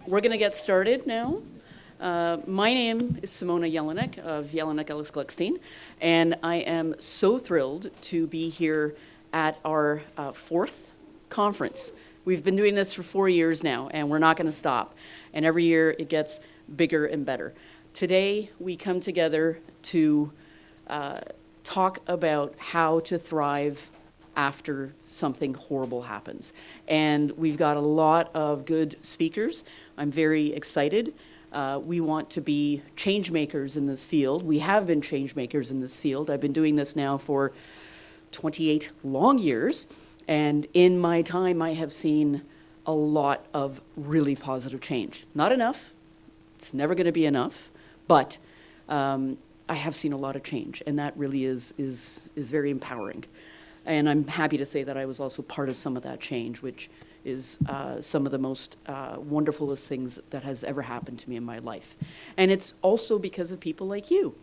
We're going to get started now. My name is Simona Jelinek of Jelinek Ellis Gluckstein, and I am so thrilled to be here at our fourth conference. We've been doing this for 4 years now, and we're not going to stop. And every year it gets bigger and better. Today we come together to talk about how to thrive after something horrible happens. And we've got a lot of good speakers. I'm very excited. We want to be change makers in this field. We have been change makers in this field. I've been doing this now for 28 long years. And in my time, I have seen a lot of really positive change. Not enough. It's never going to be enough. But I have seen a lot of change. And that really is very empowering. And I'm happy to say that I was also part of some of that change, which is some of the most wonderfulest things that has ever happened to me in my life. And it's also because of people like you.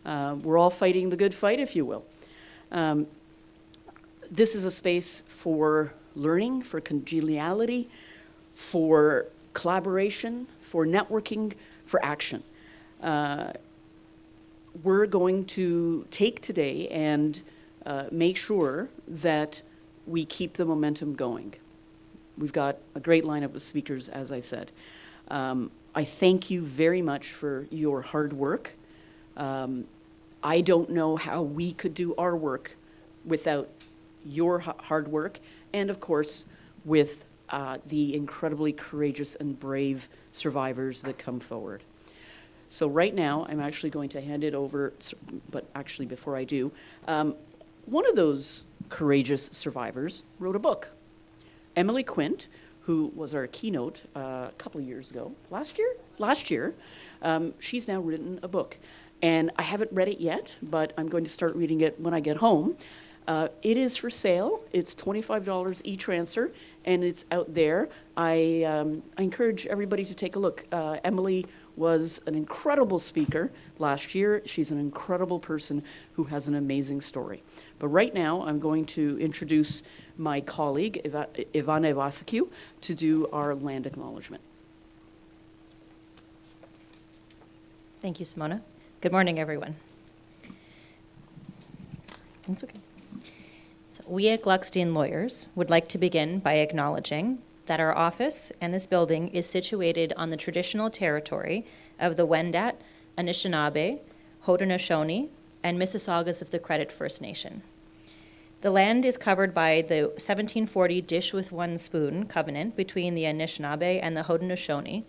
We're all fighting the good fight, if you will. This is a space for learning, for congeniality, for collaboration, for networking, for action. We're going to take today and make sure that we keep the momentum going. We've got a great lineup of speakers, as I said. I thank you very much for your hard work. I don't know how we could do our work without your hard work, and of course, with the incredibly courageous and brave survivors that come forward. So right now, I'm actually going to hand it over, but actually before I do, one of those courageous survivors wrote a book. Emily Quint, who was our keynote a couple of years ago, last year, she's now written a book. And I haven't read it yet, but I'm going to start reading it when I get home. It is for sale. It's $25 e-transfer, and it's out there. I encourage everybody to take a look. Emily was an incredible speaker last year. She's an incredible person who has an amazing story. But right now, I'm going to introduce my colleague, Ivana Ivasicu, to do our land acknowledgement. Thank you, Simona. Good morning, everyone. That's okay. So we at Gluckstein Lawyers would like to begin by acknowledging that our office and this building is situated on the traditional territory of the Wendat, Anishinaabe, Haudenosaunee, and Mississaugas of the Credit First Nation. The land is covered by the 1740 Dish with One Spoon covenant between the Anishinaabe and the Haudenosaunee,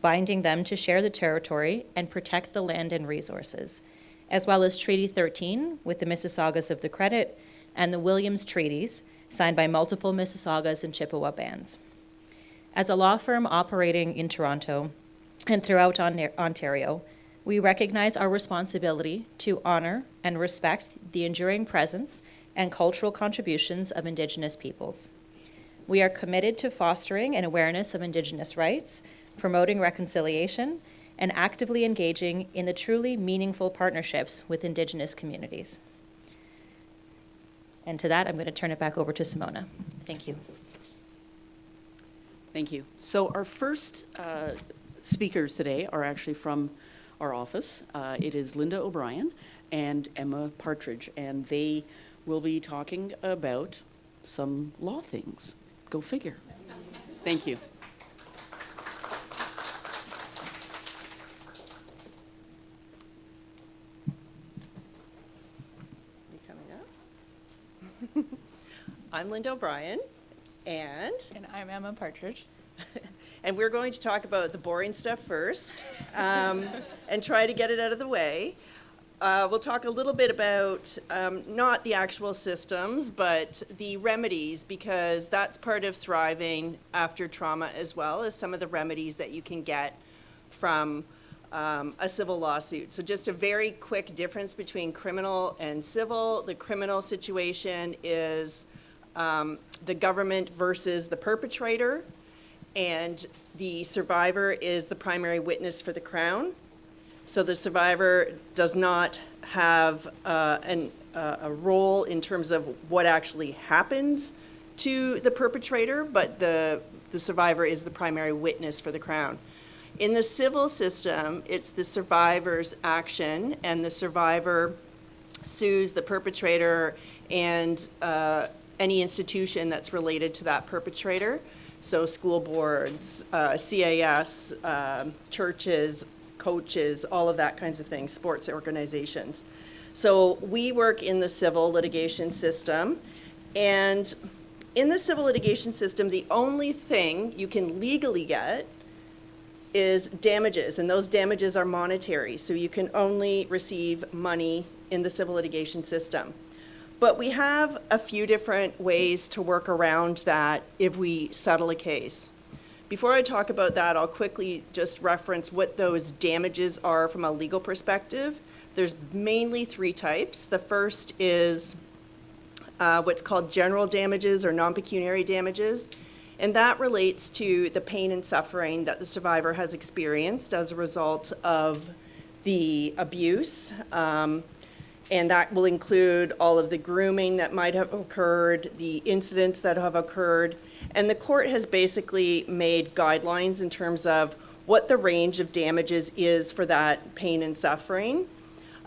binding them to share the territory and protect the land and resources, as well as Treaty 13 with the Mississaugas of the Credit and the Williams Treaties, signed by multiple Mississaugas and Chippewa bands. As a law firm operating in Toronto and throughout Ontario, we recognize our responsibility to honor and respect the enduring presence and cultural contributions of Indigenous peoples. We are committed to fostering an awareness of Indigenous rights, promoting reconciliation, and actively engaging in the truly meaningful partnerships with Indigenous communities. And to that, I'm going to turn it back over to Simona. Thank you. Thank you. So our first speakers today are actually from our office. It is Linda O'Brien and Emma Partridge, and they will be talking about some law things. Go figure. Thank you. I'm Linda O'Brien, and I'm Emma Partridge. and we're going to talk about the boring stuff first, and try to get it out of the way. We'll talk a little bit about not the actual systems, but the remedies, because that's part of thriving after trauma as well, as some of the remedies that you can get from a civil lawsuit. So just a very quick difference between criminal and civil. The criminal situation is the government versus the perpetrator, and the survivor is the primary witness for the Crown. So the survivor does not have a role in terms of what actually happens to the perpetrator, but the survivor is the primary witness for the Crown. In the civil system, it's the survivor's action, and the survivor sues the perpetrator and any institution that's related to that perpetrator. So school boards, CAS, churches, coaches, all of that kinds of things, sports organizations. So we work in the civil litigation system, and in the civil litigation system, the only thing you can legally get is damages, and those damages are monetary, so you can only receive money in the civil litigation system. But we have a few different ways to work around that if we settle a case. Before I talk about that, I'll quickly just reference what those damages are from a legal perspective. There's mainly three types. The first is what's called general damages or non-pecuniary damages, and that relates to the pain and suffering that the survivor has experienced as a result of the abuse. And that will include all of the grooming that might have occurred, the incidents that have occurred. And the court has basically made guidelines in terms of what the range of damages is for that pain and suffering.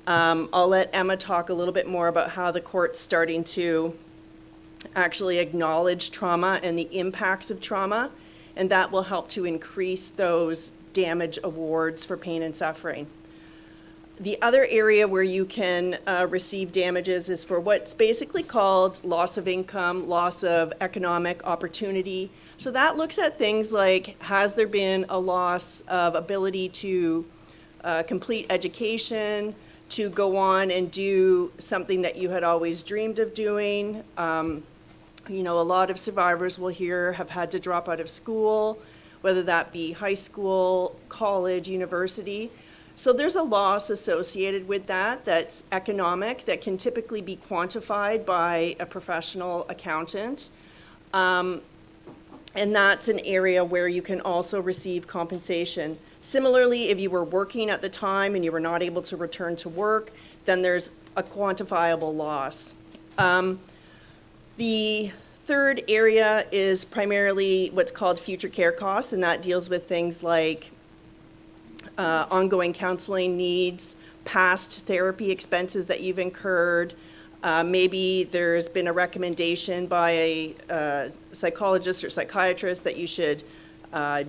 I'll let Emma talk a little bit more about how the court's starting to actually acknowledge trauma and the impacts of trauma, and that will help to increase those damage awards for pain and suffering. The other area where you can receive damages is for what's basically called loss of income, loss of economic opportunity. So that looks at things like, has there been a loss of ability to complete education, to go on and do something that you had always dreamed of doing. You know, a lot of survivors will hear have had to drop out of school, whether that be high school, college, university. So there's a loss associated with that that's economic, that can typically be quantified by a professional accountant. And that's an area where you can also receive compensation. Similarly, if you were working at the time and you were not able to return to work, then there's a quantifiable loss. The third area is primarily what's called future care costs, and that deals with things like ongoing counseling needs, past therapy expenses that you've incurred. Maybe there's been a recommendation by a psychologist or psychiatrist that you should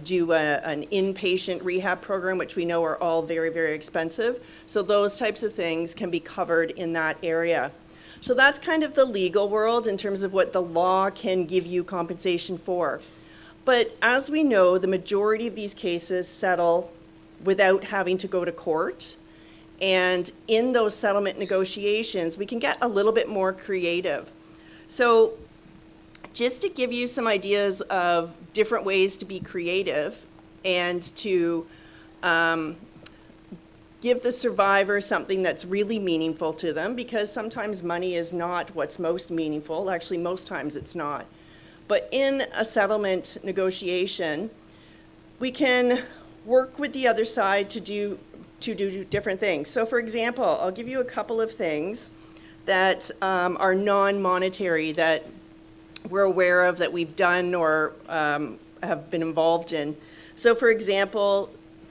do an inpatient rehab program, which we know are all very, very expensive. So those types of things can be covered in that area. So that's kind of the legal world in terms of what the law can give you compensation for. But as we know, the majority of these cases settle without having to go to court. And in those settlement negotiations, we can get a little bit more creative. So just to give you some ideas of different ways to be creative and to give the survivor something that's really meaningful to them, because sometimes money is not what's most meaningful. Actually, most times it's not. But in a settlement negotiation, we can work with the other side to do different things. So for example, I'll give you a couple of things that are non-monetary that we're aware of, that we've done or have been involved in. So for example,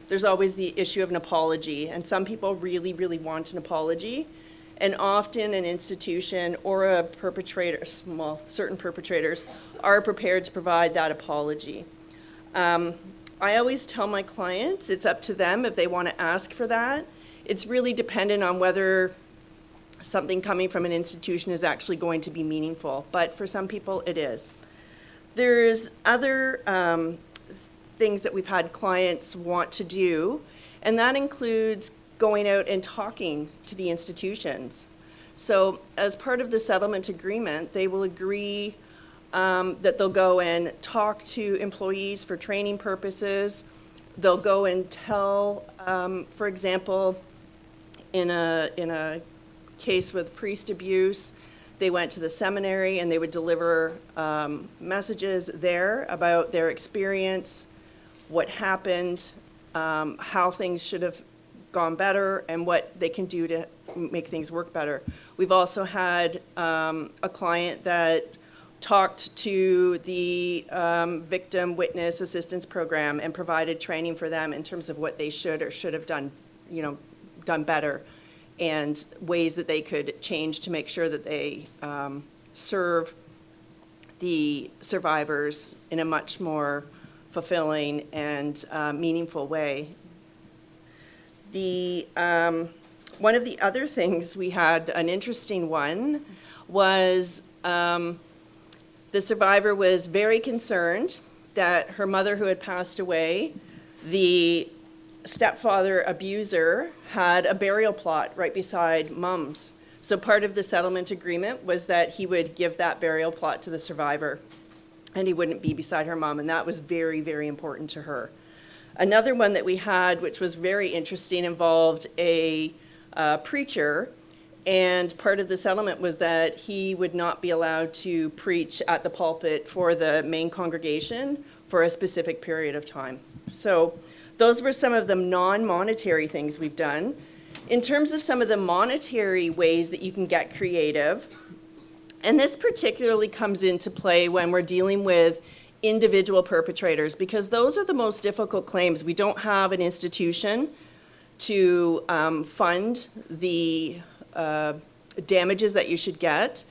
there's always the issue of an apology, and some people really, really want an apology. And often an institution or a perpetrator, certain perpetrators, are prepared to provide that apology. I always tell my clients it's up to them if they want to ask for that. It's really dependent on whether something coming from an institution is actually going to be meaningful, but for some people it is. There's other things that we've had clients want to do, and that includes going out and talking to the institutions. So as part of the settlement agreement, they will agree that they'll go and talk to employees for training purposes. They'll go and tell, for example, in a case with priest abuse, they went to the seminary and they would deliver messages there about their experience, what happened, how things should have gone better, and what they can do to make things work better. We've also had a client that talked to the victim witness assistance program and provided training for them in terms of what they should or should have done, done better, and ways that they could change to make sure that they serve the survivors in a much more fulfilling and meaningful way. One of the other things we had, an interesting one, was the survivor was very concerned that her mother, who had passed away, the stepfather abuser had a burial plot right beside Mom's. So part of the settlement agreement was that he would give that burial plot to the survivor, and he wouldn't be beside her mom, and that was very, very important to her. Another one that we had, which was very interesting, involved a preacher, and part of the settlement was that he would not be allowed to preach at the pulpit for the main congregation for a specific period of time. So those were some of the non-monetary things we've done. In terms of some of the monetary ways that you can get creative, and this particularly comes into play when we're dealing with individual perpetrators, because those are the most difficult claims. We don't have an institution to fund the damages that you should get.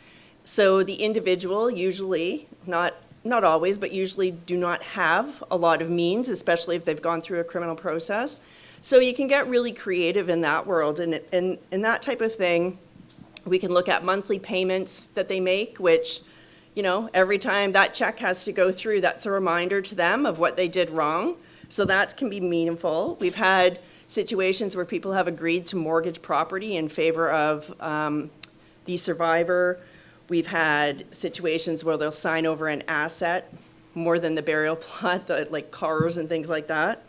So the individual usually, not always, but usually do not have a lot of means, especially if they've gone through a criminal process. So you can get really creative in that world. And in that type of thing, we can look at monthly payments that they make, which, every time that check has to go through, that's a reminder to them of what they did wrong. So that can be meaningful. We've had situations where people have agreed to mortgage property in favor of the survivor. We've had situations where they'll sign over an asset more than the burial plot, like cars and things like that.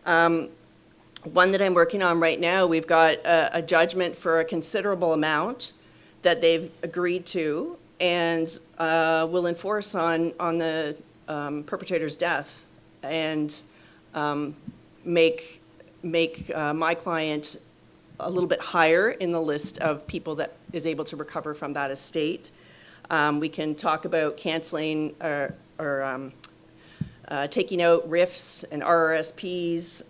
One that I'm working on right now, we've got a judgment for a considerable amount that they've agreed to, and will enforce on the perpetrator's death, and make my client a little bit higher in the list of people that is able to recover from that estate. We can talk about canceling or taking out RIFs and RRSPs,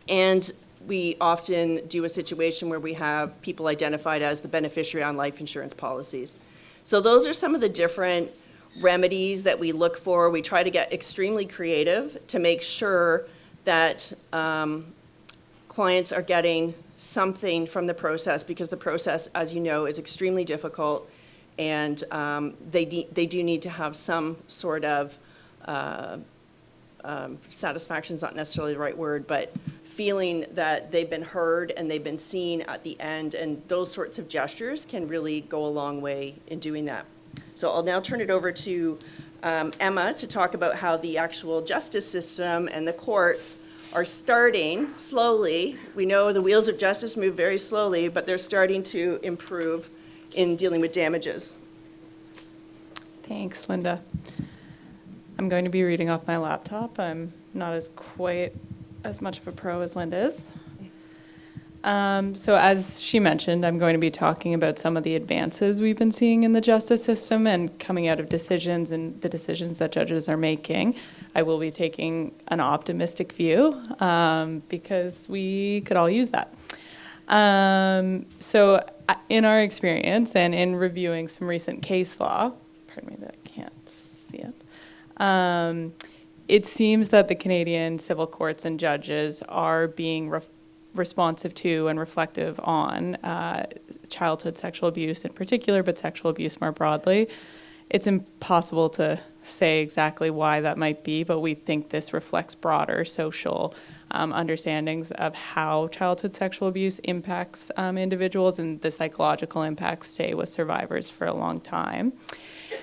and we often do a situation where we have people identified as the beneficiary on life insurance policies. So those are some of the different remedies that we look for. We try to get extremely creative to make sure that clients are getting something from the process, because the process, as you know, is extremely difficult, and they do need to have some sort of satisfaction is not necessarily the right word, but feeling that they've been heard and they've been seen at the end, and those sorts of gestures can really go a long way in doing that. So I'll now turn it over to Emma to talk about how the actual justice system and the courts are starting slowly. We know the wheels of justice move very slowly, but they're starting to improve in dealing with damages. Thanks, Linda. I'm going to be reading off my laptop. I'm not quite as much of a pro as Linda is. So as she mentioned, I'm going to be talking about some of the advances we've been seeing in the justice system and coming out of decisions and the decisions that judges are making. I will be taking an optimistic view because we could all use that. So in our experience and in reviewing some recent case law, pardon me that I can't see it, it seems that the Canadian civil courts and judges are being responsive to and reflective on childhood sexual abuse in particular, but sexual abuse more broadly. It's impossible to say exactly why that might be, but we think this reflects broader social understandings of how childhood sexual abuse impacts individuals, and the psychological impacts stay with survivors for a long time.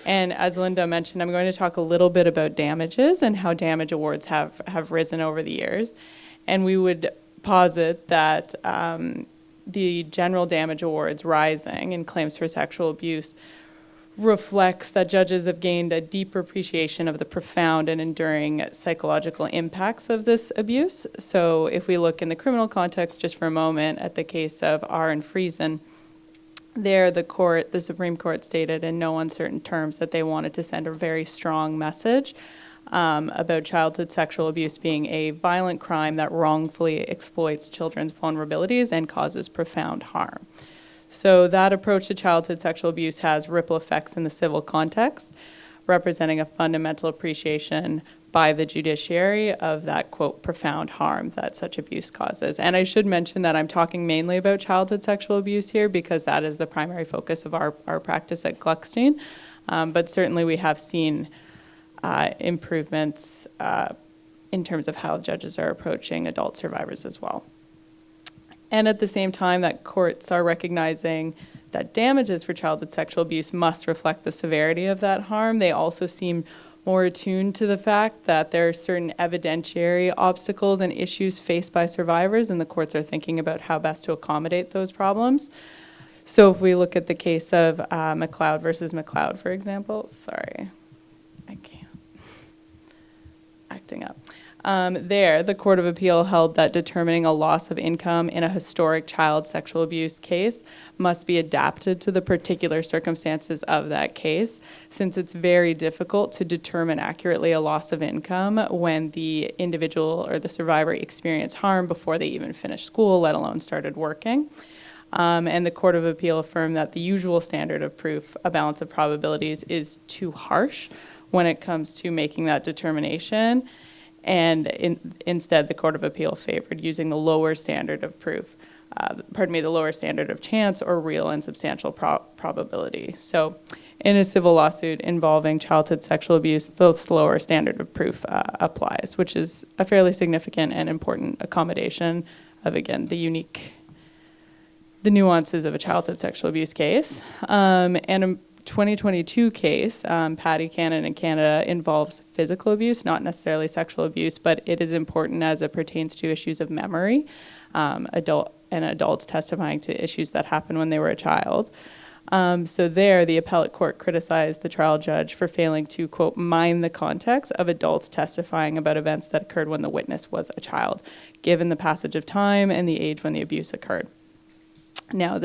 And as Linda mentioned, I'm going to talk a little bit about damages and how damage awards have risen over the years. And we would posit that the general damage awards rising in claims for sexual abuse reflects that judges have gained a deeper appreciation of the profound and enduring psychological impacts of this abuse. So if we look in the criminal context just for a moment at the case of R and Friesen, There, the Supreme Court stated in no uncertain terms that they wanted to send a very strong message about childhood sexual abuse being a violent crime that wrongfully exploits children's vulnerabilities and causes profound harm. So that approach to childhood sexual abuse has ripple effects in the civil context, representing a fundamental appreciation by the judiciary of that, quote, profound harm that such abuse causes. And I should mention that I'm talking mainly about childhood sexual abuse here because that is the primary focus of our practice at Gluckstein. But certainly we have seen improvements in terms of how judges are approaching adult survivors as well. And at the same time that courts are recognizing that damages for childhood sexual abuse must reflect the severity of that harm, they also seem more attuned to the fact that there are certain evidentiary obstacles and issues faced by survivors, and the courts are thinking about how best to accommodate those problems. So if we look at the case of McLeod versus McLeod, for example, sorry, I can't, acting up. There, the Court of Appeal held that determining a loss of income in a historic child sexual abuse case must be adapted to the particular circumstances of that case, since it's very difficult to determine accurately a loss of income when the individual or the survivor experienced harm before they even finished school, let alone started working. And the Court of Appeal affirmed that the usual standard of proof, a balance of probabilities, is too harsh when it comes to making that determination. And instead, the Court of Appeal favored using the lower standard of proof, the lower standard of chance or real and substantial probability. So in a civil lawsuit involving childhood sexual abuse, the lower standard of proof applies, which is a fairly significant and important accommodation of, again, the nuances of a childhood sexual abuse case. And a 2022 case, Patty Cannon in Canada, involves physical abuse, not necessarily sexual abuse, but it is important as it pertains to issues of memory, adults testifying to issues that happened when they were a child. So there, the appellate court criticized the trial judge for failing to, quote, mine the context of adults testifying about events that occurred when the witness was a child, given the passage of time and the age when the abuse occurred. Now,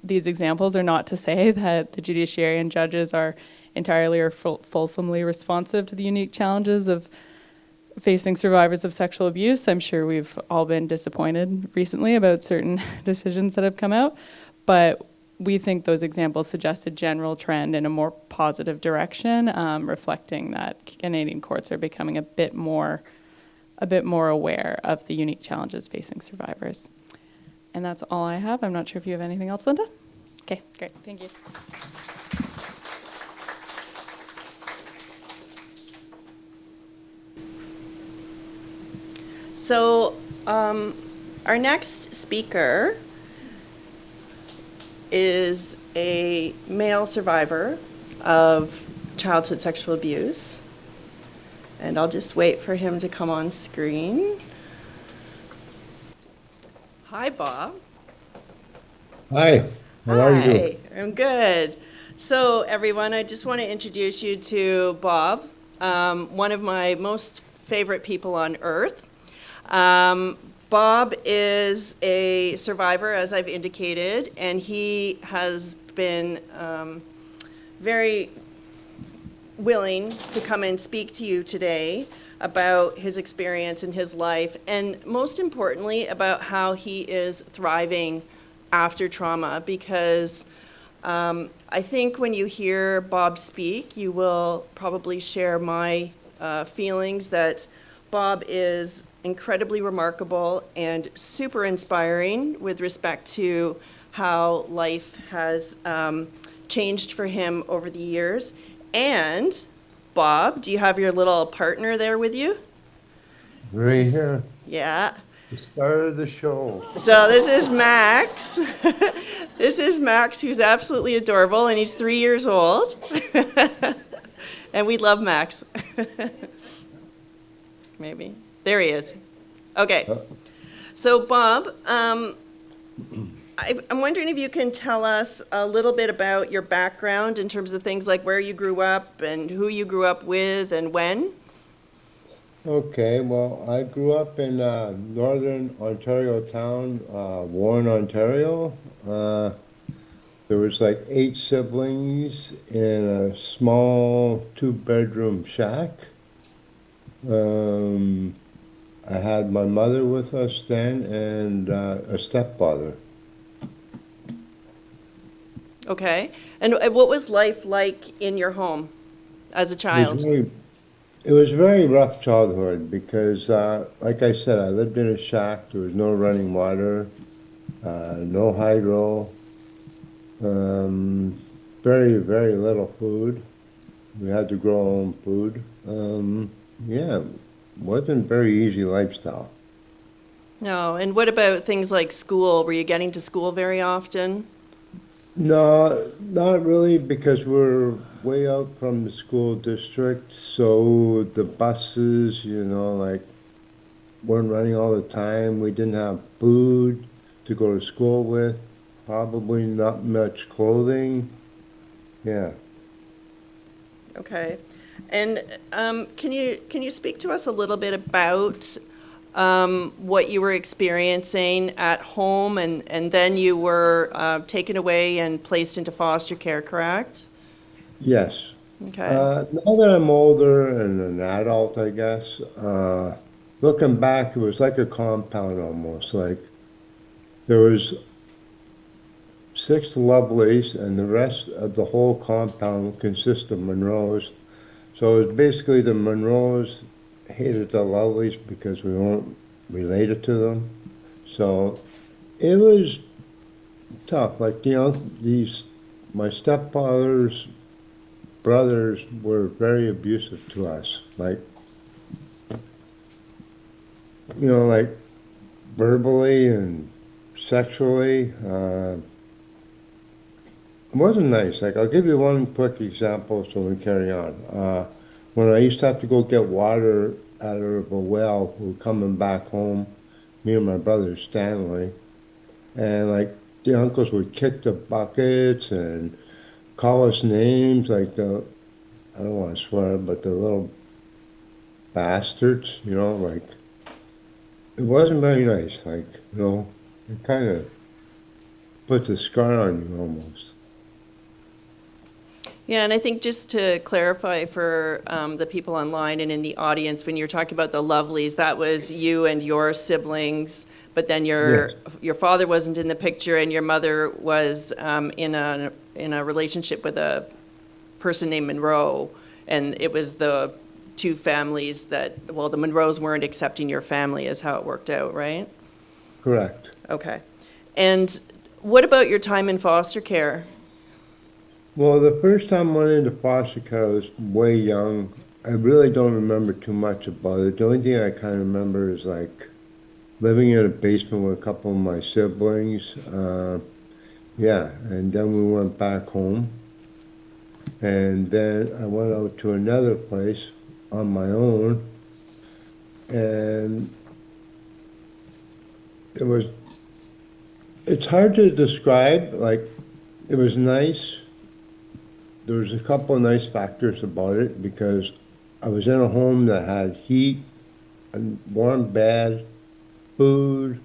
these examples are not to say that the judiciary and judges are entirely or fulsomely responsive to the unique challenges of facing survivors of sexual abuse. I'm sure we've all been disappointed recently about certain decisions that have come out, but we think those examples suggest a general trend in a more positive direction, reflecting that Canadian courts are becoming a bit more aware of the unique challenges facing survivors. And that's all I have. I'm not sure if you have anything else, Linda? Okay, great. Thank you. So our next speaker is a male survivor of childhood sexual abuse. And I'll just wait for him to come on screen. Hi, Bob. Hi, how are you? Hi, I'm good. So everyone, I just want to introduce you to Bob, one of my most favorite people on earth. Bob is a survivor, as I've indicated, and he has been very willing to come and speak to you today about his experience in his life, and most importantly, about how he is thriving after trauma, because I think when you hear Bob speak, you will probably share my feelings that Bob is incredibly remarkable and super inspiring with respect to how life has changed for him over the years. And Bob, do you have your little partner there with you? Right here, Yeah. the star of the show. So this is Max. This is Max, who's absolutely adorable, and he's 3 years old. And we love Max. Maybe. There he is. Okay. So Bob, I'm wondering if you can tell us a little bit about your background in terms of things like where you grew up and who you grew up with and when. Okay, well, I grew up in northern Ontario town, Warren, Ontario. There was like 8 siblings in a small 2-bedroom shack. I had my mother with us then and a stepfather. Okay. And what was life like in your home as a It was child? very, it was a very rough childhood because, like I said, I lived in a shack. There was no running water, no hydro, um, very, very little food. We had to grow our own food. Yeah, wasn't very easy lifestyle. No. And what about things like school? Were you getting to school very often? No, not really, because we're way out from the school district, so the buses, like, weren't running all the time. We didn't have food to go to school with, probably not much clothing. Yeah. Okay. And can you speak to us a little bit about what you were experiencing at home, and then you were taken away and placed into foster care, correct? Yes. Okay. Now that I'm older and an adult, I guess, looking back, it was like a compound almost. Like there was 6 lovelies, and the rest of the whole compound consists of Monroes. So it was basically the Monroes hated the lovelies because we weren't related to them. So it was tough. Like, my stepfather's brothers were very abusive to us. Like, like verbally and sexually. It wasn't nice. Like, I'll give you one quick example so we carry on. When I used to have to go get water out of a well, we were coming back home, me and my brother Stanley, and like the uncles would kick the buckets and call us names, like I don't want to swear, but the little bastards, like, it wasn't very nice. Like, it kind of puts a scar on you almost. Yeah, and I think just to clarify for the people online and in the audience, when you're talking about the lovelies, that was you and your siblings, but then Yes. your father wasn't in the picture, and your mother was in a relationship with a person named Monroe, and it was the two families that, well, the Monroes weren't accepting your family, is how it worked out, right? Correct. Okay. And what about your time in foster care? Well, the first time I went into foster care, I was way young. I really don't remember too much about it. The only thing I kind of remember is like living in a basement with a couple of my siblings. Yeah, and then we went back home. And then I went out to another place on my own. And it's hard to describe. Like, it was nice. There was a couple of nice factors about it because I was in a home that had heat, a warm bed, food,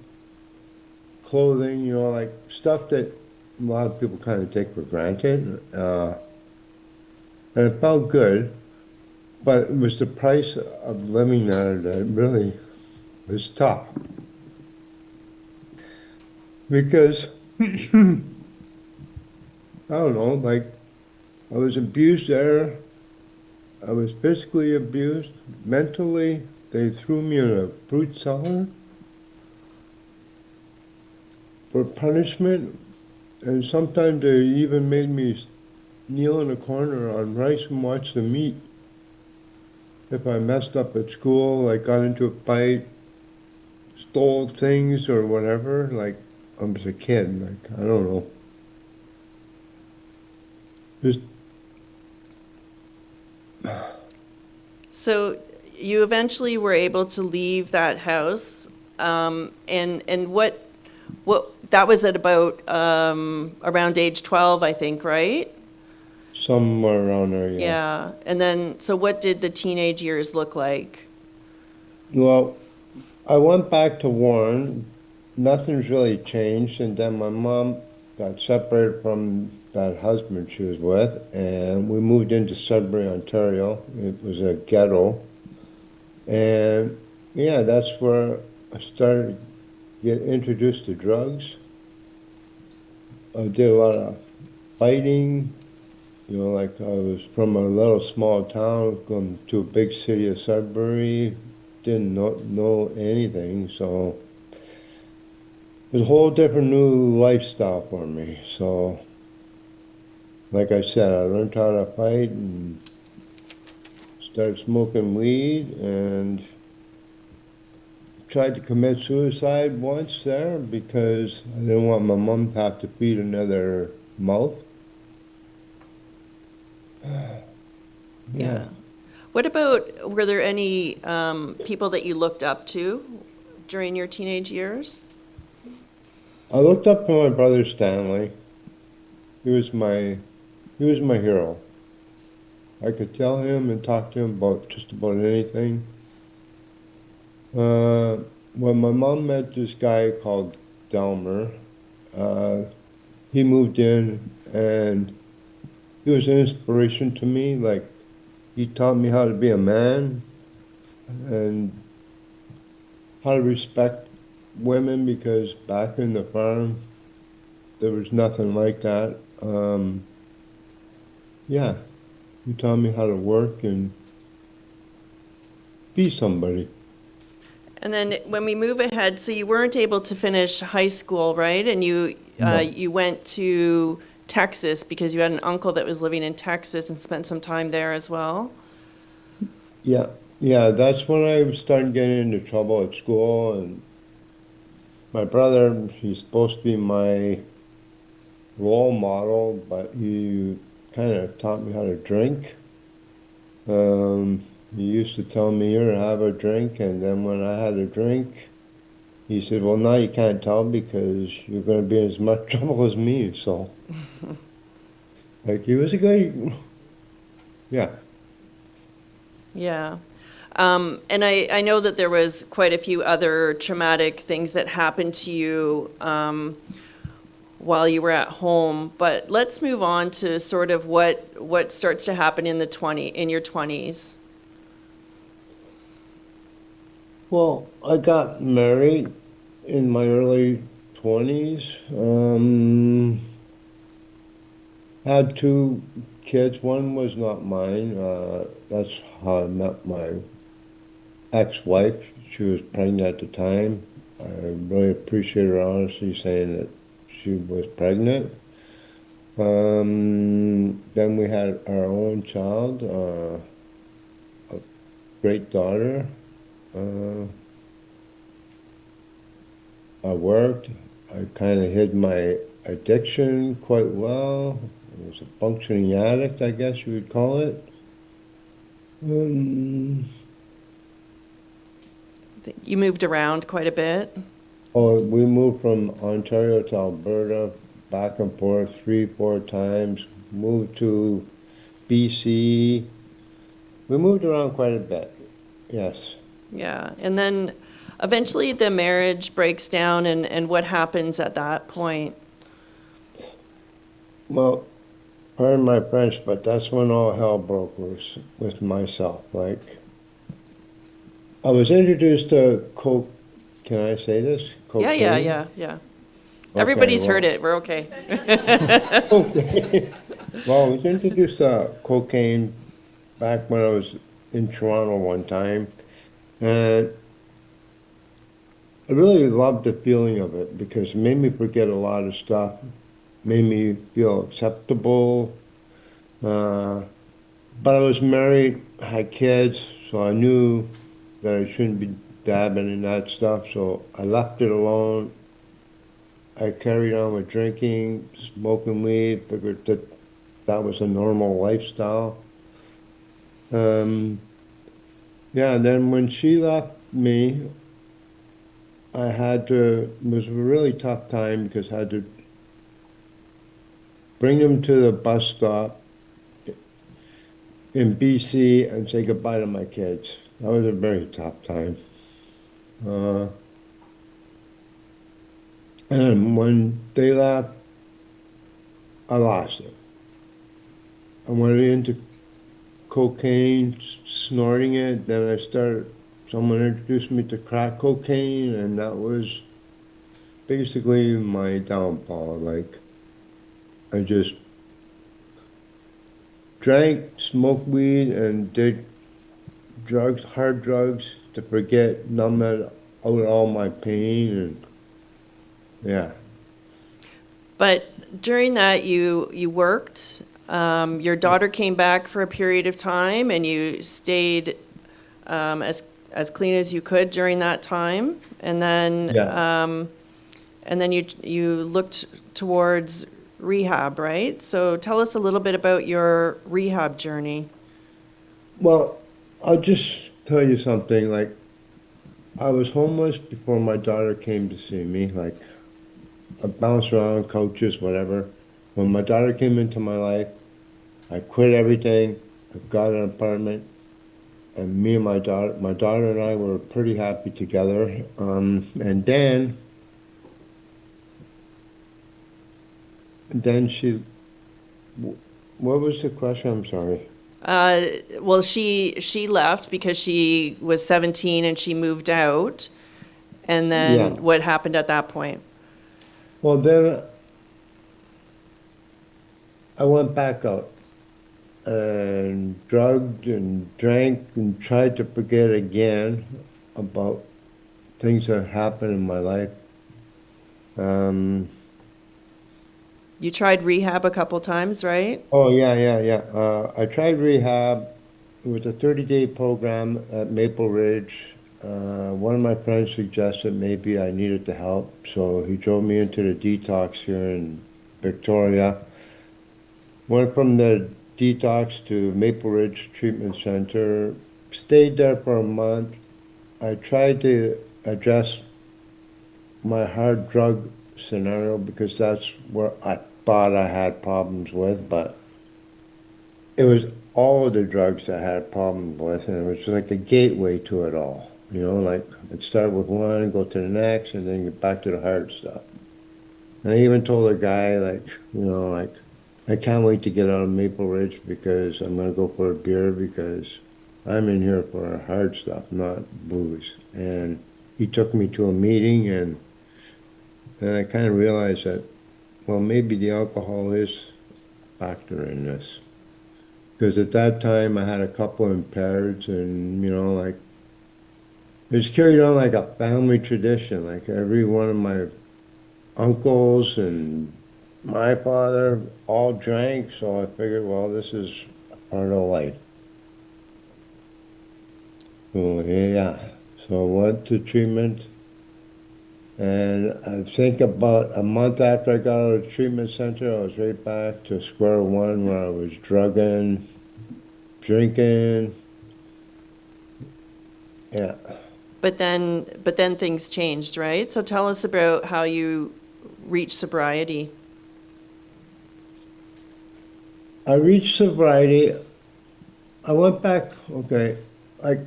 clothing, like stuff that a lot of people kind of take for granted. And it felt good, but it was the price of living there that really was tough. Because, I don't know, like, I was abused there. I was physically abused. Mentally, they threw me in a fruit cellar for punishment. And sometimes they even made me kneel in a corner on rice and watch the meat. If I messed up at school, like got into a fight, stole things or whatever, like I was a kid, like, I don't know. Just So you eventually were able to leave that house, and what that was at about around age 12, I think, right? somewhere around there, yeah. Yeah, and then so what did the teenage years look like? Well, I went back to Warren. Nothing's really changed, and then my mom got separated from that husband she was with, and we moved into Sudbury, Ontario. It was a ghetto. And yeah, that's where I started to get introduced to drugs. I did a lot of fighting. You know, like I was from a little small town, going to a big city of Sudbury, didn't know anything, so it was a whole different new lifestyle for me. So, like I said, I learned how to fight and started smoking weed and tried to commit suicide once there because I didn't want my mom to have to feed another mouth. Yeah. What about, were there any people that you looked up to during your teenage years? I looked up to my brother Stanley. He was my hero. I could tell him and talk to him about just about anything. When my mom met this guy called Delmer, he moved in and he was an inspiration to me. Like, he taught me how to be a man and how to respect women because back in the farm, there was nothing like that. Yeah, he taught me how to work and be somebody. And then when we move ahead, so you weren't able to finish high school, right? And No. you went to Texas because you had an uncle that was living in Texas and spent some time there as well? Yeah, yeah, that's when I started getting into trouble at school, and my brother, he's supposed to be my role model, but he kind of taught me how to drink. He used to tell me, here, have a drink, and then when I had a drink, he said, well, now you can't tell because you're going to be in as much trouble as me, so. Like, he was a good, yeah. Yeah. And I know that there was quite a few other traumatic things that happened to you while you were at home, but let's move on to sort of what starts to happen in your 20s. Well, I got married in my early 20s. Had two kids. One was not mine. That's how I met my ex-wife. She was pregnant at the time. I really appreciate her honesty saying that she was pregnant. Then we had our own child, a great daughter. I worked. I kind of hid my addiction quite well. I was a functioning addict, I guess you would call it. You moved around quite a bit. Oh, we moved from Ontario to Alberta, back and forth 3-4 times. Moved to BC. We moved around quite a bit, yes. Yeah. And then eventually the marriage breaks down, and what happens at that point? Well, pardon my French, but that's when all hell broke loose with myself. Like, I was introduced to coke. Can I say this? Cocaine? Yeah. Everybody's well, heard it. We're okay. Okay. Well, I was introduced to cocaine back when I was in Toronto one time, and I really loved the feeling of it because it made me forget a lot of stuff, made me feel acceptable. But I was married, had kids, so I knew that I shouldn't be dabbing in that stuff, so I left it alone. I carried on with drinking, smoking weed, figured that that was a normal lifestyle. Yeah, and then when she left me, it was a really tough time because I had to bring them to the bus stop in BC and say goodbye to my kids. That was a very tough time. And when they left, I lost it. I went into cocaine, snorting it, then someone introduced me to crack cocaine, and that was basically my downfall. Like, I just drank, smoked weed, and did drugs, hard drugs, to forget, numb it out all my pain, and yeah. But during that, you worked. Your daughter came back for a period of time, and you stayed as clean as you could during that time. And then Yeah. you looked towards rehab, right? So tell us a little bit about your rehab journey. Well, I'll just tell you something. Like, I was homeless before my daughter came to see me. Like, I bounced around, coaches, whatever. When my daughter came into my life, I quit everything. I got an apartment, and me and my daughter and I were pretty happy together. And then what was the question? I'm sorry. Well, she left because she was 17 and she moved out. And Yeah. then what happened at that point? Well, then I went back out and drugged and drank and tried to forget again about things that happened in my life. Um, You tried rehab a couple times, right? oh, yeah. I tried rehab. It was a 30-day program at Maple Ridge. One of my friends suggested maybe I needed the help, so he drove me into the detox here in Victoria. Went from the detox to Maple Ridge Treatment Center, stayed there for a month. I tried to address my hard drug scenario because that's where I thought I had problems with, but it was all of the drugs that I had problems with, and it was like a gateway to it all. You know, like I'd start with one, go to the next, and then get back to the hard stuff. And I even told the guy, like, like, I can't wait to get out of Maple Ridge because I'm going to go for a beer because I'm in here for hard stuff, not booze. And he took me to a meeting, and then I kind of realized that, well, maybe the alcohol is a factor in this. Because at that time I had a couple impairs, and, like, it was carried on like a family tradition. Like every one of my uncles and my father all drank, so I figured, well, this is a part of life. So, yeah. So I went to treatment, and I think about a month after I got out of the treatment center, I was right back to square one where I was drugging, drinking. Yeah. But then things changed, right? So tell us about how you reached sobriety. I reached sobriety. I went back, okay, like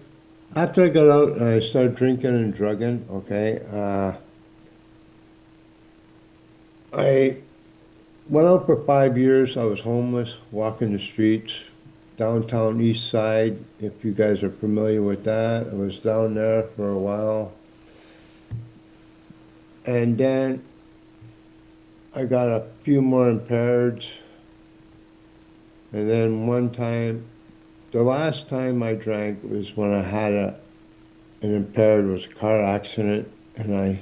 after I got out and I started drinking and drugging, okay, I went out for 5 years. I was homeless, walking the streets, downtown east side, if you guys are familiar with that. I was down there for a while. And then I got a few more impaireds. And then one time, the last time I drank was when I had an impaired, it was a car accident, and I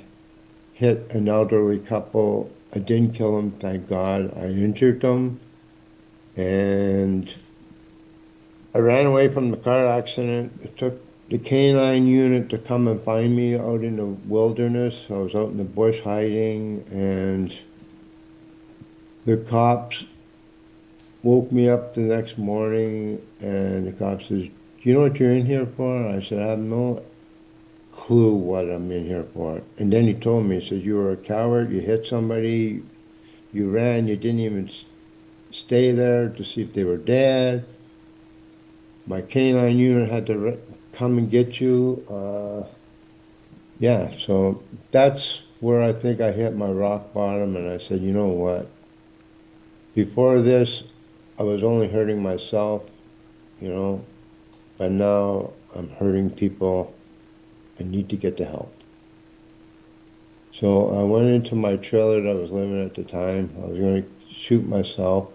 hit an elderly couple. I didn't kill them, thank God. I injured them, and I ran away from the car accident. It took the canine unit to come and find me out in the wilderness. I was out in the bush hiding, and the cops woke me up the next morning, and the cop says, "Do you know what you're in here for?" I said, "I have no clue what I'm in here for." And then he told me, he said, "You were a coward, you hit somebody, you ran, you didn't even stay there to see if they were dead. My canine unit had to come and get you." Yeah, so that's where I think I hit my rock bottom, and I said, you know what? before this, I was only hurting myself, you know, but now I'm hurting people. I need to get the help. So I went into my trailer that I was living at the time. I was going to shoot myself.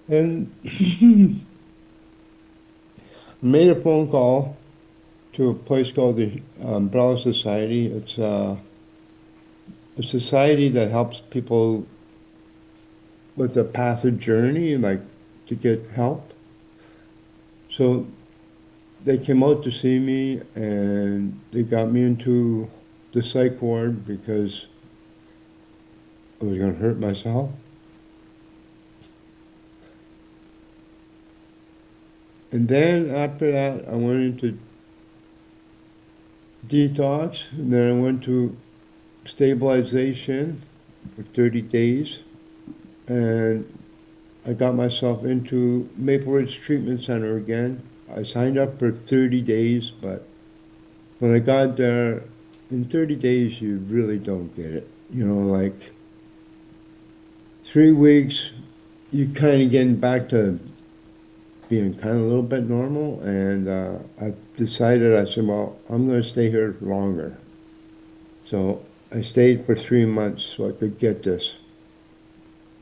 And made a phone call to a place called the Umbrella Society. It's a society that helps people with the path of journey, like to get help. So they came out to see me and they got me into the psych ward because I was going to hurt myself. And then after that, I went into detox, and then I went to stabilization for 30 days, and I got myself into Maple Ridge Treatment Center again. I signed up for 30 days, but when I got there, in 30 days, you really don't get it. You know, like 3 weeks, you kind of getting back to being kind of a little bit normal, and I decided, I said, well, I'm going to stay here longer. So I stayed for 3 months so I could get this.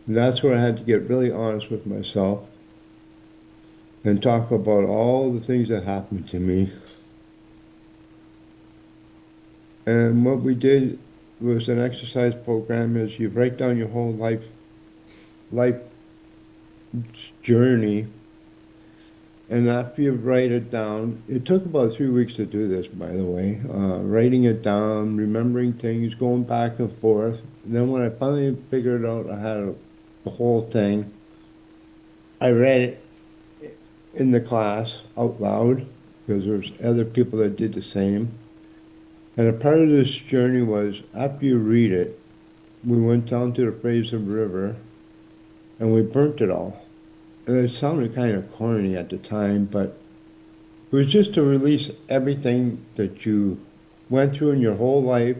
And that's where I had to get really honest with myself and talk about all the things that happened to me. And what we did was an exercise program is you write down your whole life journey. And after you write it down, it took about 3 weeks to do this, by the way, writing it down, remembering things, going back and forth. And then when I finally figured out I had the whole thing, I read it in the class out loud, because there's other people that did the same. And a part of this journey was, after you read it, we went down to the Fraser River, and we burnt it all. And it sounded kind of corny at the time, but it was just to release everything that you went through in your whole life.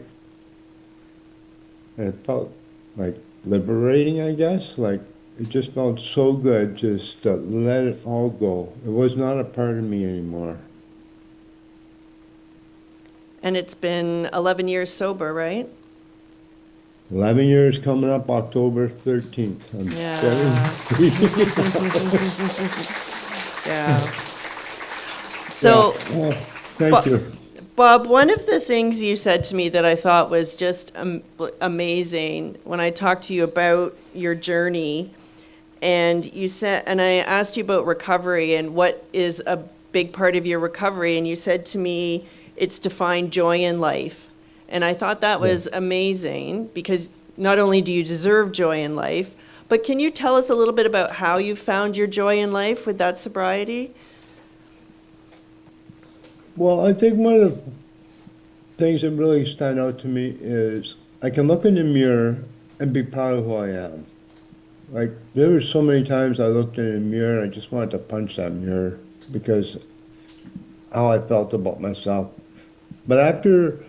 And it felt like liberating, I guess. Like, it just felt so good just to let it all go. It was not a part of me anymore. And it's been 11 years sober, right? 11 years coming up October 13th. I'm Yeah. 73. Yeah. So, Yeah. Oh, thank But- you. Bob, one of the things you said to me that I thought was just amazing when I talked to you about your journey, and you said, and I asked you about recovery and what is a big part of your recovery, and you said to me, it's to find joy in life. And I thought that was amazing, because not only do you deserve joy in life, but can you tell us a little bit about how you found your joy in life with that sobriety? Well, I think one of the things that really stand out to me is I can look in the mirror and be proud of who I am. Like, there were so many times I looked in the mirror and I just wanted to punch that mirror because how I felt about myself. But after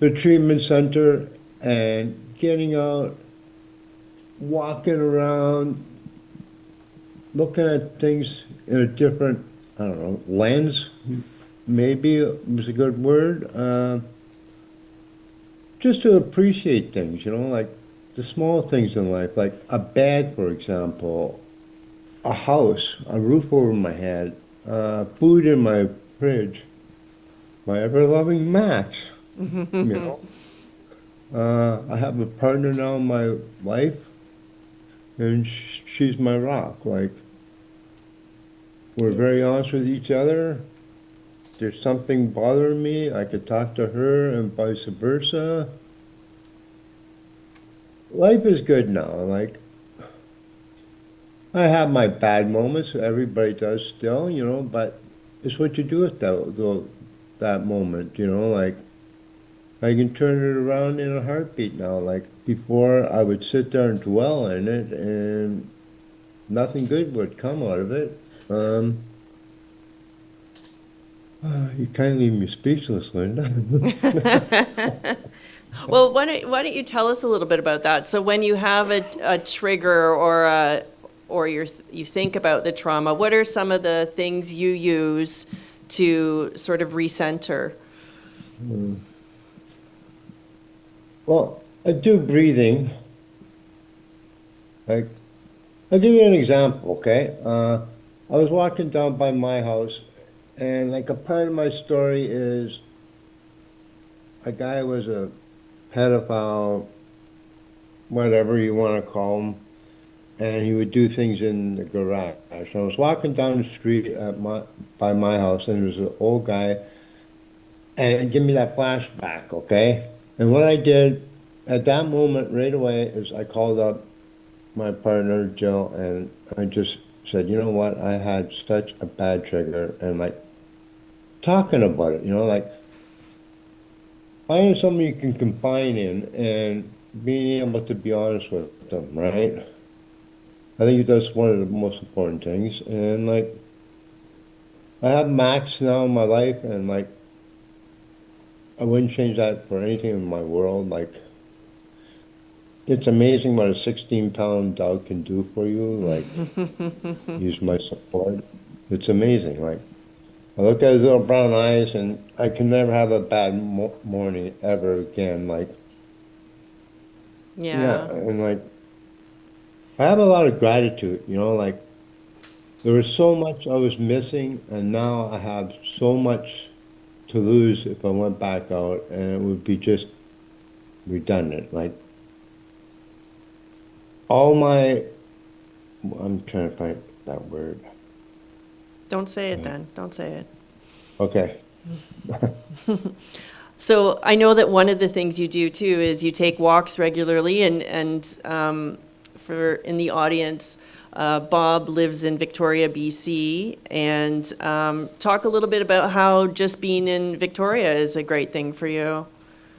the treatment center and getting out, walking around, looking at things in a different, I don't know, lens, maybe was a good word, just to appreciate things, you know, like the small things in life, like a bed, for example, a house, a roof over my head, food in my fridge, my ever-loving Max, you know. I have a partner now in my life, and she's my rock. Like, we're very honest with each other. If there's something bothering me, I could talk to her and vice versa. Life is good now. Like, I have my bad moments. Everybody does still, you know, but it's what you do with that moment, you know, like, I can turn it around in a heartbeat now. Like, before, I would sit there and dwell in it, and nothing good would come out of it. You kind of leave me speechless, Linda. Well, why don't you tell us a little bit about that? So when you have a trigger or you think about the trauma, what are some of the things you use to sort of recenter? Well, I do breathing. Like, I'll give you an example, okay? I was walking down by my house, and like a part of my story is a guy was a pedophile, whatever you want to call him, and he would do things in the garage. So I was walking down the street by my house, and there was an old guy, and it gave me that flashback, okay? And what I did at that moment right away is I called up my partner, Jill, and I just said, you know what, I had such a bad trigger, and like talking about it, like finding someone you can confide in and being able to be honest with them, right? I think that's one of the most important things. And like, I have Max now in my life, and like, I wouldn't change that for anything in my world. Like, it's amazing what a 16-pound dog can do for you. Like, use my support. It's amazing. Like, I look at his little brown eyes, and I can never have a bad morning ever again. Like, yeah, and like, I have a lot of gratitude, like, there was so much I was missing, and now I have so much to lose if I went back out, and it would be just redundant. Like, all my, I'm trying to find that word. Don't say it then. Don't say it. Okay. So I know that one of the things you do too is you take walks regularly, and for in the audience, Bob lives in Victoria, BC, and talk a little bit about how just being in Victoria is a great thing for you.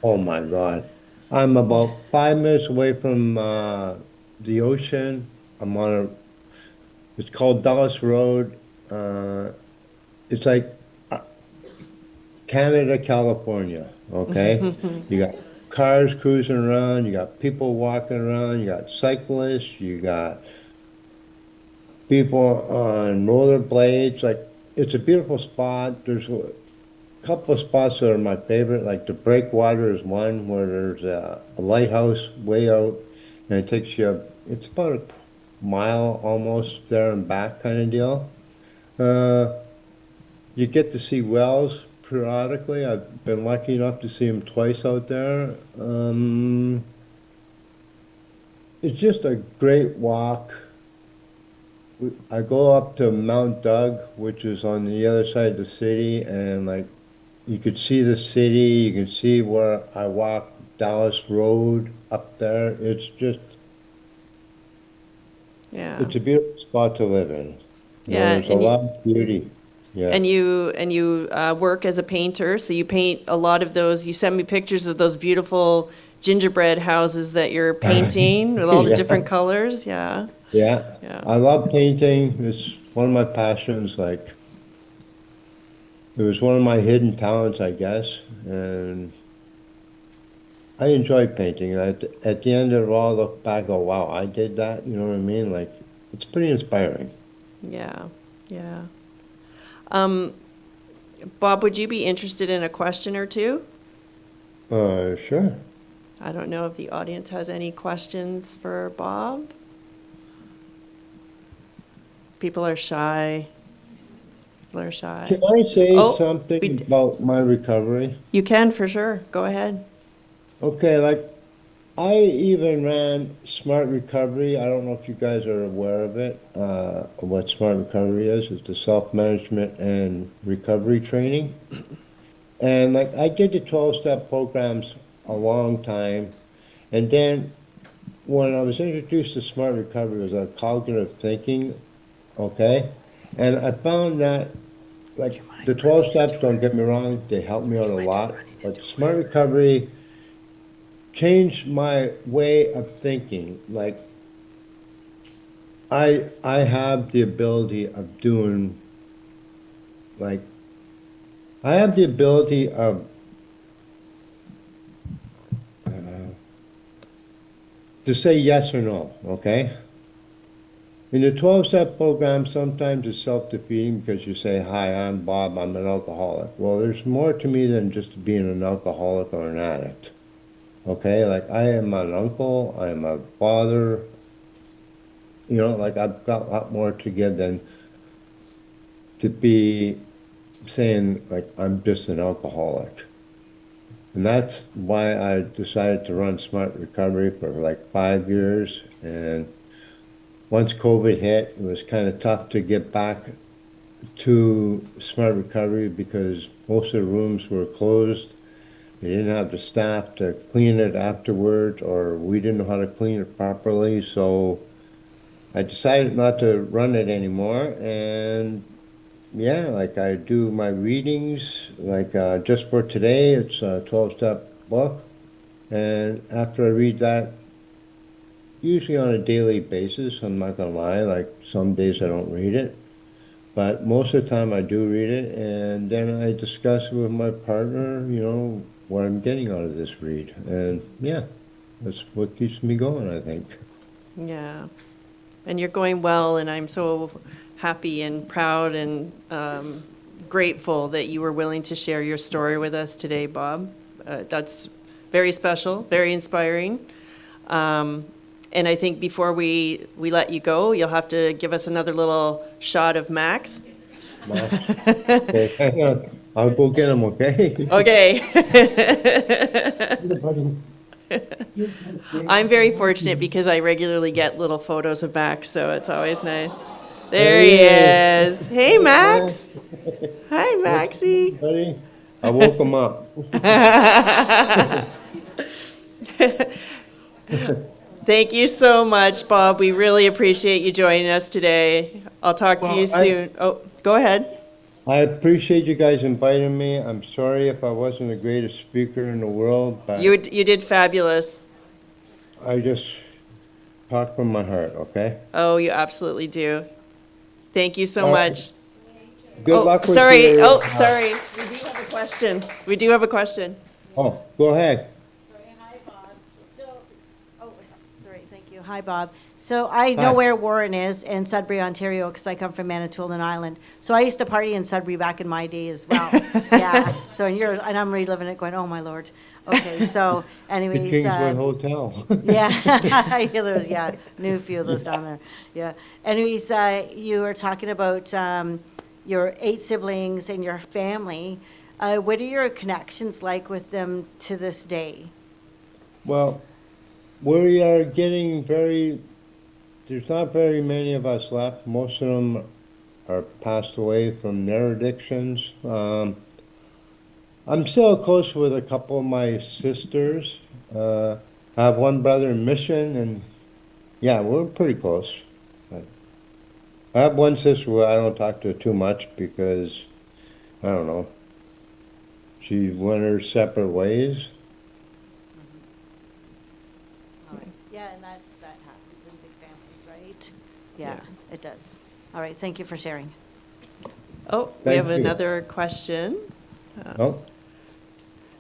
Oh my God. I'm about 5 minutes away from the ocean. I'm on it's called Dallas Road. It's like Canada, California, okay? You got cars cruising around, you got people walking around, you got cyclists, you got people on rollerblades. Like, it's a beautiful spot. There's a couple of spots that are my favorite, like the Breakwater is one where there's a lighthouse way out, and it takes you, it's about a mile almost there and back kind of deal. You get to see whales periodically. I've been lucky enough to see them twice out there. It's just a great walk. I go up to Mount Doug, which is on the other side of the city, and like, you could see the city, you can see where I walk Dallas Road up there. It's just, Yeah. it's a beautiful spot to live in. Yeah, There's a lot of beauty. Yeah. And you work as a painter, so you paint a lot of those. You send me pictures of those beautiful gingerbread houses that you're painting with all the Yeah. different colors. Yeah. Yeah. Yeah. I love painting. It's one of my passions. Like, it was one of my hidden talents, I guess. And I enjoy painting. At the end of it all, I look back and go, wow, I did that. You know what I mean? Like, it's pretty inspiring. Yeah. Yeah. Bob, would you be interested in a question or two? Sure. I don't know if the audience has any questions for Bob. People are shy. People are shy. Can I say Oh, something about my recovery? You can, for sure. Go ahead. Okay, like, I even ran Smart Recovery. I don't know if you guys are aware of it, what Smart Recovery is. It's the self-management and recovery training. And like, I did the 12-step programs a long time. And then when I was introduced to Smart Recovery, it was a cognitive thinking, okay? And I found that, like, the 12 steps, don't get me wrong, they helped me out a lot. But Smart Recovery changed my way of thinking. Like, I have the ability of doing, like, I have the ability of to say yes or no, okay? In the 12-step program, sometimes it's self-defeating because you say, hi, I'm Bob, I'm an alcoholic. Well, there's more to me than just being an alcoholic or an addict, okay? Like, I am an uncle, I am a father, you know, like, I've got a lot more to give than to be saying, like, I'm just an alcoholic. And that's why I decided to run Smart Recovery for like 5 years. And once COVID hit, it was kind of tough to get back to Smart Recovery because most of the rooms were closed. They didn't have the staff to clean it afterwards, or we didn't know how to clean it properly. So I decided not to run it anymore. And yeah, like I do my readings, like just for today, it's a 12-step book. And after I read that, usually on a daily basis, I'm not gonna lie, like some days I don't read it, but most of the time I do read it, and then I discuss with my partner, you know, what I'm getting out of this read. And yeah, that's what keeps me going, I think. Yeah. And you're going well, and I'm so happy and proud and grateful that you were willing to share your story with us today, Bob. That's very special, very inspiring. And I think before we let you go, you'll have to give us another little shot of Max. Okay, hang on. I'll go get him, okay? Okay. I'm very fortunate because I regularly get little photos of Max, so it's always nice. There he is. Hey, Max. Hi, Maxie. Buddy, I woke him up. Thank you so much, Bob. We really appreciate you joining us today. I'll talk to you soon. Oh, go ahead. I appreciate you guys inviting me. I'm sorry if I wasn't the greatest speaker in the world, but You did fabulous. I just talk from my heart, okay? Oh, you absolutely do. Thank you so All right. much. Good luck with sorry. your... Oh, sorry. We do have a question. We do have a question. Oh, go ahead. Sorry, hi, Bob. Sorry, thank you. Hi, Bob. So I know where Warren is in Sudbury, Ontario, because I come from Manitoulin Island. So I used to party in Sudbury back in my day as well. Yeah. So and I'm reliving it, going, oh my Lord. Okay. So, The anyways, Kingswood Hotel. yeah, yeah, knew a few of those down there. Yeah. Anyways, you were talking about your 8 siblings and your family. What are your connections like with them to this day? Well, we are getting there's not very many of us left. Most of them are passed away from their addictions. I'm still close with a couple of my sisters. I have one brother in Mission, and yeah, we're pretty close. I have one sister who I don't talk to too much because, I don't know, she went her separate ways. Yeah, and that happens in big families, right? Yeah, it does. All right, thank you for sharing. Oh, we Thank have you. another question. Oh,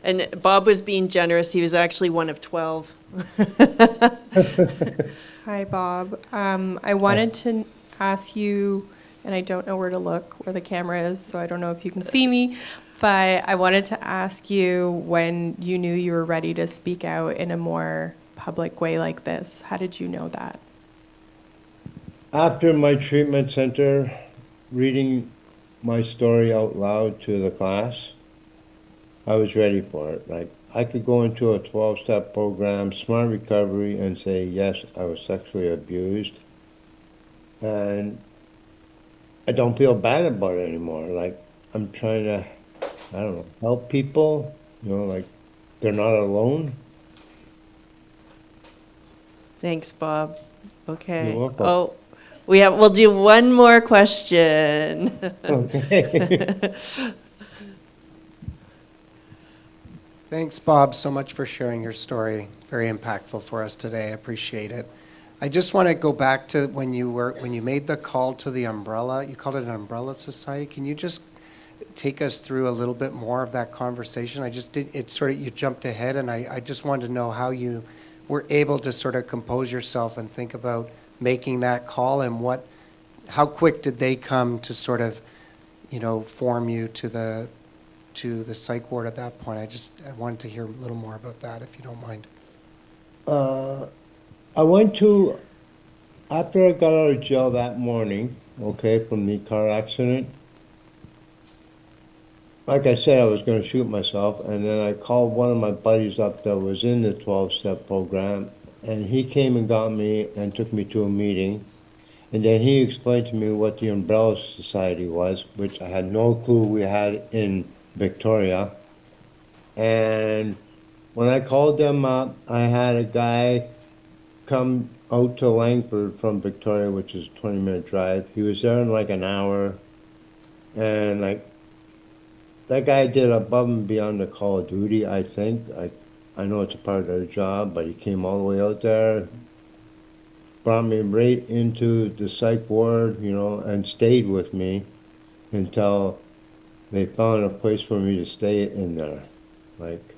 And Bob was being generous. He was actually one of 12. Hi, Bob. I wanted to ask you, and I don't know where to look, where the camera is, so I don't know if you can see me, but I wanted to ask you when you knew you were ready to speak out in a more public way like this. How did you know that? after my treatment center, reading my story out loud to the class, I was ready for it. Like, I could go into a 12-step program, Smart Recovery, and say, yes, I was sexually abused. And I don't feel bad about it anymore. Like, I'm trying to, I don't know, help people, you know, like, they're not alone. Thanks, Bob. Okay. You're welcome. Oh, we'll do one more question. Okay. Thanks, Bob, so much for sharing your story. Very impactful for us today. I appreciate it. I just want to go back to when you made the call to the umbrella. You called it an umbrella society. Can you just take us through a little bit more of that conversation? I just did, it sort of, you jumped ahead, and I just wanted to know how you were able to sort of compose yourself and think about making that call, and how quick did they come to sort of, form you to the psych ward at that point? I wanted to hear a little more about that, if you don't mind. I went to, after I got out of jail that morning, okay, from the car accident, like I said, I was going to shoot myself, and then I called one of my buddies up that was in the 12-step program, and he came and got me and took me to a meeting, and then he explained to me what the Umbrella Society was, which I had no clue we had in Victoria. And when I called them up, I had a guy come out to Langford from Victoria, which is a 20-minute drive. He was there in like an hour, and like, that guy did above and beyond the call of duty, I think. I know it's a part of their job, but he came all the way out there, brought me right into the psych ward, and stayed with me until they found a place for me to stay in there. Like,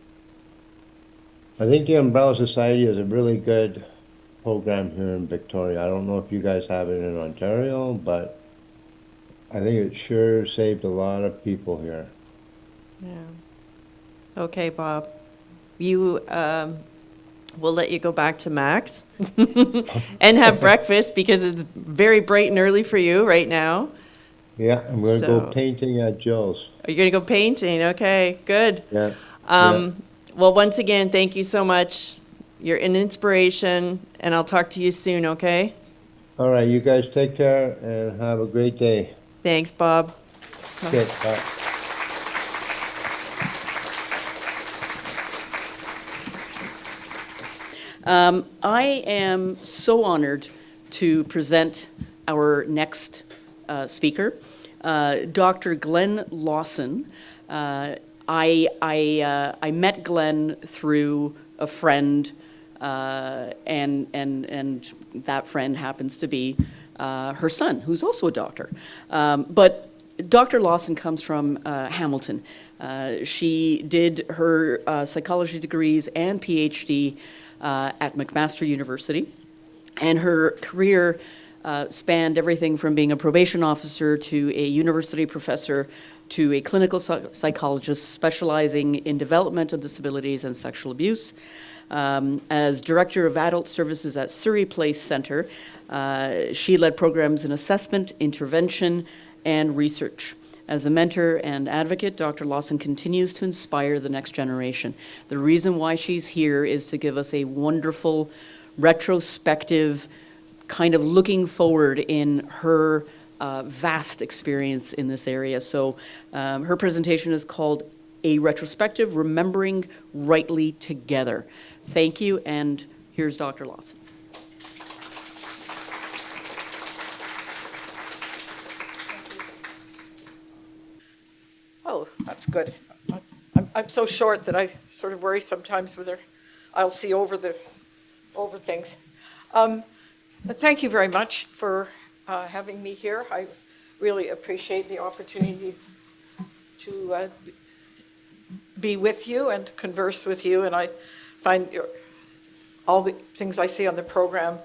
I think the Umbrella Society is a really good program here in Victoria. I don't know if you guys have it in Ontario, but I think it sure saved a lot of people here. Yeah. Okay, Bob. You, we'll let you go back to Max and have breakfast because it's very bright and early for you right now. Yeah, I'm going to go So- painting at Jill's. Are you going to go painting? Okay, good. Yeah. Well, once again, thank you so much. You're an inspiration, and I'll talk to you soon, okay? All right, you guys take care and have a great day. Thanks, Bob. Okay, bye. I am so honored to present our next speaker, Dr. Glenn Lawson. I met Glenn through a friend, and that friend happens to be her son, who's also a doctor. But Dr. Lawson comes from Hamilton. She did her psychology degrees and PhD at McMaster University, and her career spanned everything from being a probation officer to a university professor to a clinical psychologist specializing in developmental disabilities and sexual abuse. As Director of Adult Services at Surrey Place Centre, she led programs in assessment, intervention, and research. As a mentor and advocate, Dr. Lawson continues to inspire the next generation. The reason why she's here is to give us a wonderful, retrospective, kind of looking forward in her vast experience in this area. So her presentation is called A Retrospective, Remembering Rightly Together. Thank you, and here's Dr. Lawson. Oh, that's good. I'm so short that I sort of worry sometimes whether I'll see over things. Thank you very much for having me here. I really appreciate the opportunity to be with you and converse with you, and I find all the things I see on the program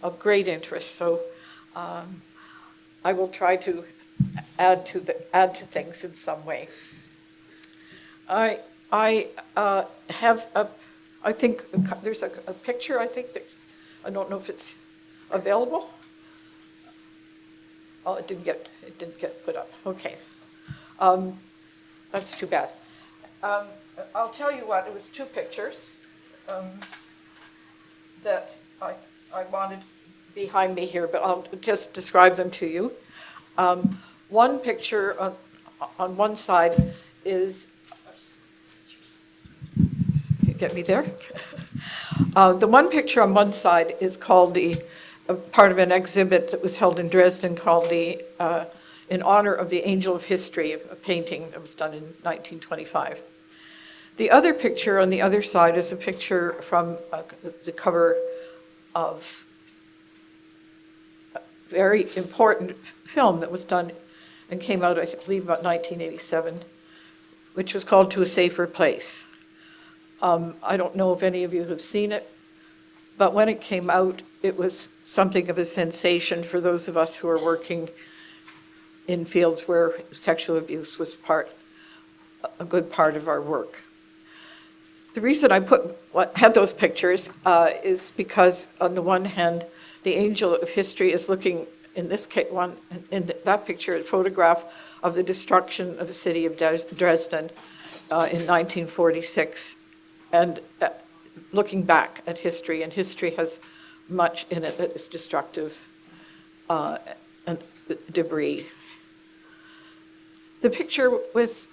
of great interest. So I will try to add to things in some way. I have I think there's a picture. I think that I don't know if it's available. Oh, it didn't get put up. Okay, that's too bad. I'll tell you what. It was two pictures that I wanted behind me here, but I'll just describe them to you. One picture on one side is, you get me there? The one picture on one side is called part of an exhibit that was held in Dresden called in honor of the Angel of History, a painting that was done in 1925. The other picture on the other side is a picture from the cover of a very important film that was done and came out, I believe, about 1987, which was called To a Safer Place. I don't know if any of you have seen it, but when it came out, it was something of a sensation for those of us who are working in fields where sexual abuse was a good part of our work. The reason I had those pictures is because, on the one hand, the angel of history is looking in this one, in that picture, a photograph of the destruction of the city of Dresden in 1946, and looking back at history, and history has much in it that is destructive and debris. The picture with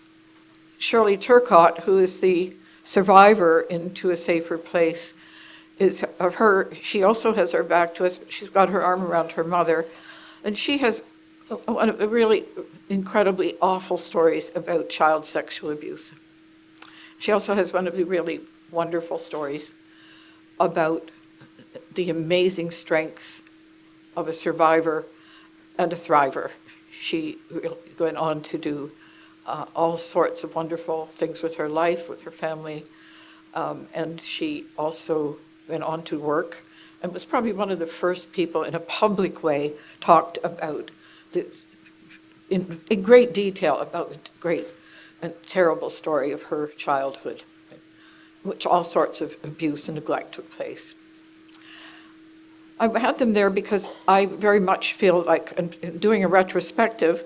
Shirley Turcott, who is the survivor in To a Safer Place, is of her. She also has her back to us. She's got her arm around her mother, and she has one of the really incredibly awful stories about child sexual abuse. She also has one of the really wonderful stories about the amazing strength of a survivor and a thriver. She went on to do all sorts of wonderful things with her life, with her family, and she also went on to work and was probably one of the first people in a public way talked about in great detail about the great and terrible story of her childhood, which all sorts of abuse and neglect took place. I had them there because I very much feel like, in doing a retrospective,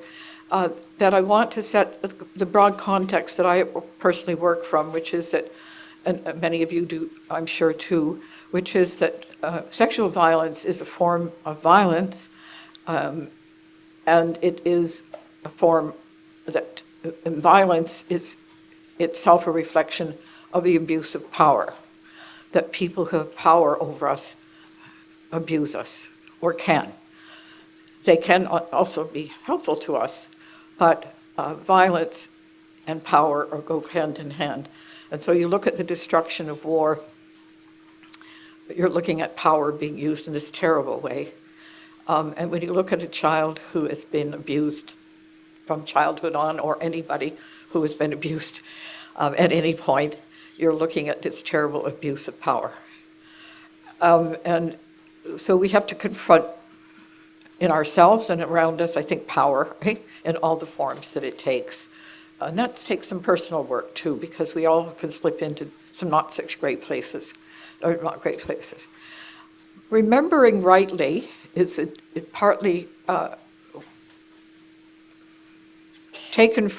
that I want to set the broad context that I personally work from, which is that, and many of you do, I'm sure too, which is that sexual violence is a form of violence, and it is a form that violence is itself a reflection of the abuse of power, that people who have power over us abuse us, or can. They can also be helpful to us, but violence and power go hand in hand. And so you look at the destruction of war, you're looking at power being used in this terrible way. And when you look at a child who has been abused from childhood on, or anybody who has been abused at any point, you're looking at this terrible abuse of power. And so we have to confront in ourselves and around us, I think, power, right? In all the forms that it takes. And that takes some personal work too, because we all can slip into some not such great places, or not great places. Remembering rightly is partly taken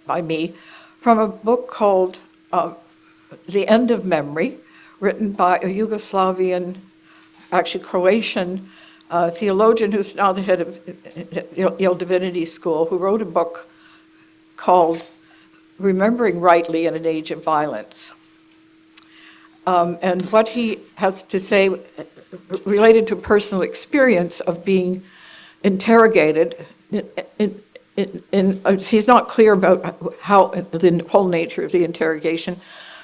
by me from a book called The End of Memory, written by a Yugoslavian, actually Croatian theologian who's now the head of Yale Divinity School, who wrote a book called Remembering Rightly in an Age of Violence. And what he has to say related to personal experience of being interrogated, he's not clear about how the whole nature of the interrogation,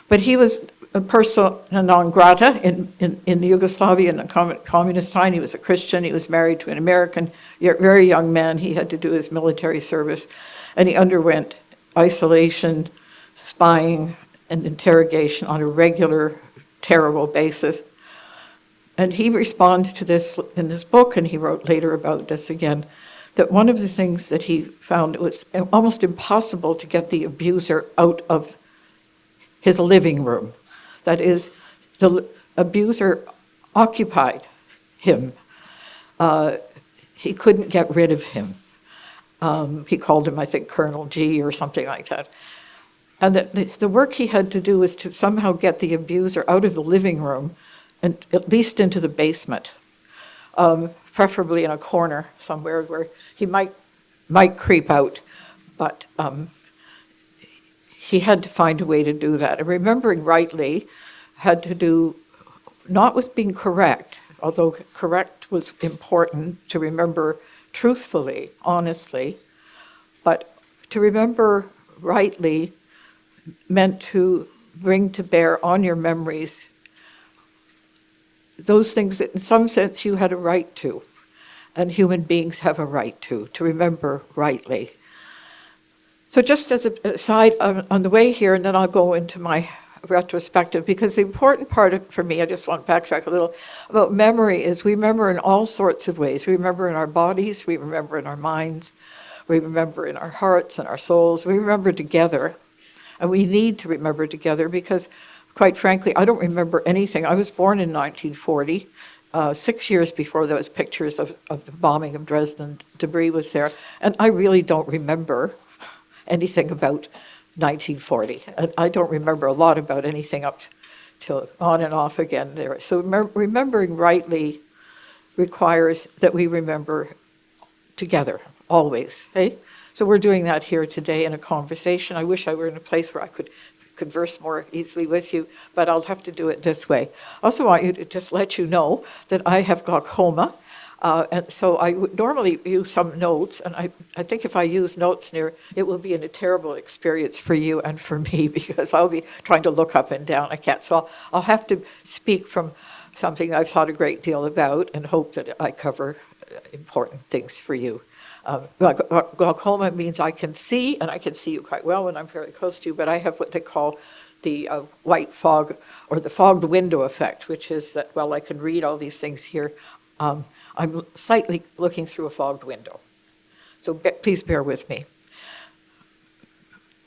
but he was a persona non grata in Yugoslavia in the communist time. He was a Christian. He was married to an American, very young man. He had to do his military service, and he underwent isolation, spying, and interrogation on a regular, terrible basis. And he responds to this in this book, and he wrote later about this again, that one of the things that he found, it was almost impossible to get the abuser out of his living room. That is, the abuser occupied him. He couldn't get rid of him. He called him, I think, Colonel G or something like that. And that the work he had to do was to somehow get the abuser out of the living room and at least into the basement, preferably in a corner somewhere where he might creep out, but he had to find a way to do that. And remembering rightly had to do not with being correct, although correct was important to remember truthfully, honestly, but to remember rightly meant to bring to bear on your memories those things that in some sense you had a right to, and human beings have a right to remember rightly. So just as a aside on the way here, and then I'll go into my retrospective, because the important for me, I just want to backtrack a little, about memory is we remember in all sorts of ways. We remember in our bodies, we remember in our minds, we remember in our hearts and our souls, we remember together. And we need to remember together because, quite frankly, I don't remember anything. I was born in 1940. 6 years before there was pictures of the bombing of Dresden, debris was there. And I really don't remember anything about 1940. And I don't remember a lot about anything up till on and off again there. So remembering rightly requires that we remember together, always, okay? So we're doing that here today in a conversation. I wish I were in a place where I could converse more easily with you, but I'll have to do it this way. I also want you to just let you know that I have glaucoma, and so I would normally use some notes, and I think if I use notes near, it will be a terrible experience for you and for me because I'll be trying to look up and down. I can't, so I'll have to speak from something I've thought a great deal about and hope that I cover important things for you. Glaucoma means I can see, and I can see you quite well when I'm fairly close to you, but I have what they call the white fog or the fogged window effect, which is that, well, I can read all these things here. I'm slightly looking through a fogged window. So please bear with me.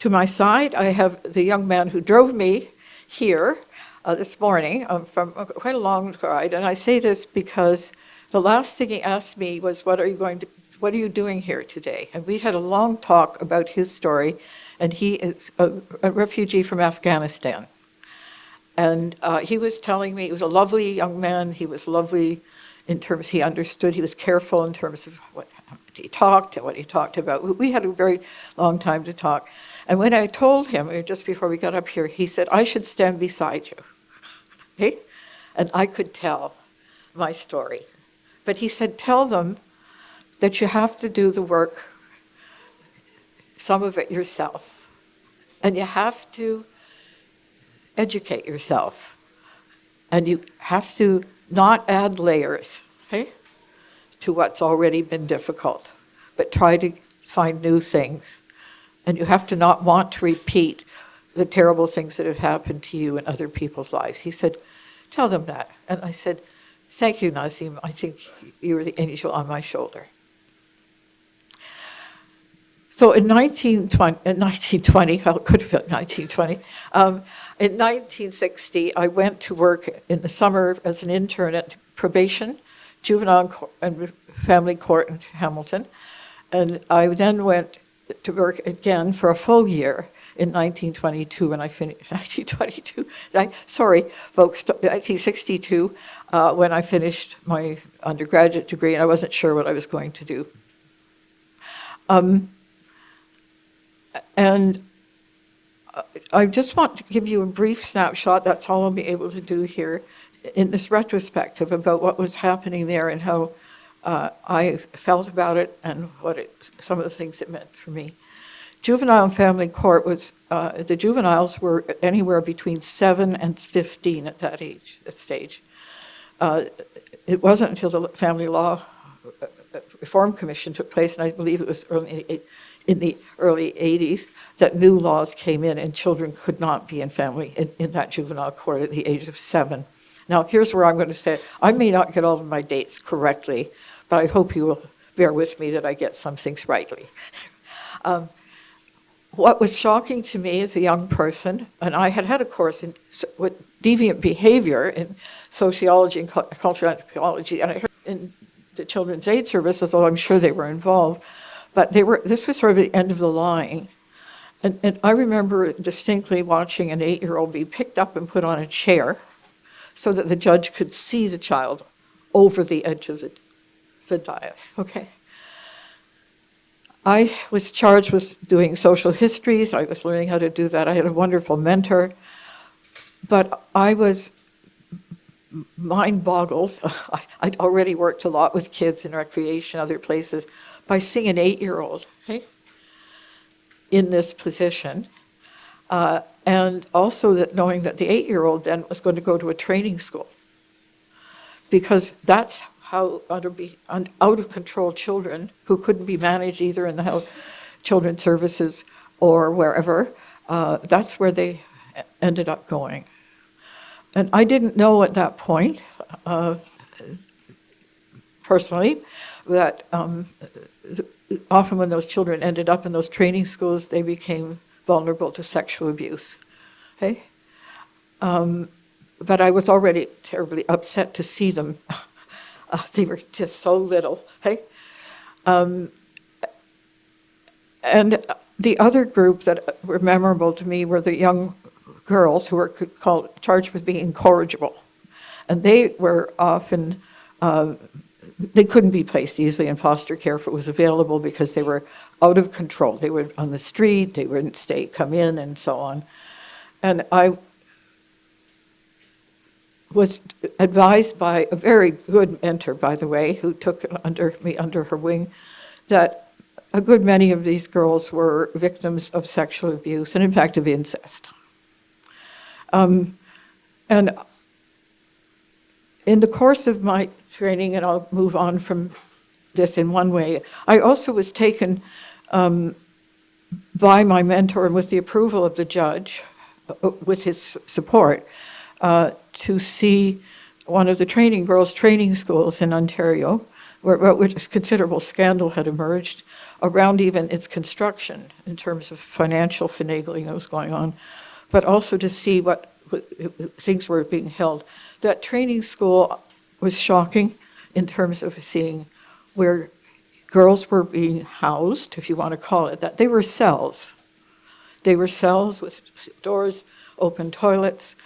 To my side, I have the young man who drove me here this morning from quite a long ride, and I say this because the last thing he asked me was, what are you doing here today? And we had a long talk about his story, and he is a refugee from Afghanistan. And he was telling me, he was a lovely young man, he was lovely in terms he understood, he was careful in terms of what he talked and what he talked about. We had a very long time to talk. And when I told him, just before we got up here, he said, I should stand beside you. Okay? And I could tell my story. But he said, tell them that you have to do the work, some of it yourself. And you have to educate yourself. And you have to not add layers, okay, to what's already been difficult, but try to find new things. And you have to not want to repeat the terrible things that have happened to you in other people's lives. He said, tell them that. And I said, thank you, Nazim. I think you were the angel on my shoulder. So in 1920, well, it could have been 1920, in 1960, I went to work in the summer as an intern at probation, juvenile and family court in Hamilton. And I then went to work again for a full year in 1922 when I finished, 1922, sorry folks, 1962, when I finished my undergraduate degree, and I wasn't sure what I was going to do. And I just want to give you a brief snapshot, that's all I'll be able to do here, in this retrospective about what was happening there and how I felt about it and some of the things it meant for me. Juvenile and family court was, the juveniles were anywhere between 7 and 15 at that stage. It wasn't until the Family Law Reform Commission took place, and I believe it was in the early 80s, that new laws came in and children could not be in that juvenile court at the age of 7. Now, here's where I'm going to say, I may not get all of my dates correctly, but I hope you will bear with me that I get some things rightly. What was shocking to me as a young person, and I had a course in deviant behavior in sociology and cultural anthropology, and I heard in the Children's Aid Services, although I'm sure they were involved, but this was sort of the end of the line. And I remember distinctly watching an 8-year-old be picked up and put on a chair so that the judge could see the child over the edge of the dais, okay? I was charged with doing social histories. I was learning how to do that. I had a wonderful mentor, but I was mind-boggled. I'd already worked a lot with kids in recreation, other places, by seeing an 8-year-old, okay, in this position, and also that knowing that the 8-year-old then was going to go to a training school, because that's how out of control children who couldn't be managed either in the health children's services or wherever, that's where they ended up going. And I didn't know at that point, personally, that often when those children ended up in those training schools, they became vulnerable to sexual abuse. Okay? But I was already terribly upset to see them. They were just so little. Hey? And the other group that were memorable to me were the young girls who were charged with being incorrigible. And they were often, they couldn't be placed easily in foster care if it was available because they were out of control. They were on the street, they wouldn't come in, and so on. And I was advised by a very good mentor, by the way, who took me under her wing, that a good many of these girls were victims of sexual abuse and, in fact, of incest. And in the course of my training, and I'll move on from this in one way, I also was taken by my mentor and with the approval of the judge, with his support, to see one of the girls' training schools in Ontario, where considerable scandal had emerged around even its construction in terms of financial finagling that was going on, but also to see what things were being held. That training school was shocking in terms of seeing where girls were being housed, if you want to call it that. They were cells. They were cells with doors, open toilets,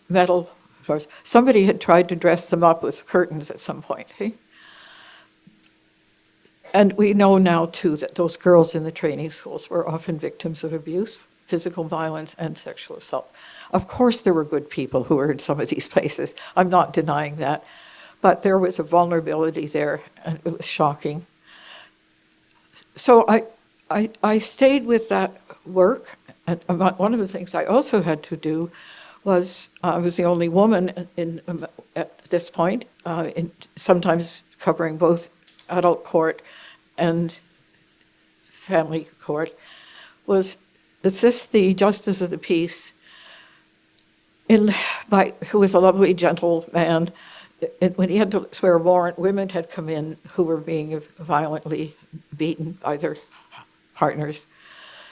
metal doors. Somebody had tried to dress them up with curtains at some point. Hey? And we know now, too, that those girls in the training schools were often victims of abuse, physical violence, and sexual assault. Of course, there were good people who were in some of these places. I'm not denying that. But there was a vulnerability there, and it was shocking. So I stayed with that work. And one of the things I also had to do was, I was the only woman at this point, sometimes covering both adult court and family court, was assist the Justice of the Peace, who was a lovely, gentle man. When he had to swear a warrant, women had come in who were being violently beaten by their partners.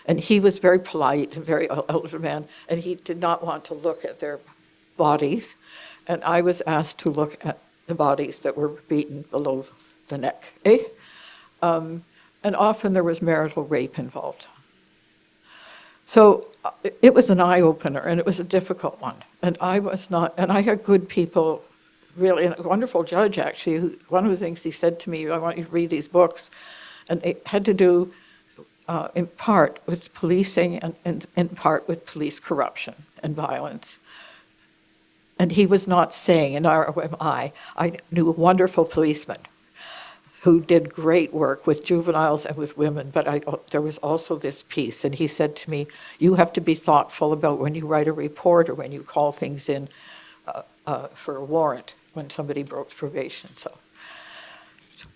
And he was very polite and very elderly man, and he did not want to look at their bodies. And I was asked to look at the bodies that were beaten below the neck. And often there was marital rape involved. So it was an eye-opener, and it was a difficult one. And I had good people, really, and a wonderful judge, actually. One of the things he said to me, I want you to read these books, and it had to do in part with policing and in part with police corruption and violence. And he was not saying, in ROMI, I knew wonderful policemen who did great work with juveniles and with women, but there was also this piece. And he said to me, you have to be thoughtful about when you write a report or when you call things in for a warrant when somebody broke probation. So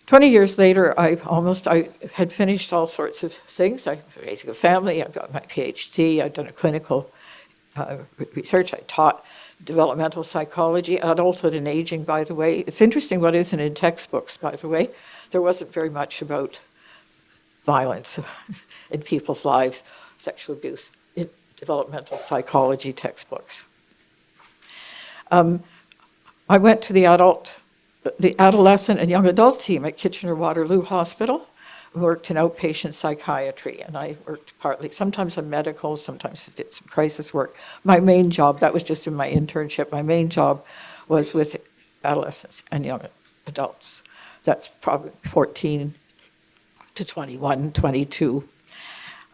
20 years later, I had finished all sorts of things. I was raising a family, I've got my PhD, I've done a clinical research, I taught developmental psychology, adulthood and aging, by the way. It's interesting what isn't in textbooks, by the way. There wasn't very much about violence in people's lives, sexual abuse, in developmental psychology textbooks. I went to the adolescent and young adult team at Kitchener-Waterloo Hospital, worked in outpatient psychiatry, and I worked partly, sometimes on medical, sometimes did some crisis work. My main job, that was just in my internship, my main job was with adolescents and young adults. That's probably 14 to 21, 22.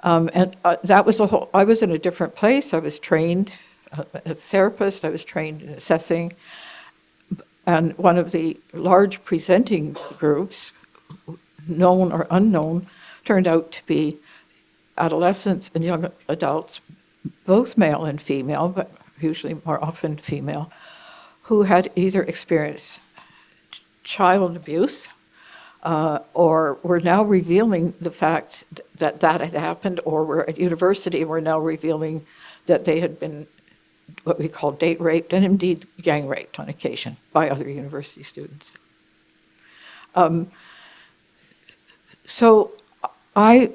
That was I was in a different place. I was trained as a therapist, I was trained in assessing, and one of the large presenting groups, known or unknown, turned out to be adolescents and young adults, both male and female, but usually more often female, who had either experienced child abuse or were now revealing the fact that had happened, or were at university and were now revealing that they had been what we call date raped and indeed gang raped on occasion by other university students. So I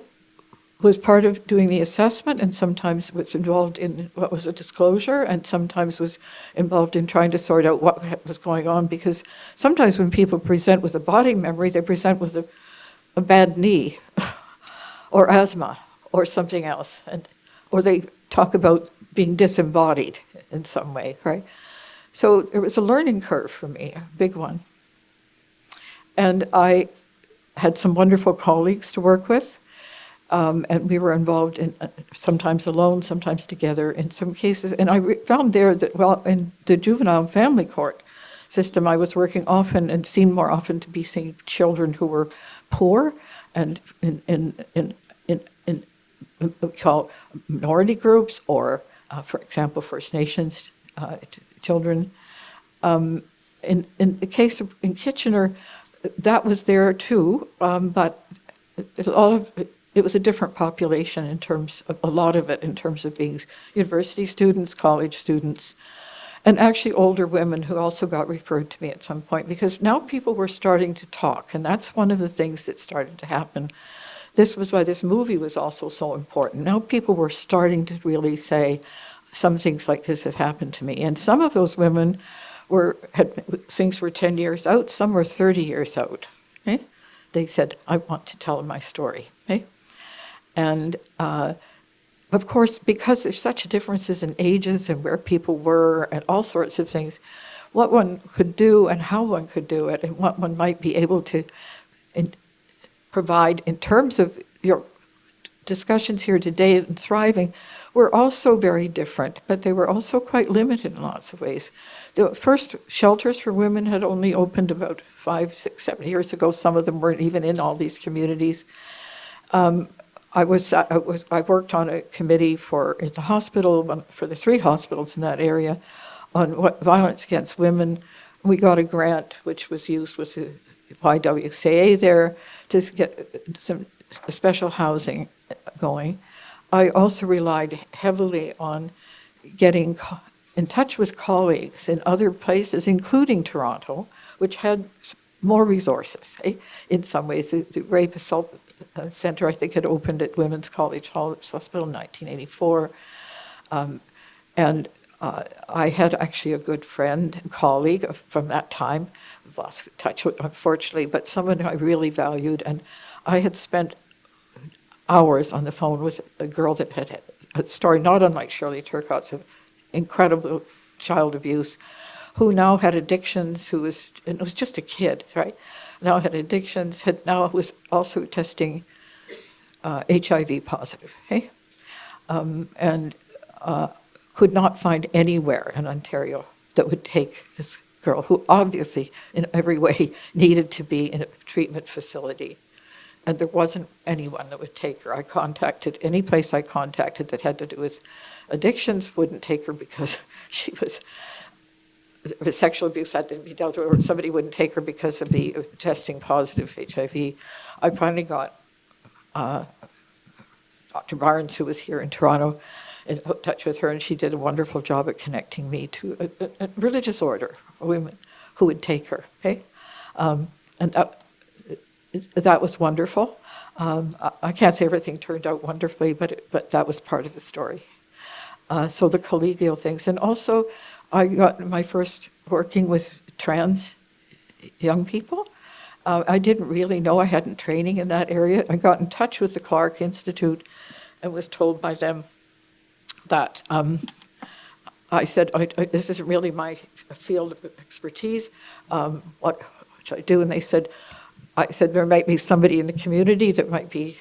was part of doing the assessment and sometimes was involved in what was a disclosure and sometimes was involved in trying to sort out what was going on, because sometimes when people present with a body memory, they present with a bad knee or asthma or something else, or they talk about being disembodied in some way, right? So it was a learning curve for me, a big one. And I had some wonderful colleagues to work with, and we were involved in sometimes alone, sometimes together in some cases. And I found there that, well, in the juvenile and family court system, I was working often and seemed more often to be seeing children who were poor and in what we call minority groups, or, for example, First Nations children. In the case of in Kitchener, that was there too, but it was a different population in terms of a lot of it in terms of being university students, college students, and actually older women who also got referred to me at some point, because now people were starting to talk, and that's one of the things that started to happen. This was why this movie was also so important. Now people were starting to really say, some things like this had happened to me. And some of those women things were 10 years out, some were 30 years out. Okay? They said, I want to tell my story. Okay? And of course, because there's such differences in ages and where people were and all sorts of things, what one could do and how one could do it and what one might be able to provide in terms of your discussions here today and thriving were also very different, but they were also quite limited in lots of ways. The first shelters for women had only opened about 5, 6, 7 years ago. Some of them weren't even in all these communities. I worked on a committee in the hospital, for the 3 hospitals in that area, on violence against women. We got a grant which was used with the YWCA there to get some special housing going. I also relied heavily on getting in touch with colleagues in other places, including Toronto, which had more resources. In some ways, the Rape Assault Center, I think, had opened at Women's College Hospital in 1984. And I had actually a good friend and colleague from that time. I've lost touch with, unfortunately, but someone I really valued. And I had spent hours on the phone with a girl that had a story not unlike Shirley Turcotte's of incredible child abuse, who now had addictions, and it was just a kid, right? Now had addictions, now was also testing HIV positive, okay? And could not find anywhere in Ontario that would take this girl, who obviously in every way needed to be in a treatment facility. And there wasn't anyone that would take her. Any place I contacted that had to do with addictions wouldn't take her because the sexual abuse had to be dealt with, or somebody wouldn't take her because of the testing positive HIV. I finally got Dr. Barnes, who was here in Toronto, in touch with her, and she did a wonderful job at connecting me to a religious order, a woman who would take her, okay? And that was wonderful. I can't say everything turned out wonderfully, but that was part of the story. So the collegial things. And also, I got my first working with trans young people. I didn't really know, I hadn't training in that area. I got in touch with the Clark Institute and was told by them that I said, this isn't really my field of expertise. What should I do? And I said, there might be somebody in the community that might be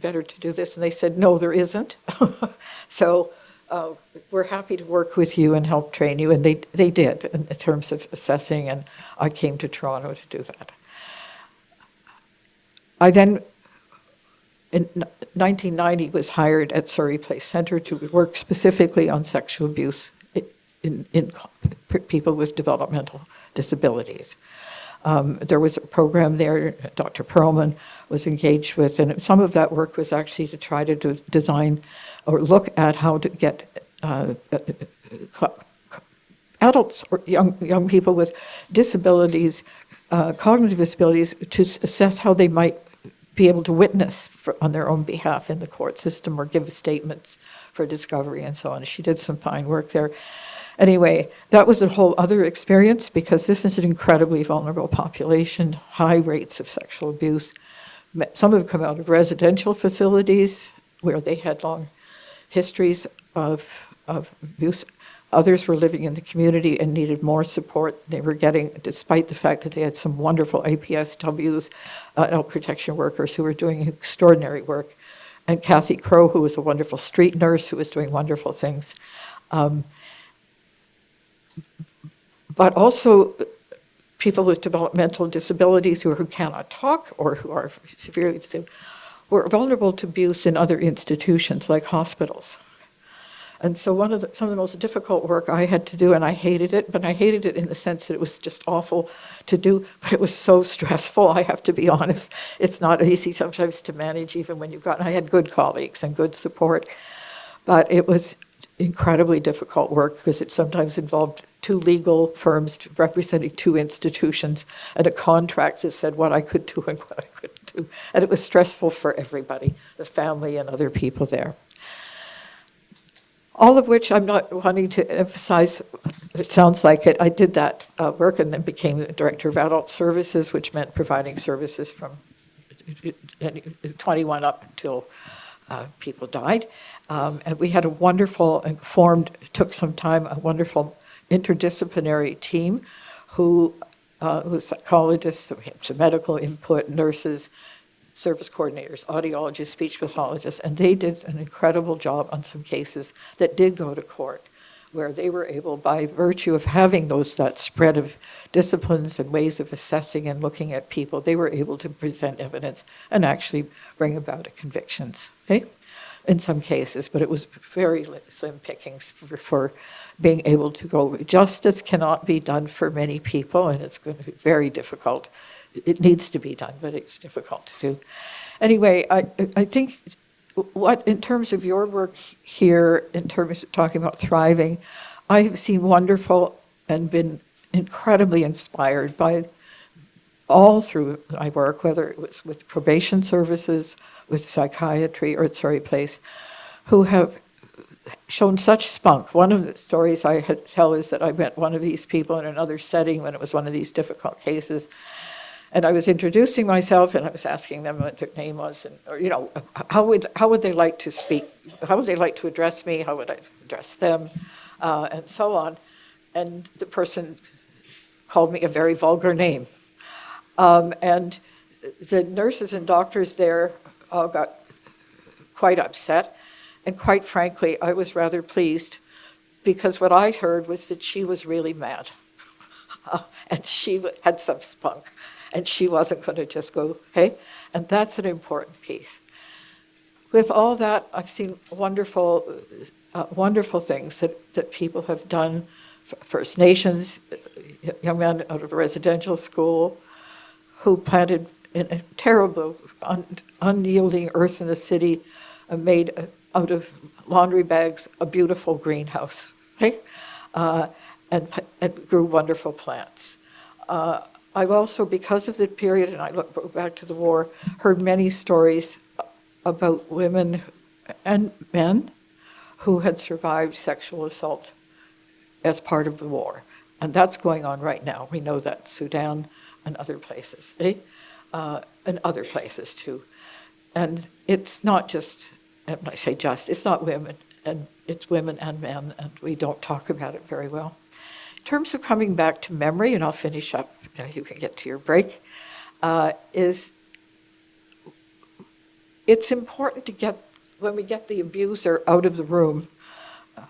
better to do this. And they said, no, there isn't. So we're happy to work with you and help train you. And they did in terms of assessing. And I came to Toronto to do that. I then, in 1990, was hired at Surrey Place Centre to work specifically on sexual abuse in people with developmental disabilities. There was a program there Dr. Perlman was engaged with, and some of that work was actually to try to design or look at how to get adults or young people with disabilities, cognitive disabilities, to assess how they might be able to witness on their own behalf in the court system or give statements for discovery and so on. She did some fine work there. Anyway, that was a whole other experience because this is an incredibly vulnerable population, high rates of sexual abuse. Some have come out of residential facilities where they had long histories of abuse. Others were living in the community and needed more support. They were getting, despite the fact that they had some wonderful APSWs, adult protection workers who were doing extraordinary work, and Kathy Crow, who was a wonderful street nurse who was doing wonderful things. But also people with developmental disabilities who cannot talk or who are severely disabled were vulnerable to abuse in other institutions like hospitals. And so some of the most difficult work I had to do, and I hated it, but I hated it in the sense that it was just awful to do, but it was so stressful, I have to be honest. It's not easy sometimes to manage even when I had good colleagues and good support, but it was incredibly difficult work because it sometimes involved two legal firms representing two institutions and a contract that said what I could do and what I couldn't do. And it was stressful for everybody, the family and other people there. All of which I'm not wanting to emphasize, it sounds like it. I did that work and then became the Director of Adult Services, which meant providing services from 21 up until people died. And we had a wonderful and took some time, a wonderful interdisciplinary team who was psychologists, we had some medical input, nurses, service coordinators, audiologists, speech pathologists, and they did an incredible job on some cases that did go to court, where they were able, by virtue of having that spread of disciplines and ways of assessing and looking at people, they were able to present evidence and actually bring about convictions, okay? In some cases, but it was very slim pickings for being able to go. Justice cannot be done for many people, and it's going to be very difficult. It needs to be done, but it's difficult to do. Anyway, I think in terms of your work here, in terms of talking about thriving, I have seen wonderful and been incredibly inspired by all through my work, whether it was with probation services, with psychiatry, place, who have shown such spunk. One of the stories I tell is that I met one of these people in another setting when it was one of these difficult cases, and I was introducing myself, and I was asking them what their name was, and how would they like to speak? How would they like to address me? How would I address them? And so on. And the person called me a very vulgar name. And the nurses and doctors there all got quite upset. And quite frankly, I was rather pleased because what I heard was that she was really mad. And she had some spunk. And she wasn't going to just go, hey? And that's an important piece. With all that, I've seen wonderful things that people have done. First Nations, young men out of a residential school who planted in a terrible, unyielding earth in the city, made out of laundry bags a beautiful greenhouse, okay? And grew wonderful plants. I've also, because of the period, and I look back to the war, heard many stories about women and men who had survived sexual assault as part of the war. And that's going on right now. We know that, Sudan and other places, and other places too. And it's not just, and I say just, it's not women, and it's women and men, and we don't talk about it very well. In terms of coming back to memory, and I'll finish up, you can get to your break, it's important to when we get the abuser out of the room,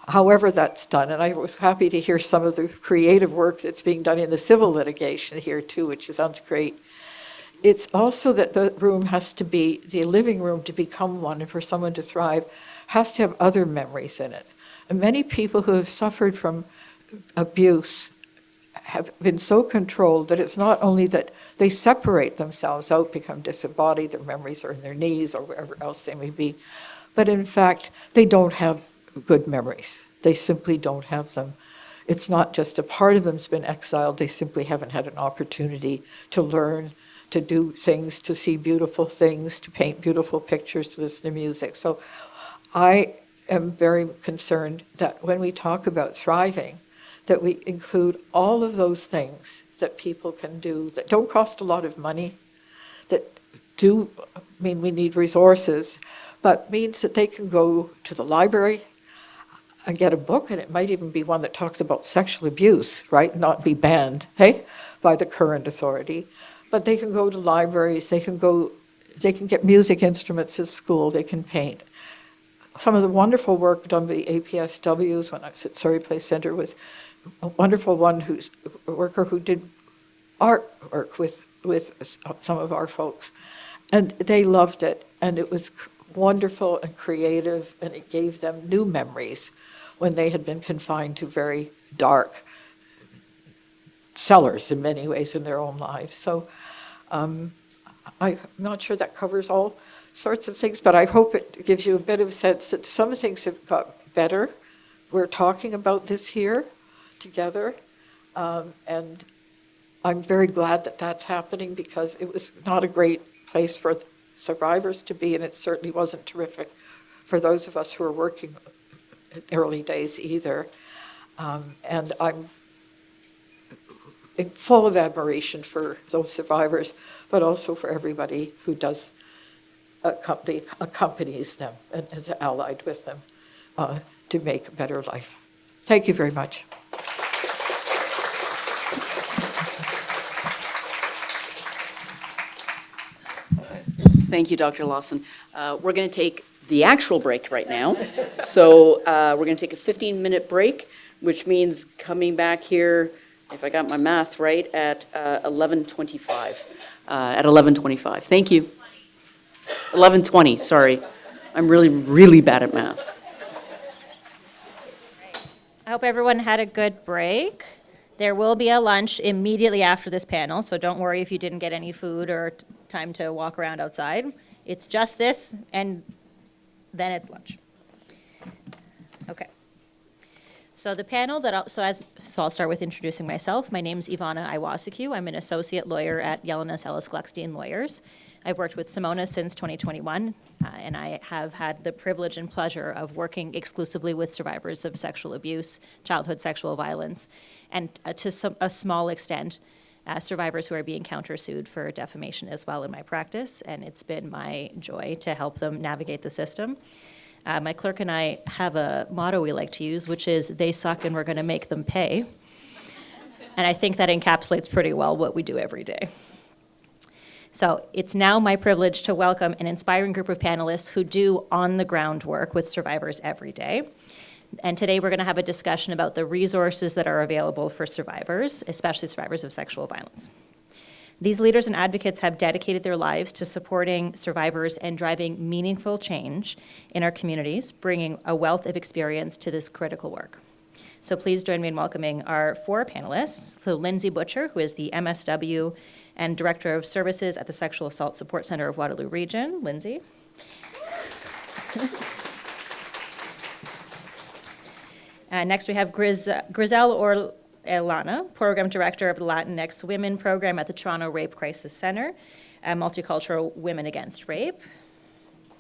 however that's done, and I was happy to hear some of the creative work that's being done in the civil litigation here too, which sounds great. It's also that the room has to be, the living room to become one, and for someone to thrive, has to have other memories in it. And many people who have suffered from abuse have been so controlled that it's not only that they separate themselves out, become disembodied, their memories are in their knees or wherever else they may be, but in fact, they don't have good memories. They simply don't have them. It's not just a part of them's been exiled, they simply haven't had an opportunity to learn, to do things, to see beautiful things, to paint beautiful pictures, to listen to music. So I am very concerned that when we talk about thriving, that we include all of those things that people can do that don't cost a lot of money, that do mean we need resources, but means that they can go to the library and get a book, and it might even be one that talks about sexual abuse, right? Not be banned, hey, by the current authority. But they can go to libraries, they can get music instruments at school, they can paint. Some of the wonderful work done by the APSWs when I was at Surrey Place Centre was a wonderful worker who did artwork with some of our folks. And they loved it, and it was wonderful and creative, and it gave them new memories when they had been confined to very dark cellars in many ways in their own lives. So I'm not sure that covers all sorts of things, but I hope it gives you a bit of sense that some things have got better. We're talking about this here together, and I'm very glad that that's happening, because it was not a great place for survivors to be, and it certainly wasn't terrific for those of us who were working in early days either. And I'm full of admiration for those survivors, but also for everybody who does accompanies them and is allied with them to make a better life. Thank you very much. Thank you, Dr. Lawson. We're going to take the actual break right now. So we're going to take a 15-minute break, which means coming back here, if I got my math right, at 11:25. At 11:25. Thank you. 11:20, sorry. I'm really, really bad at math. I hope everyone had a good break. There will be a lunch immediately after this panel, so don't worry if you didn't get any food or time to walk around outside. It's just this, and then it's lunch. Okay. So the panel so I'll start with introducing myself. My name is Ivana Iwasaki. I'm an associate lawyer at Yelenis Ellis Gluckstein Lawyers. I've worked with Simona since 2021, and I have had the privilege and pleasure of working exclusively with survivors of sexual abuse, childhood sexual violence, and to a small extent, survivors who are being countersued for defamation as well in my practice, and it's been my joy to help them navigate the system. My clerk and I have a motto we like to use, which is, they suck and we're going to make them pay. And I think that encapsulates pretty well what we do every day. So it's now my privilege to welcome an inspiring group of panelists who do on-the-ground work with survivors every day. And today we're going to have a discussion about the resources that are available for survivors, especially survivors of sexual violence. These leaders and advocates have dedicated their lives to supporting survivors and driving meaningful change in our communities, bringing a wealth of experience to this critical work. So please join me in welcoming our four panelists. So Lindsay Butcher, who is the MSW and Director of Services at the Sexual Assault Support Center of Waterloo Region. Lindsay. Next we have Griselle Elana, Program Director of the Latinx Women Program at the Toronto Rape Crisis Center, Multicultural Women Against Rape.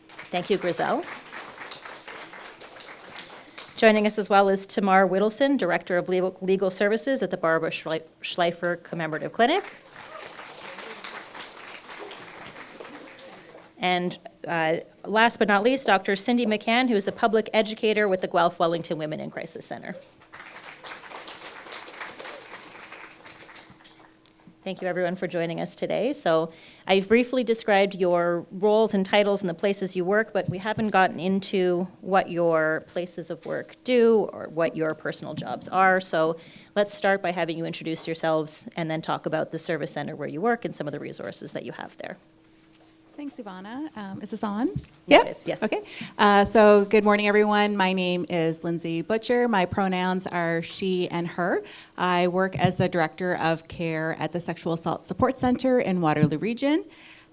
Thank you, Griselle. Joining us as well is Tamar Whittleson, Director of Legal Services at the Barbara Schleifer Commemorative Clinic. And last but not least, Dr. Cindy McCann, who is the public educator with the Guelph Wellington Women in Crisis Center. Thank you, everyone, for joining us today. So I've briefly described your roles and titles and the places you work, but we haven't gotten into what your places of work do or what your personal jobs are. So let's start by having you introduce yourselves and then talk about the service center where you work and some of the resources that you have there. Thanks, Ivana. Is this on? Yeah, it is, yes. Okay. So good morning, everyone. My name is Lindsay Butcher. My pronouns are she and her. I work as the Director of Care at the Sexual Assault Support Center in Waterloo Region.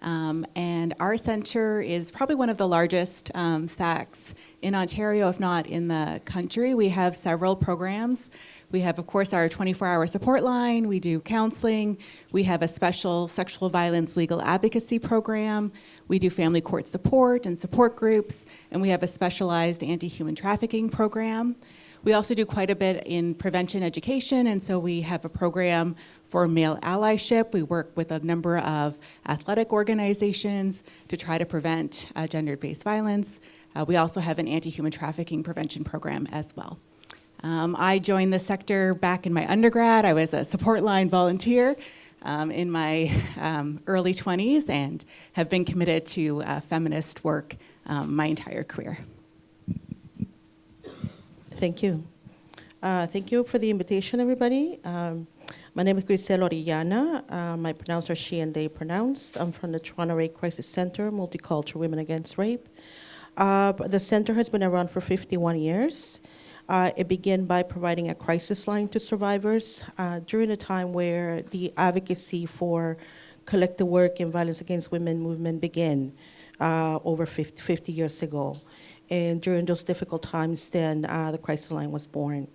And our center is probably one of the largest SACs in Ontario, if not in the country. We have several programs. We have, of course, our 24-hour support line. We do counseling. We have a special sexual violence legal advocacy program. We do family court support and support groups. And we have a specialized anti-human trafficking program. We also do quite a bit in prevention education. And so we have a program for male allyship. We work with a number of athletic organizations to try to prevent gender-based violence. We also have an anti-human trafficking prevention program as well. I joined the sector back in my undergrad. I was a support line volunteer in my early 20s and have been committed to feminist work my entire career. Thank you. Thank you for the invitation, everybody. My name is Grisel Orellana. My pronouns are she and they pronounce. I'm from the Toronto Rape Crisis Center, Multicultural Women Against Rape. The center has been around for 51 years. It began by providing a crisis line to survivors during a time where the advocacy for collective work in violence against women movement began over 50 years ago. And during those difficult times, then the crisis line was born.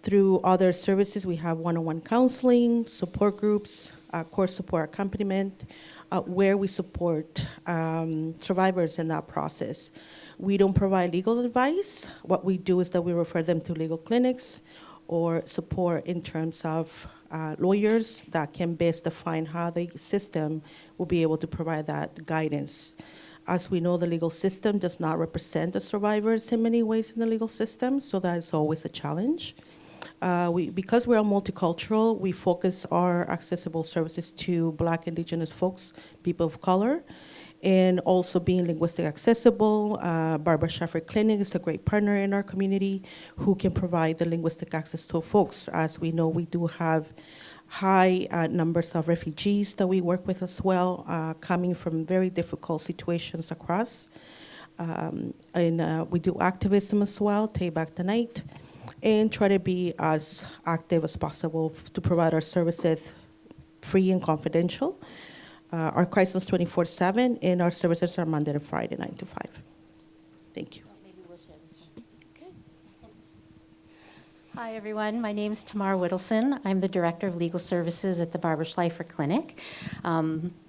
Through other services, we have one-on-one counseling, support groups, court support accompaniment, where we support survivors in that process. We don't provide legal advice. What we do is that we refer them to legal clinics or support in terms of lawyers that can best define how the system will be able to provide that guidance. As we know, the legal system does not represent the survivors in many ways in the legal system, so that is always a challenge. Because we are multicultural, we focus our accessible services to Black, Indigenous folks, people of color, and also being linguistic accessible. Barbara Schaffer Clinic is a great partner in our community who can provide the linguistic access to folks. As we know, we do have high numbers of refugees that we work with as well, coming from very difficult situations across. And we do activism as well, Take Back the Night, and try to be as active as possible to provide our services free and confidential. Our crisis is 24/7, and our services are Monday to Friday, 9 to 5. Thank you. Hi, everyone. My name is Tamar Whittleson. I'm the Director of Legal Services at the Barbara Schleifer Clinic.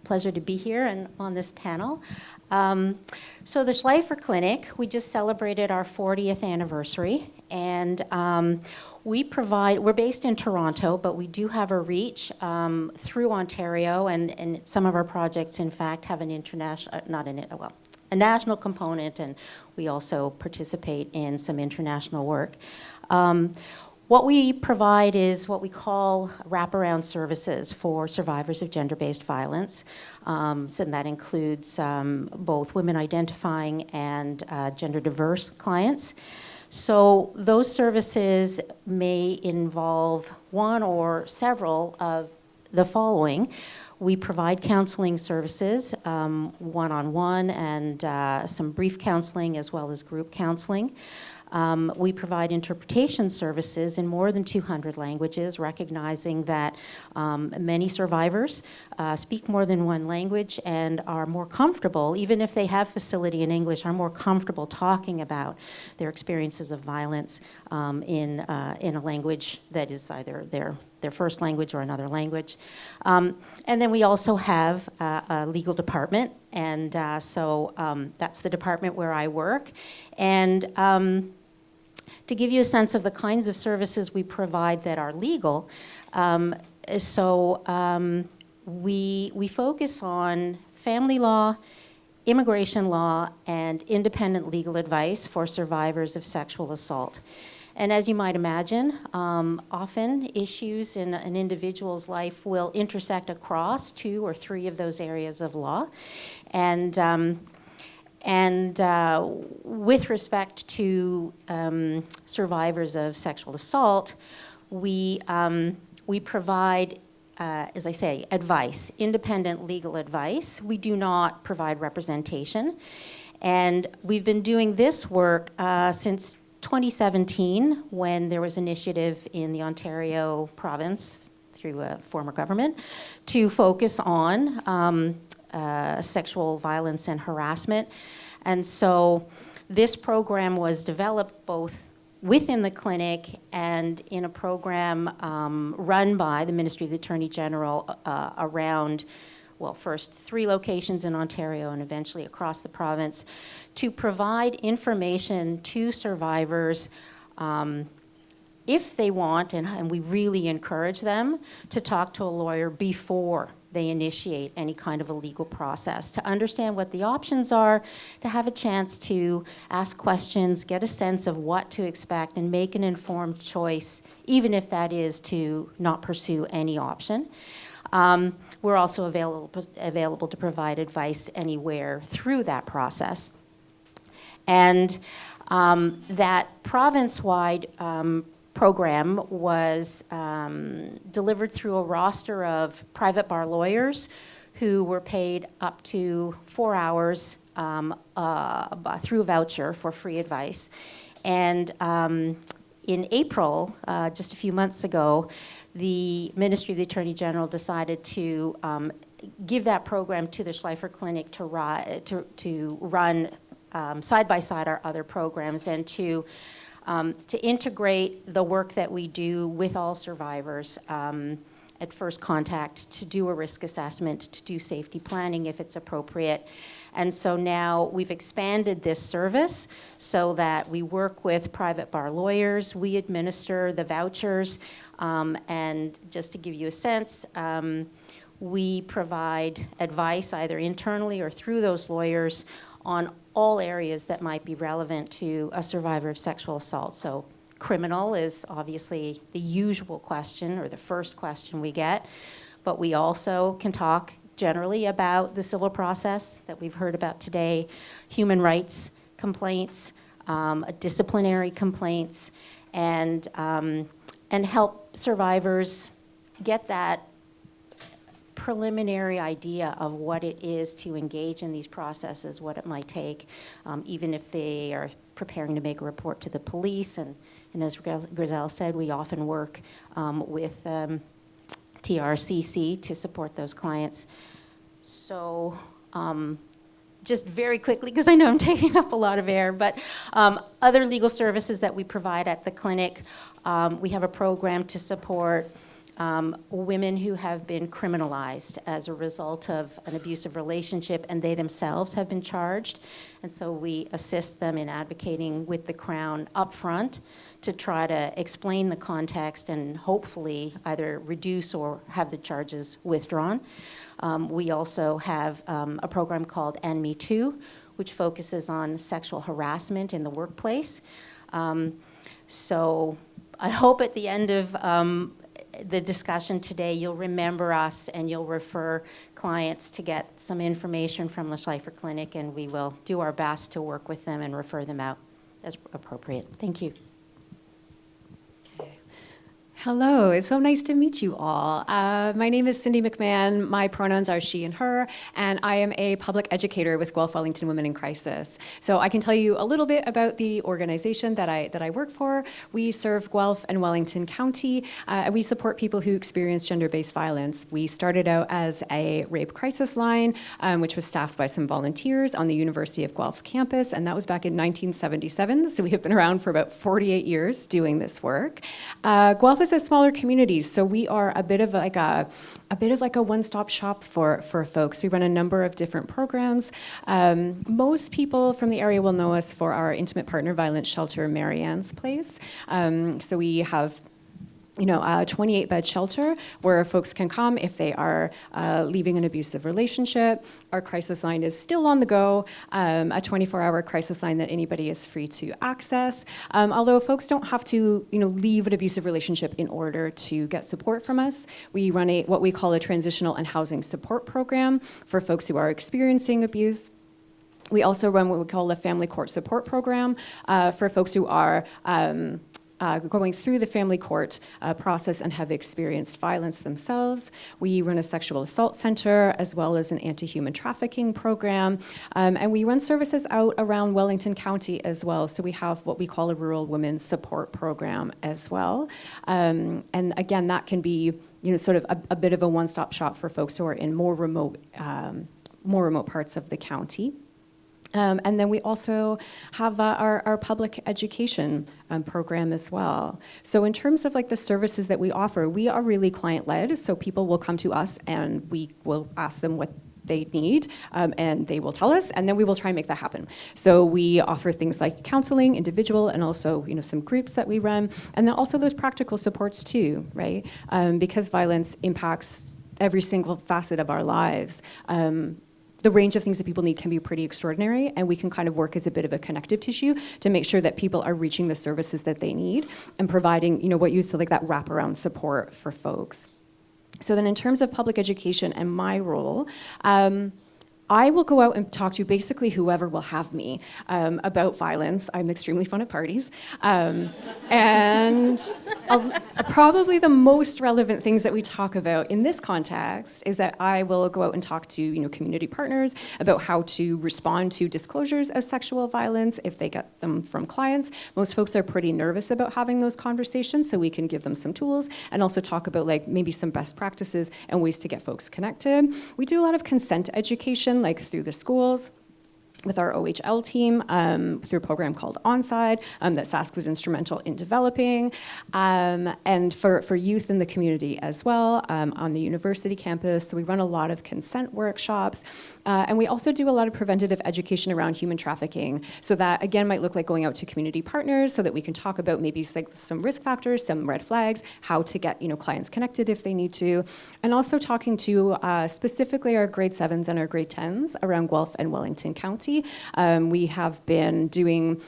Pleasure to be here and on this panel. So the Schleifer Clinic, we just celebrated our 40th anniversary, and we're based in Toronto, but we do have a reach through Ontario, and some of our projects, in fact, have an international, a national component, and we also participate in some international work. What we provide is what we call wraparound services for survivors of gender-based violence. So that includes both women identifying and gender diverse clients. So those services may involve one or several of the following. We provide counseling services, one-on-one and some brief counseling as well as group counseling. We provide interpretation services in more than 200 languages, recognizing that many survivors speak more than one language and are more comfortable, even if they have facility in English, are more comfortable talking about their experiences of violence in a language that is either their first language or another language. And then we also have a legal department, and so that's the department where I work. And to give you a sense of the kinds of services we provide that are legal, we focus on family law, immigration law, and independent legal advice for survivors of sexual assault. And as you might imagine, often issues in an individual's life will intersect across 2 or 3 of those areas of law. And with respect to survivors of sexual assault, we provide as I say, advice, independent legal advice. We do not provide representation. And we've been doing this work since 2017, when there was initiative in the Ontario province through a former government to focus on sexual violence and harassment. And so this program was developed both within the clinic and in a program run by the Ministry of the Attorney General around, well, first 3 locations in Ontario and eventually across the province, to provide information to survivors if they want, and we really encourage them to talk to a lawyer before they initiate any kind of a legal process, to understand what the options are, to have a chance to ask questions, get a sense of what to expect, and make an informed choice, even if that is to not pursue any option. We're also available to provide advice anywhere through that process. And that province-wide program was delivered through a roster of private bar lawyers who were paid up to 4 hours through a voucher for free advice. And in April, just a few months ago, the Ministry of the Attorney General decided to give that program to the Schleifer Clinic to run side by side our other programs, and to integrate the work that we do with all survivors at first contact, to do a risk assessment, to do safety planning if it's appropriate. And so now we've expanded this service so that we work with private bar lawyers, we administer the vouchers, and just to give you a sense, we provide advice either internally or through those lawyers on all areas that might be relevant to a survivor of sexual assault. So criminal is obviously the usual question, or the first question we get, but we also can talk generally about the civil process that we've heard about today, human rights complaints, disciplinary complaints, and help survivors get that preliminary idea of what it is to engage in these processes, what it might take, even if they are preparing to make a report to the police. And as Griselle said, we often work with TRCC to support those clients. So just very quickly, because I know I'm taking up a lot of air, but other legal services that we provide at the clinic, we have a program to support women who have been criminalized as a result of an abusive relationship, and they themselves have been charged. And so we assist them in advocating with the Crown up front to try to explain the context and hopefully either reduce or have the charges withdrawn. We also have a program called And Me Too, which focuses on sexual harassment in the workplace. So I hope at the end of the discussion today, you'll remember us and you'll refer clients to get some information from the Schleifer Clinic, and we will do our best to work with them and refer them out as appropriate. Thank you. Hello, it's so nice to meet you all. My name is Cindy McMahon. My pronouns are she and her, and I am a public educator with Guelph Wellington Women in Crisis. So I can tell you a little bit about the organization that I work for. We serve Guelph and Wellington County, and we support people who experience gender-based violence. We started out as a rape crisis line, which was staffed by some volunteers on the University of Guelph campus, and that was back in 1977. So we have been around for about 48 years doing this work. Guelph is a smaller community, so we are a bit of like a one-stop shop for folks. We run a number of different programs. Most people from the area will know us for our intimate partner violence shelter, Marianne's Place. So we have a 28-bed shelter where folks can come if they are leaving an abusive relationship. Our crisis line is still on the go, a 24-hour crisis line that anybody is free to access. Although folks don't have to, leave an abusive relationship in order to get support from us. We run what we call a transitional and housing support program for folks who are experiencing abuse. We also run what we call a family court support program for folks who are going through the family court process and have experienced violence themselves. We run a sexual assault center as well as an anti-human trafficking program. And we run services out around Wellington County as well. So we have what we call a rural women's support program as well. And again, that can be sort of a bit of a one-stop shop for folks who are in more remote parts of the county. And then we also have our public education program as well. So in terms of like the services that we offer, we are really client-led. So people will come to us and we will ask them what they need, and they will tell us, and then we will try and make that happen. So we offer things like counseling, individual, and also some groups that we run, and then also those practical supports too, right? Because violence impacts every single facet of our lives. The range of things that people need can be pretty extraordinary, and we can kind of work as a bit of a connective tissue to make sure that people are reaching the services that they need and providing, what you said, like that wraparound support for folks. So then in terms of public education and my role, I will go out and talk to basically whoever will have me about violence. I'm extremely fun at parties. And probably the most relevant things that we talk about in this context is that I will go out and talk to community partners about how to respond to disclosures of sexual violence if they get them from clients. Most folks are pretty nervous about having those conversations, so we can give them some tools and also talk about like maybe some best practices and ways to get folks connected. We do a lot of consent education, like through the schools, with our OHL team, through a program called Onside that Sask was instrumental in developing, and for youth in the community as well, on the university campus. So we run a lot of consent workshops, and we also do a lot of preventative education around human trafficking. So that, again, might look like going out to community partners so that we can talk about maybe like some risk factors, some red flags, how to get clients connected if they need to, and also talking to specifically our grade 7s and our grade 10s around Guelph and Wellington County. We have been doing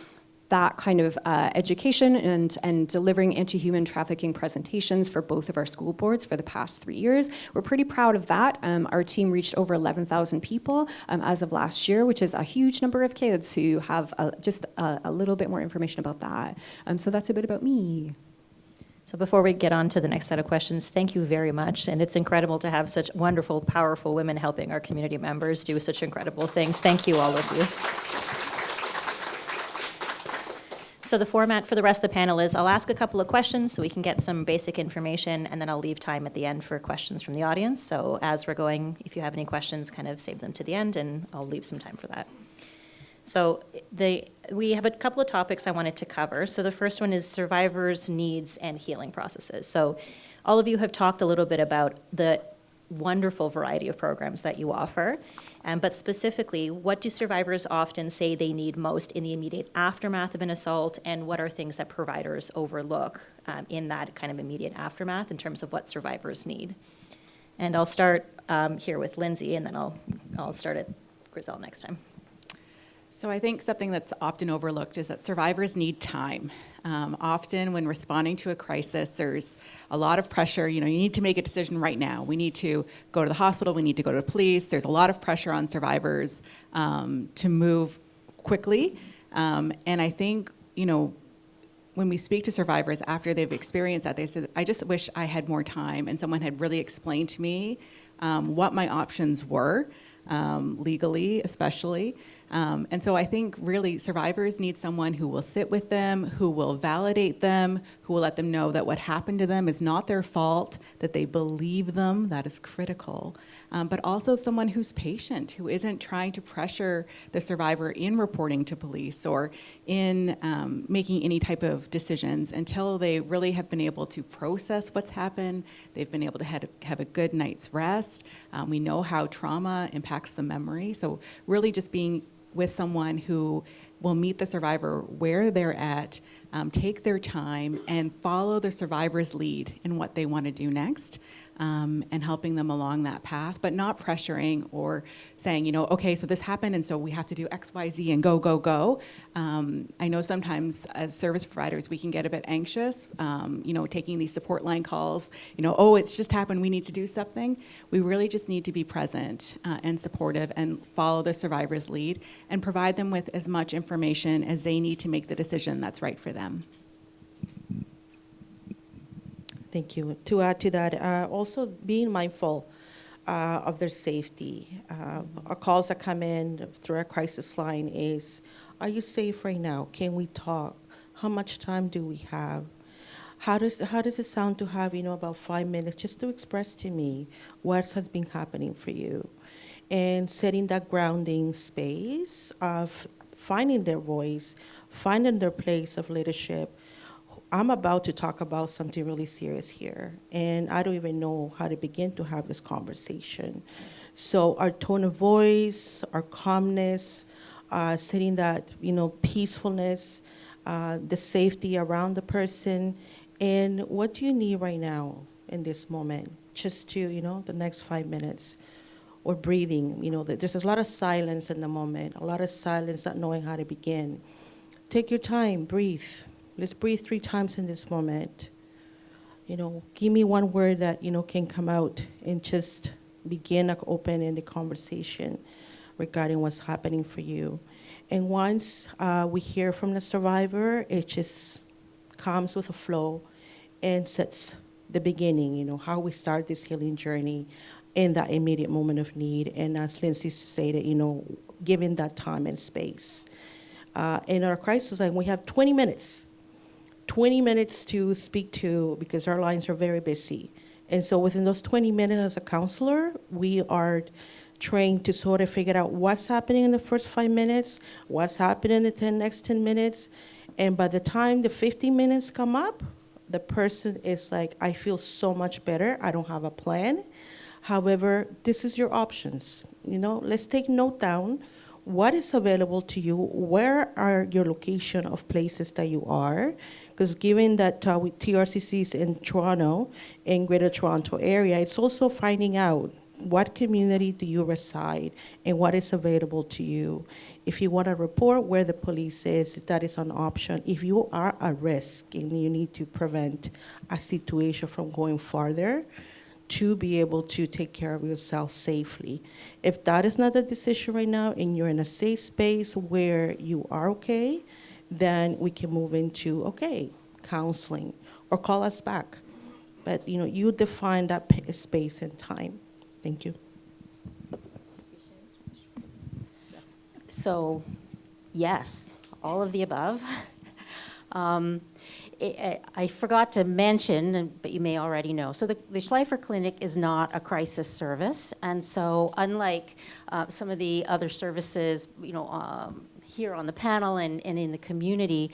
that kind of education and delivering anti-human trafficking presentations for both of our school boards for the past 3 years. We're pretty proud of that. Our team reached over 11,000 people as of last year, which is a huge number of kids who have just a little bit more information about that. So that's a bit about me. So before we get on to the next set of questions, thank you very much. And it's incredible to have such wonderful, powerful women helping our community members do such incredible things. Thank you, all of you. So the format for the rest of the panel is I'll ask a couple of questions so we can get some basic information, and then I'll leave time at the end for questions from the audience. So as we're going, if you have any questions, kind of save them to the end, and I'll leave some time for that. So we have a couple of topics I wanted to cover. So the first one is survivors' needs and healing processes. So all of you have talked a little bit about the wonderful variety of programs that you offer, but specifically, what do survivors often say they need most in the immediate aftermath of an assault, and what are things that providers overlook in that kind of immediate aftermath in terms of what survivors need? And I'll start here with Lindsay, and then I'll start at Griselle next time. So I think something that's often overlooked is that survivors need time. Often when responding to a crisis, there's a lot of pressure. You need to make a decision right now. We need to go to the hospital. We need to go to the police. There's a lot of pressure on survivors to move quickly. And I think, when we speak to survivors after they've experienced that, they said, I just wish I had more time and someone had really explained to me what my options were, legally especially. And so I think really survivors need someone who will sit with them, who will validate them, who will let them know that what happened to them is not their fault, that they believe them, that is critical. But also someone who's patient, who isn't trying to pressure the survivor in reporting to police or in making any type of decisions until they really have been able to process what's happened, they've been able to have a good night's rest. We know how trauma impacts the memory, so really just being with someone who will meet the survivor where they're at, take their time, and follow the survivor's lead in what they want to do next, and helping them along that path, but not pressuring or saying, okay, so this happened, and so we have to do X, Y, Z, and go, go, go. I know sometimes as service providers, we can get a bit anxious, taking these support line calls, oh, it's just happened, we need to do something. We really just need to be present and supportive and follow the survivor's lead and provide them with as much information as they need to make the decision that's right for them. Thank you. To add to that, also being mindful of their safety. Our calls that come in through our crisis line is, are you safe right now? Can we talk? How much time do we have? How does it sound to have, about 5 minutes just to express to me what has been happening for you? And setting that grounding space of finding their voice, finding their place of leadership. I'm about to talk about something really serious here, and I don't even know how to begin to have this conversation. So our tone of voice, our calmness, setting that, peacefulness, the safety around the person, and what do you need right now in this moment, just to, the next 5 minutes, or breathing, there's a lot of silence in the moment, a lot of silence, not knowing how to begin. Take your time, breathe. Let's breathe 3 times in this moment. Give me one word that, can come out and just begin an open-ended conversation regarding what's happening for you. And once we hear from the survivor, it just comes with a flow and sets the beginning, how we start this healing journey in that immediate moment of need. And as Lindsay stated, giving that time and space. In our crisis line, we have 20 minutes. 20 minutes to speak to, because our lines are very busy. And so within those 20 minutes as a counselor, we are trained to sort of figure out what's happening in the first 5 minutes, what's happening in the next 10 minutes. And by the time the 50 minutes come up, the person is like, I feel so much better. I don't have a plan. However, this is your options. Let's take note down. What is available to you? Where are your location of places that you are? Because given that with TRCCs in Toronto, in Greater Toronto area, it's also finding out what community do you reside and what is available to you. If you want to report where the police is, that is an option. If you are at risk and you need to prevent a situation from going farther, to be able to take care of yourself safely. If that is not the decision right now and you're in a safe space where you are okay, then we can move into, counseling, or call us back. But, you define that space and time. Thank you. So, yes, all of the above. I forgot to mention, but you may already know, so the Schleifer Clinic is not a crisis service, and so unlike some of the other services, here on the panel and in the community,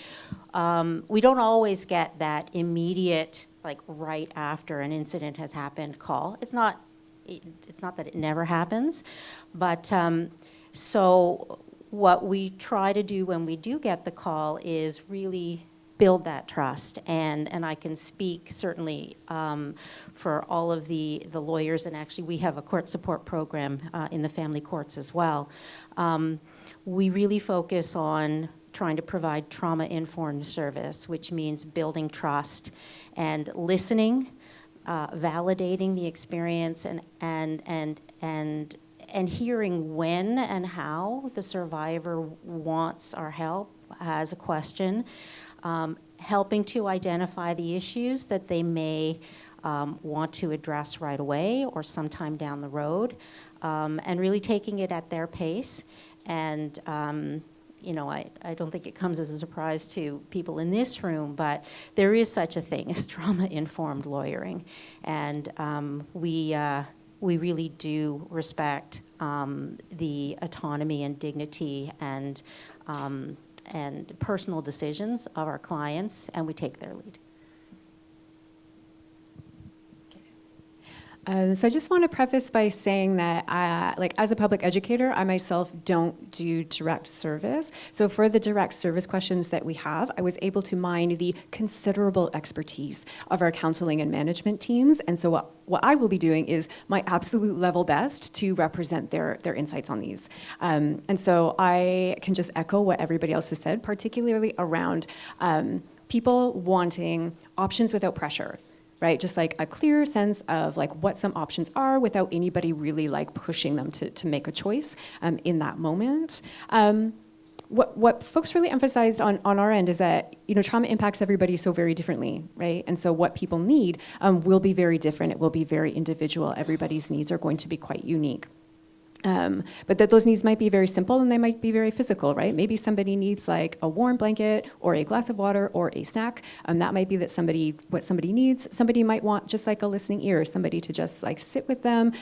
we don't always get that immediate, right after an incident has happened call. It's not that it never happens, but so what we try to do when we do get the call is really build that trust, and I can speak certainly for all of the lawyers, and actually we have a court support program in the family courts as well. We really focus on trying to provide trauma-informed service, which means building trust and listening, validating the experience, and hearing when and how the survivor wants our help, has a question, helping to identify the issues that they may want to address right away or sometime down the road, and really taking it at their pace. And I don't think it comes as a surprise to people in this room, but there is such a thing as trauma-informed lawyering. And we really do respect the autonomy and dignity and personal decisions of our clients, and we take their lead. So I just want to preface by saying that, as a public educator, I myself don't do direct service. So for the direct service questions that we have, I was able to mine the considerable expertise of our counseling and management teams. And so what I will be doing is my absolute level best to represent their insights on these. And so I can just echo what everybody else has said, particularly around people wanting options without pressure. Right, just like a clear sense of what some options are without anybody really pushing them to make a choice in that moment. what folks really emphasized on our end is that, trauma impacts everybody so very differently, right? And so what people need will be very different. It will be very individual. Everybody's needs are going to be quite unique. But that those needs might be very simple and they might be very physical, right? Maybe somebody needs like a warm blanket or a glass of water or a snack. That might be what somebody needs. Somebody might want just like a listening ear, somebody to just like sit with them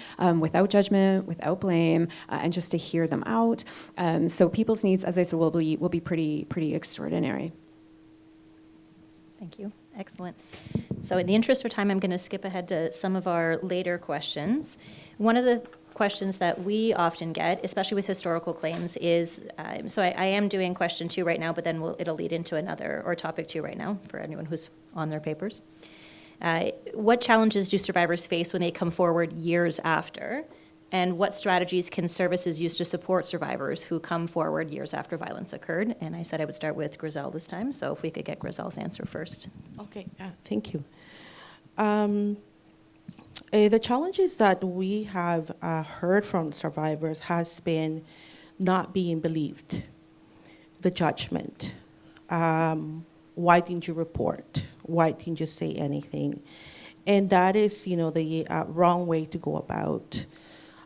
without judgment, without blame, and just to hear them out. So people's needs, as I said, will be pretty extraordinary. Thank you. Excellent. So in the interest of time, I'm going to skip ahead to some of our later questions. One of the questions that we often get, especially with historical claims, is, so I am doing question 2 right now, but then it'll lead into another, or topic 2 right now, for anyone who's on their papers. What challenges do survivors face when they come forward years after? And what strategies can services use to support survivors who come forward years after violence occurred? And I said I would start with Grizel this time, so if we could get Grizel's answer first. Okay, thank you. The challenges that we have heard from survivors has been not being believed, the judgment. Why didn't you report? Why didn't you say anything? And that is, the wrong way to go about.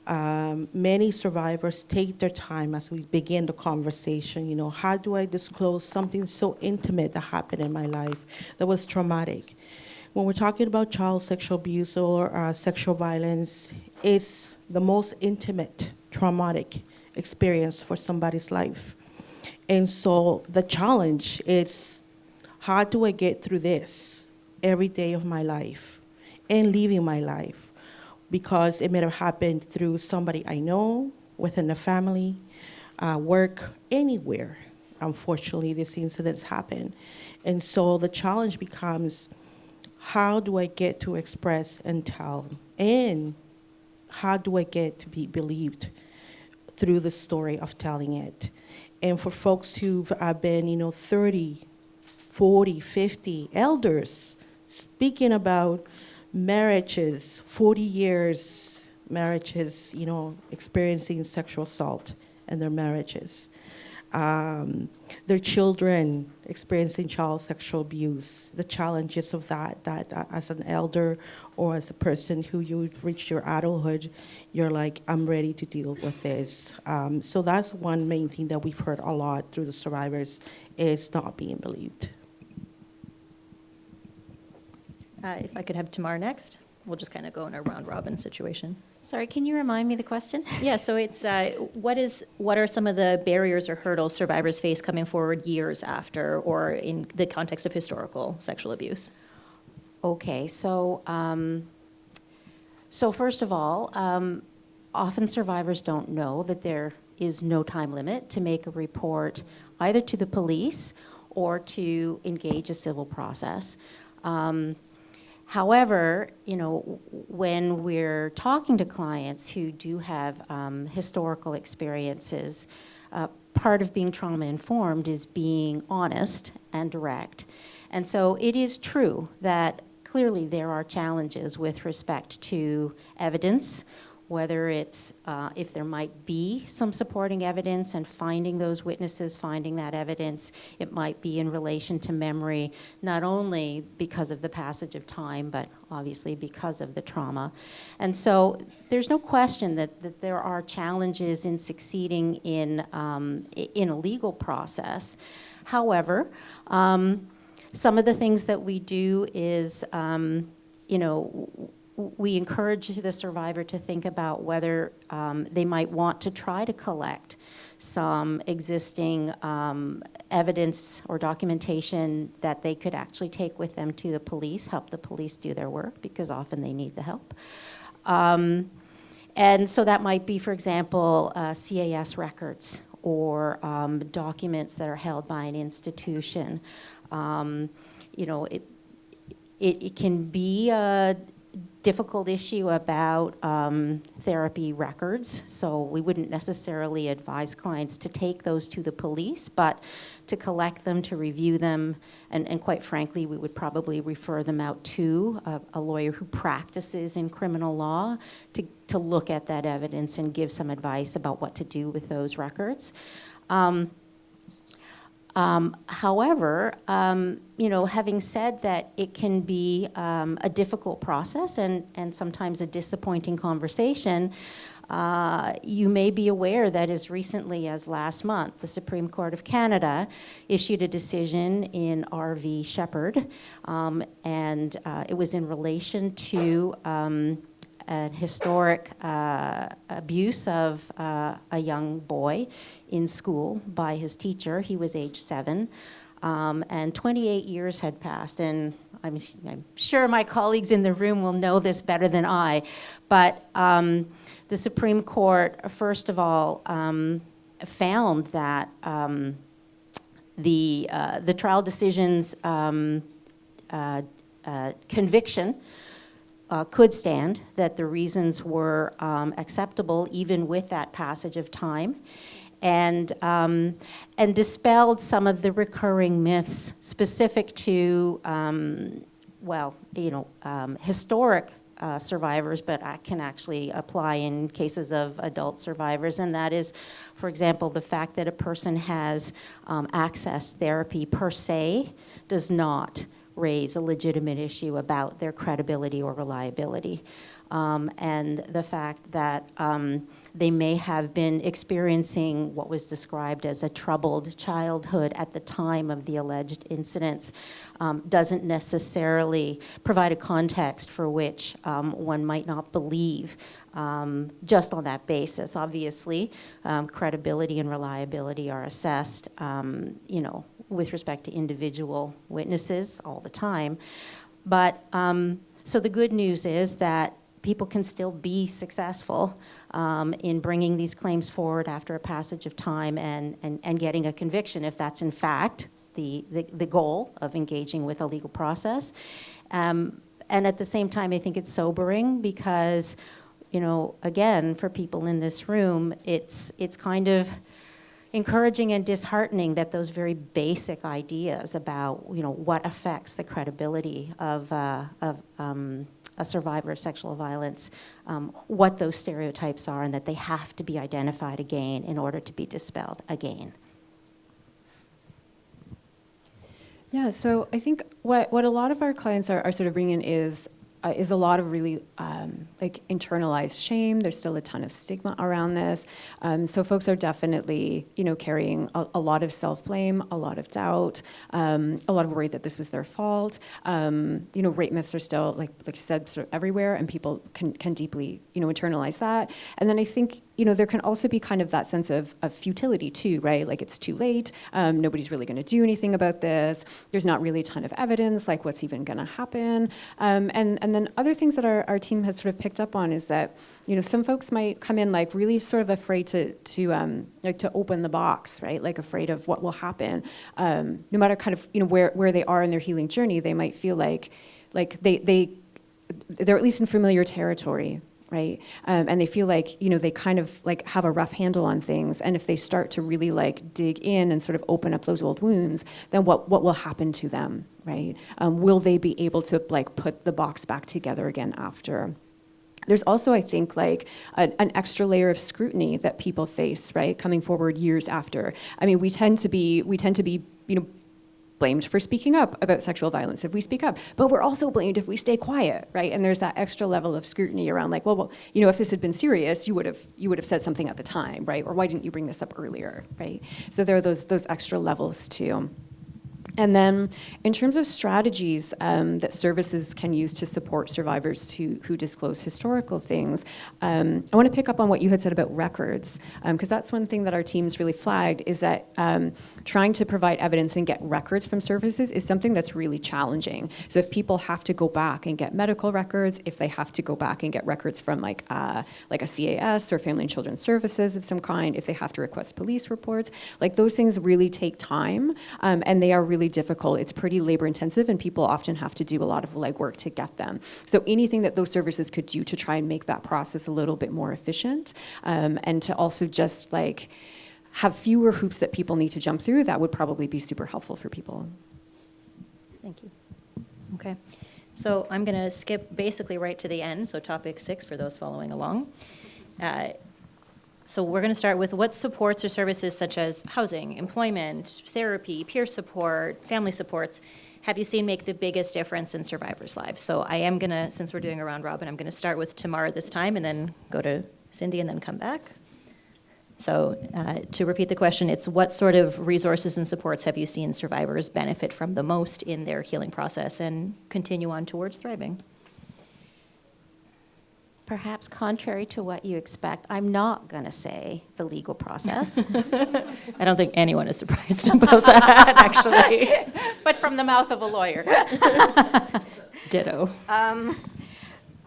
Many survivors take their time as we begin the conversation. How do I disclose something so intimate that happened in my life that was traumatic? When we're talking about child sexual abuse or sexual violence, it's the most intimate, traumatic experience for somebody's life. And so the challenge is, how do I get through this every day of my life and living my life? Because it may have happened through somebody I know, within the family, work, anywhere. Unfortunately, these incidents happen. And so the challenge becomes, how do I get to express and tell? And how do I get to be believed through the story of telling it? And for folks who've been, 30, 40, 50, elders, speaking about marriages, 40 years marriages, experiencing sexual assault in their marriages. Their children experiencing child sexual abuse, the challenges of that as an elder or as a person who you've reached your adulthood, you're like, I'm ready to deal with this. So that's one main thing that we've heard a lot through the survivors, is not being believed. If I could have Tamar next, we'll just kind of go in a round-robin situation. Sorry, can you remind me the question? Yeah, so it's, what are some of the barriers or hurdles survivors face coming forward years after, or in the context of historical sexual abuse? Okay, so first of all, often survivors don't know that there is no time limit to make a report either to the police or to engage a civil process. However, when we're talking to clients who do have historical experiences, part of being trauma-informed is being honest and direct. And so it is true that clearly there are challenges with respect to evidence, whether it's if there might be some supporting evidence and finding those witnesses, finding that evidence. It might be in relation to memory, not only because of the passage of time, but obviously because of the trauma. And so there's no question that there are challenges in succeeding in a legal process. However, some of the things that we do is, we encourage the survivor to think about whether they might want to try to collect some existing evidence or documentation that they could actually take with them to the police, help the police do their work, because often they need the help. And so that might be, for example, CAS records or documents that are held by an institution. It can be a difficult issue about therapy records, so we wouldn't necessarily advise clients to take those to the police, but to collect them, to review them, and quite frankly, we would probably refer them out to a lawyer who practices in criminal law to look at that evidence and give some advice about what to do with those records. However, having said that, it can be a difficult process and sometimes a disappointing conversation. You may be aware that as recently as last month, the Supreme Court of Canada issued a decision in R.V. Shepherd, and it was in relation to an historic abuse of a young boy in school by his teacher. He was age 7, and 28 years had passed, and I'm sure my colleagues in the room will know this better than I, but the Supreme Court, first of all, found that the trial decision's conviction could stand, that the reasons were acceptable even with that passage of time, and dispelled some of the recurring myths specific to, historic survivors, but can actually apply in cases of adult survivors, and that is, for example, the fact that a person has accessed therapy per se does not raise a legitimate issue about their credibility or reliability. And the fact that they may have been experiencing what was described as a troubled childhood at the time of the alleged incidents doesn't necessarily provide a context for which one might not believe just on that basis. Obviously, credibility and reliability are assessed, with respect to individual witnesses all the time. But so the good news is that people can still be successful in bringing these claims forward after a passage of time and getting a conviction if that's in fact the goal of engaging with a legal process. And at the same time, I think it's sobering because, again, for people in this room, it's kind of encouraging and disheartening that those very basic ideas about, what affects the credibility of a survivor of sexual violence, what those stereotypes are, and that they have to be identified again in order to be dispelled again. Yeah, so I think what a lot of our clients are sort of bringing is a lot of really internalized shame. There's still a ton of stigma around this. So folks are definitely, carrying a lot of self-blame, a lot of doubt, a lot of worry that this was their fault. Rape myths are still, like you said, sort of everywhere, and people can deeply, internalize that. And then I think, there can also be kind of that sense of futility too, right? Like it's too late. Nobody's really going to do anything about this. There's not really a ton of evidence, like what's even going to happen. And then other things that our team has sort of picked up on is that, some folks might come in like really sort of afraid to open the box, right? Like afraid of what will happen. No matter kind of, where they are in their healing journey, they might feel like they're at least in familiar territory, right? And they feel like, they kind of like have a rough handle on things. And if they start to really like dig in and sort of open up those old wounds, then what will happen to them, right? Will they be able to like put the box back together again after? There's also, I think, like an extra layer of scrutiny that people face, right? Coming forward years after. I mean, we tend to be, blamed for speaking up about sexual violence if we speak up, but we're also blamed if we stay quiet, right? And there's that extra level of scrutiny around like, well, if this had been serious, you would have said something at the time, right? Or why didn't you bring this up earlier, right? So there are those extra levels too. And then in terms of strategies that services can use to support survivors who disclose historical things, I want to pick up on what you had said about records, because that's one thing that our team's really flagged is that trying to provide evidence and get records from services is something that's really challenging. So if people have to go back and get medical records, if they have to go back and get records from like a CAS or Family and Children's Services of some kind, if they have to request police reports, like those things really take time, and they are really difficult. It's pretty labor intensive, and people often have to do a lot of legwork to get them. So anything that those services could do to try and make that process a little bit more efficient, and to also just like have fewer hoops that people need to jump through, that would probably be super helpful for people. Thank you. Okay. So I'm going to skip basically right to the end, so topic 6 for those following along. So we're going to start with what supports or services such as housing, employment, therapy, peer support, family supports have you seen make the biggest difference in survivors' lives? So I am going to, since we're doing a round robin, I'm going to start with Tamar this time and then go to Cindy and then come back. So to repeat the question, it's what sort of resources and supports have you seen survivors benefit from the most in their healing process and continue on towards thriving? Perhaps contrary to what you expect, I'm not going to say the legal process. I don't think anyone is surprised about that, actually. But from the mouth of a lawyer. Ditto. I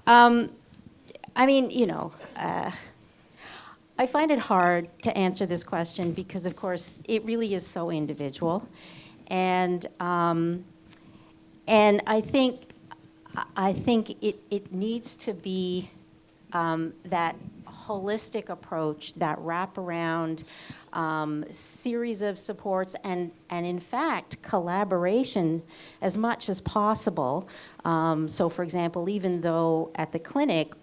mean, I find it hard to answer this question because, of course, it really is so individual. And I think it needs to be that holistic approach, that wraparound series of supports, and in fact, collaboration as much as possible. So, for example, even though at the clinic,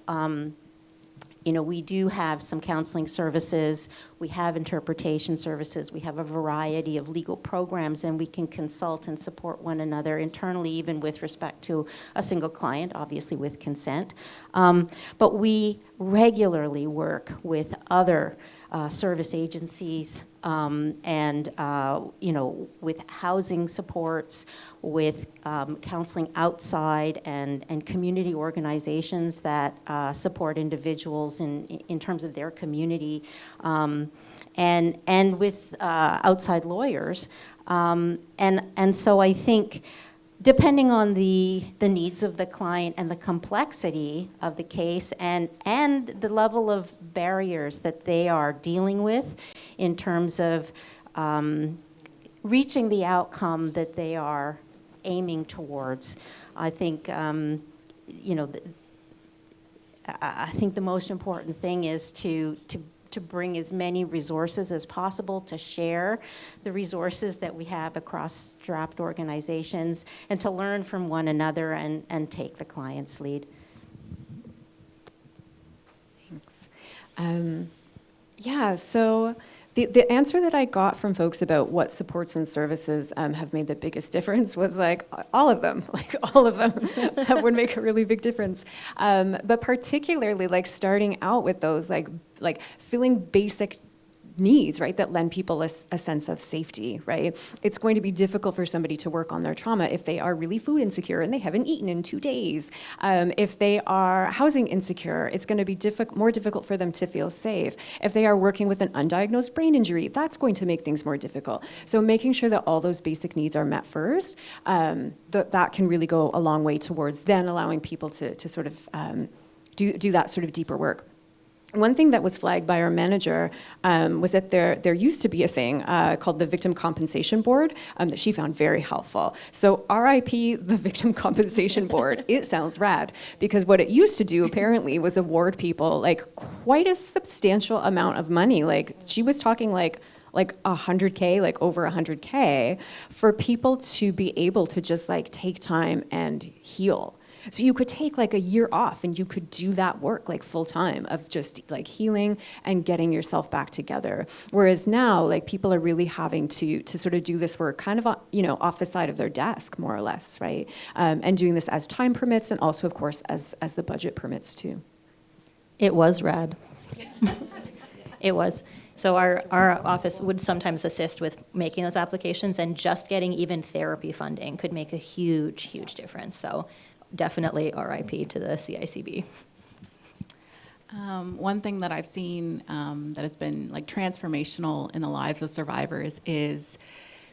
we do have some counseling services, we have interpretation services, we have a variety of legal programs, and we can consult and support one another internally, even with respect to a single client, obviously with consent. But we regularly work with other service agencies and with housing supports, with counseling outside and community organizations that support individuals in terms of their community, and with outside lawyers. And so I think depending on the needs of the client and the complexity of the case and the level of barriers that they are dealing with in terms of reaching the outcome that they are aiming towards, I think, I think the most important thing is to bring as many resources as possible, to share the resources that we have across strapped organizations, and to learn from one another and take the client's lead. Thanks. Yeah, so the answer that I got from folks about what supports and services have made the biggest difference was like all of them that would make a really big difference. But particularly like starting out with those like filling basic needs, right, that lend people a sense of safety, right? It's going to be difficult for somebody to work on their trauma if they are really food insecure and they haven't eaten in 2 days. If they are housing insecure, it's going to be more difficult for them to feel safe. If they are working with an undiagnosed brain injury, that's going to make things more difficult. So making sure that all those basic needs are met first, that can really go a long way towards then allowing people to sort of do that sort of deeper work. One thing that was flagged by our manager was that there used to be a thing called the Victim Compensation Board that she found very helpful. So RIP, the Victim Compensation Board, it sounds rad, because what it used to do apparently was award people like quite a substantial amount of money. Like she was talking like 100K, like over 100K, for people to be able to just like take time and heal. So you could take like a year off and you could do that work like full time of just like healing and getting yourself back together. Whereas now, like people are really having to sort of do this work kind of, off the side of their desk, more or less, right? And doing this as time permits and also, of course, as the budget permits too. It was rad. It was. So our office would sometimes assist with making those applications, and just getting even therapy funding could make a huge, huge difference. So definitely RIP to the CICB. One thing that I've seen that has been like transformational in the lives of survivors is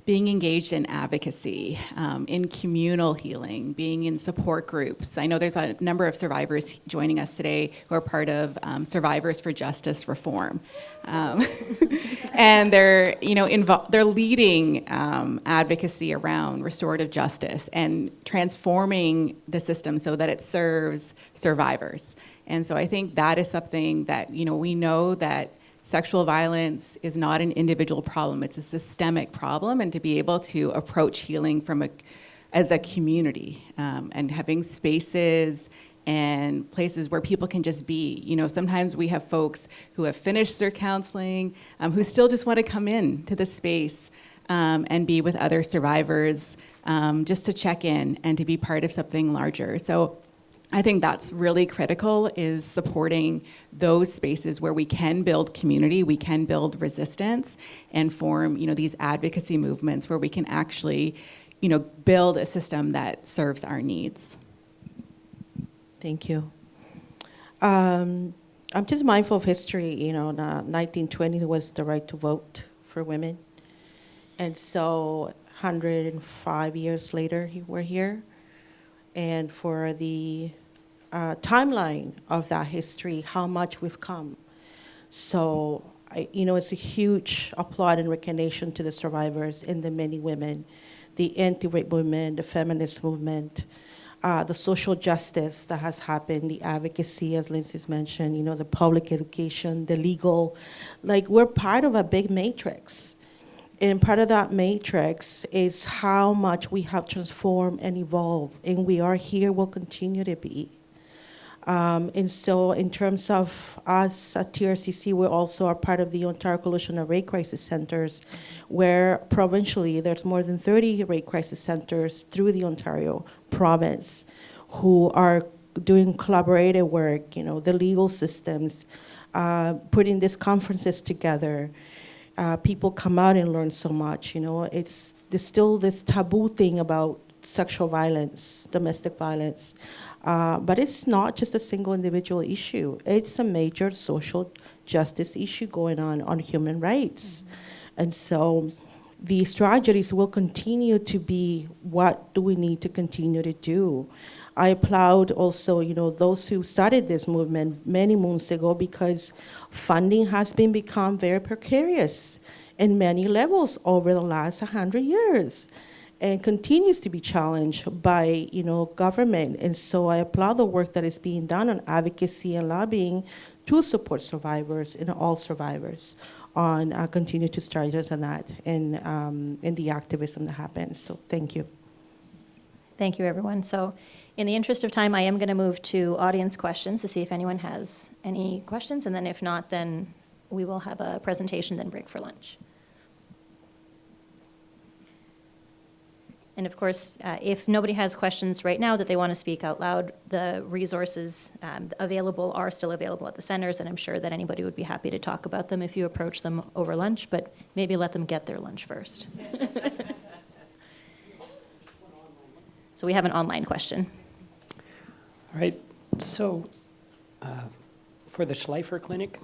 being engaged in advocacy, in communal healing, being in support groups. I know there's a number of survivors joining us today who are part of Survivors for Justice Reform. And they're, they're leading advocacy around restorative justice and transforming the system so that it serves survivors. And so I think that is something that, we know that sexual violence is not an individual problem, it's a systemic problem, and to be able to approach healing as a community, and having spaces and places where people can just be. You know, sometimes we have folks who have finished their counseling, who still just want to come in to the space and be with other survivors, just to check in and to be part of something larger. So I think that's really critical, is supporting those spaces where we can build community, we can build resistance, and form, you know, these advocacy movements where we can actually, you know, build a system that serves our needs. Thank you. I'm just mindful of history. You know, 1920 was the right to vote for women. And so 105 years later, we're here. And for the timeline of that history, how much we've come. So, it's a huge applaud and recognition to the survivors and the many women, the anti-rape movement, the feminist movement, the social justice that has happened, the advocacy, as Lindsay's mentioned, the public education, the legal. Like, we're part of a big matrix. And part of that matrix is how much we have transformed and evolved, and we are here, will continue to be. And so in terms of us at TRCC, we also are part of the Ontario Coalition of Rape Crisis Centers, where provincially there's more than 30 rape crisis centers through the Ontario province who are doing collaborative work, the legal systems, putting these conferences together. People come out and learn so much, there's still this taboo thing about sexual violence, domestic violence. But it's not just a single individual issue. It's a major social justice issue going on human rights. Mm-hmm. And so the strategies will continue to be, what do we need to continue to do? I applaud also, those who started this movement many moons ago, because funding has become very precarious in many levels over the last 100 years. And continues to be challenged by, government. And so I applaud the work that is being done on advocacy and lobbying to support survivors and all survivors on continue to strategize on that and the activism that happens. So thank you. Thank you, everyone. So in the interest of time, I am going to move to audience questions to see if anyone has any questions. And then if not, then we will have a presentation, then break for lunch. And of course, if nobody has questions right now that they want to speak out loud, the resources available are still available at the centers, and I'm sure that anybody would be happy to talk about them if you approach them over lunch, but maybe let them get their lunch first. So we have an online question. All right, so for the Schleifer Clinic,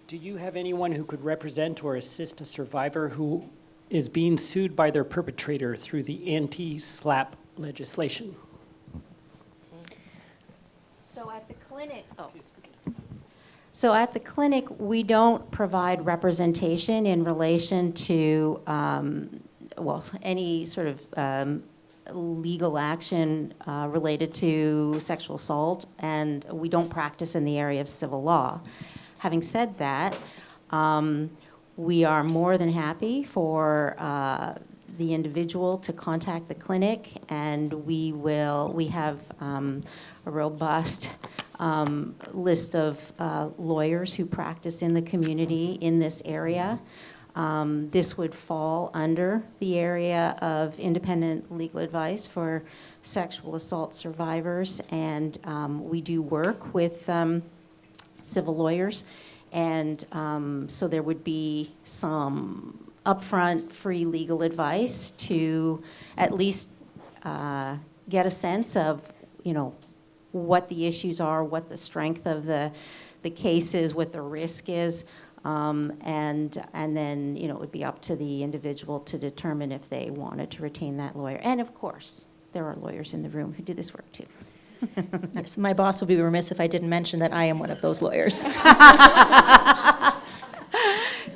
do you have anyone who could represent or assist a survivor who is being sued by their perpetrator through the anti-SLAPP legislation? So at the clinic, we don't provide representation in relation to, any sort of legal action related to sexual assault, and we don't practice in the area of civil law. Having said that, we are more than happy for the individual to contact the clinic, and we have a robust list of lawyers who practice in the community in this area. This would fall under the area of independent legal advice for sexual assault survivors, and we do work with civil lawyers. And so there would be some upfront free legal advice to at least get a sense of, what the issues are, what the strength of the case is, what the risk is, and then, it would be up to the individual to determine if they wanted to retain that lawyer. And of course, there are lawyers in the room who do this work too. Yes, my boss would be remiss if I didn't mention that I am one of those lawyers.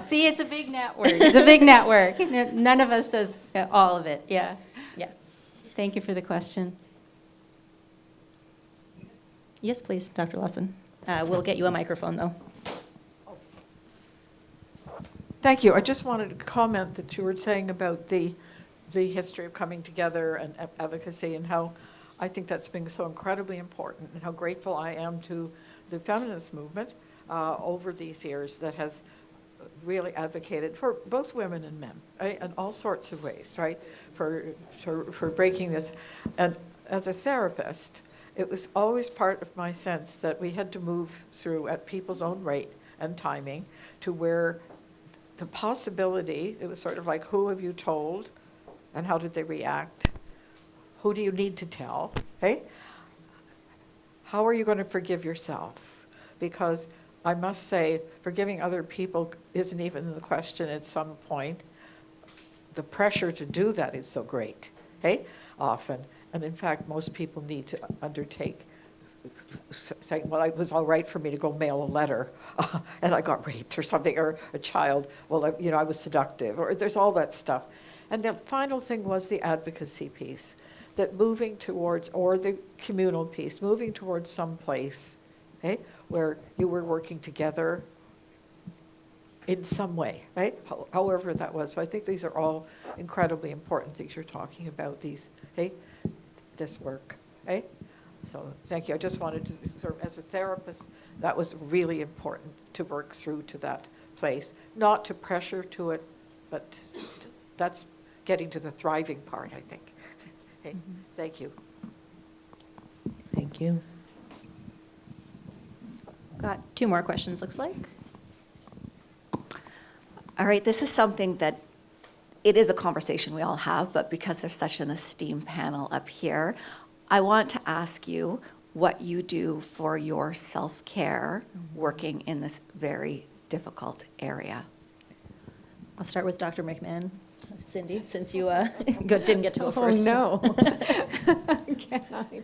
See, it's a big network. It's a big network. None of us does all of it. Yeah. Yeah. Thank you for the question. Yes, please, Dr. Lawson. We'll get you a microphone, though. Thank you. I just wanted to comment that you were saying about the history of coming together and advocacy, and how I think that's been so incredibly important, and how grateful I am to the feminist movement over these years that has really advocated for both women and men, right, in all sorts of ways, right, for breaking this. And as a therapist, it was always part of my sense that we had to move through at people's own rate and timing to where the possibility, it was sort of like, who have you told and how did they react? Who do you need to tell, hey? How are you going to forgive yourself? Because I must say, forgiving other people isn't even the question at some point. The pressure to do that is so great, hey, often. And in fact, most people need to undertake saying, well, it was all right for me to go mail a letter and I got raped or something, or a child, well, I was seductive, or there's all that stuff. And the final thing was the advocacy piece, that moving towards, or the communal piece, moving towards some place, okay, where you were working together in some way, right? However that was. So I think these are all incredibly important things you're talking about, these, hey, this work, right? So thank you. I just wanted to, sort of, as a therapist, that was really important to work through to that place. Not to pressure to it, but that's getting to the thriving part, I think. Okay. Thank you. Thank you. Got 2 more questions, looks like. All right, this is something that it is a conversation we all have, but because there's such an esteemed panel up here, I want to ask you what you do for your self-care working in this very difficult area. I'll start with Dr. McMahon. Cindy, since you didn't get to go first. Oh, no. Can I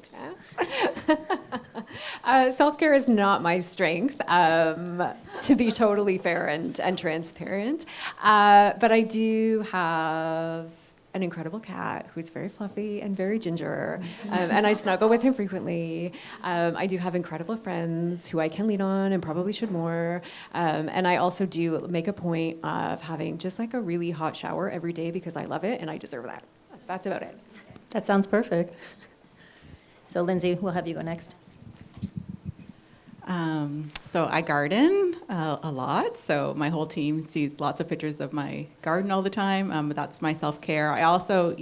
pass? Self-care is not my strength, to be totally fair and transparent. But I do have an incredible cat who's very fluffy and very ginger, and I snuggle with him frequently. I do have incredible friends who I can lean on and probably should more. And I also do make a point of having just like a really hot shower every day because I love it and I deserve that. That's about it. That sounds perfect. So Lindsay, we'll have you go next. So I garden a lot, so my whole team sees lots of pictures of my garden all the time, but that's my self-care. I also,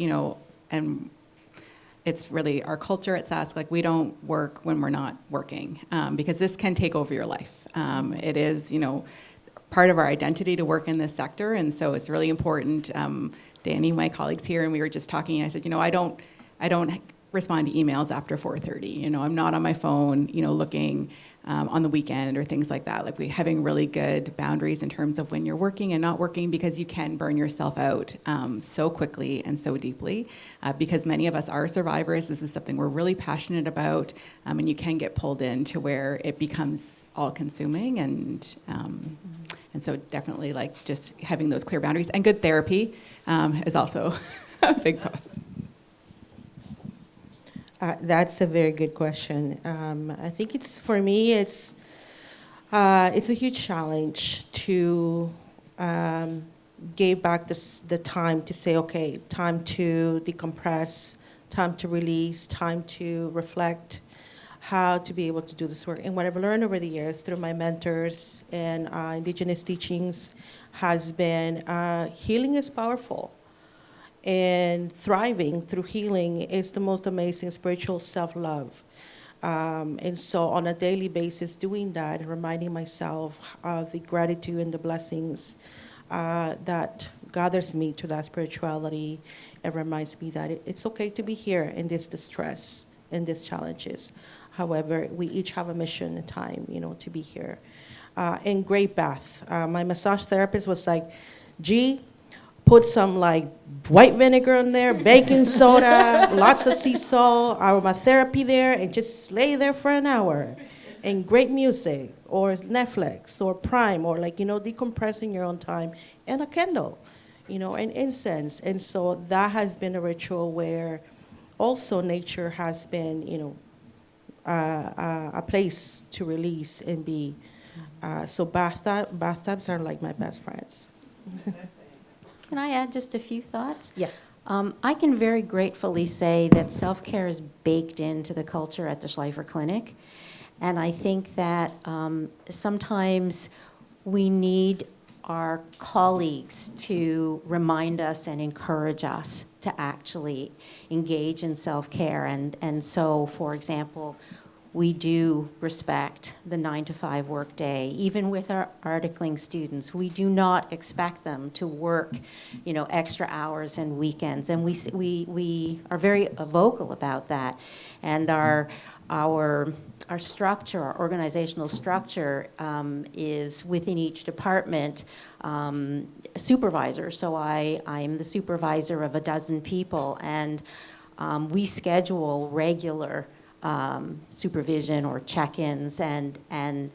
and it's really our culture at Sask, like we don't work when we're not working, because this can take over your life. It is, part of our identity to work in this sector, and so it's really important. Danny, my colleagues here, and we were just talking, and I said, I don't respond to emails after 4:30. I'm not on my phone, looking on the weekend or things like that. Like we having really good boundaries in terms of when you're working and not working, because you can burn yourself out so quickly and so deeply. Because many of us are survivors. This is something we're really passionate about, and you can get pulled in to where it becomes all-consuming. And so definitely like just having those clear boundaries, and good therapy is also a big plus. That's a very good question. I think for me, it's a huge challenge to give back the time to say, okay, time to decompress, time to release, time to reflect, how to be able to do this work. And what I've learned over the years through my mentors and Indigenous teachings has been healing is powerful. And thriving through healing is the most amazing spiritual self-love. And so on a daily basis, doing that, reminding myself of the gratitude and the blessings that gathers me to that spirituality, and reminds me that it's okay to be here in this distress, in these challenges. However, we each have a mission and time, to be here. And great bath. My massage therapist was like, put some like white vinegar in there, baking soda, lots of sea salt, aromatherapy there, and just lay there for an hour. And great music, or Netflix, or Prime, or decompressing your own time, and a candle, and incense. And so that has been a ritual where also nature has been, a place to release and be. So bathtubs are like my best friends. Can I add just a few thoughts? Yes. I can very gratefully say that self-care is baked into the culture at the Schleifer Clinic. And I think that sometimes we need our colleagues to remind us and encourage us to actually engage in self-care. And so, for example, we do respect the 9-to-5 workday. Even with our articling students, we do not expect them to work, extra hours and weekends. And we are very vocal about that. And our structure, our organizational structure, is within each department supervisor. So I'm the supervisor of a dozen people, and we schedule regular supervision or check-ins, and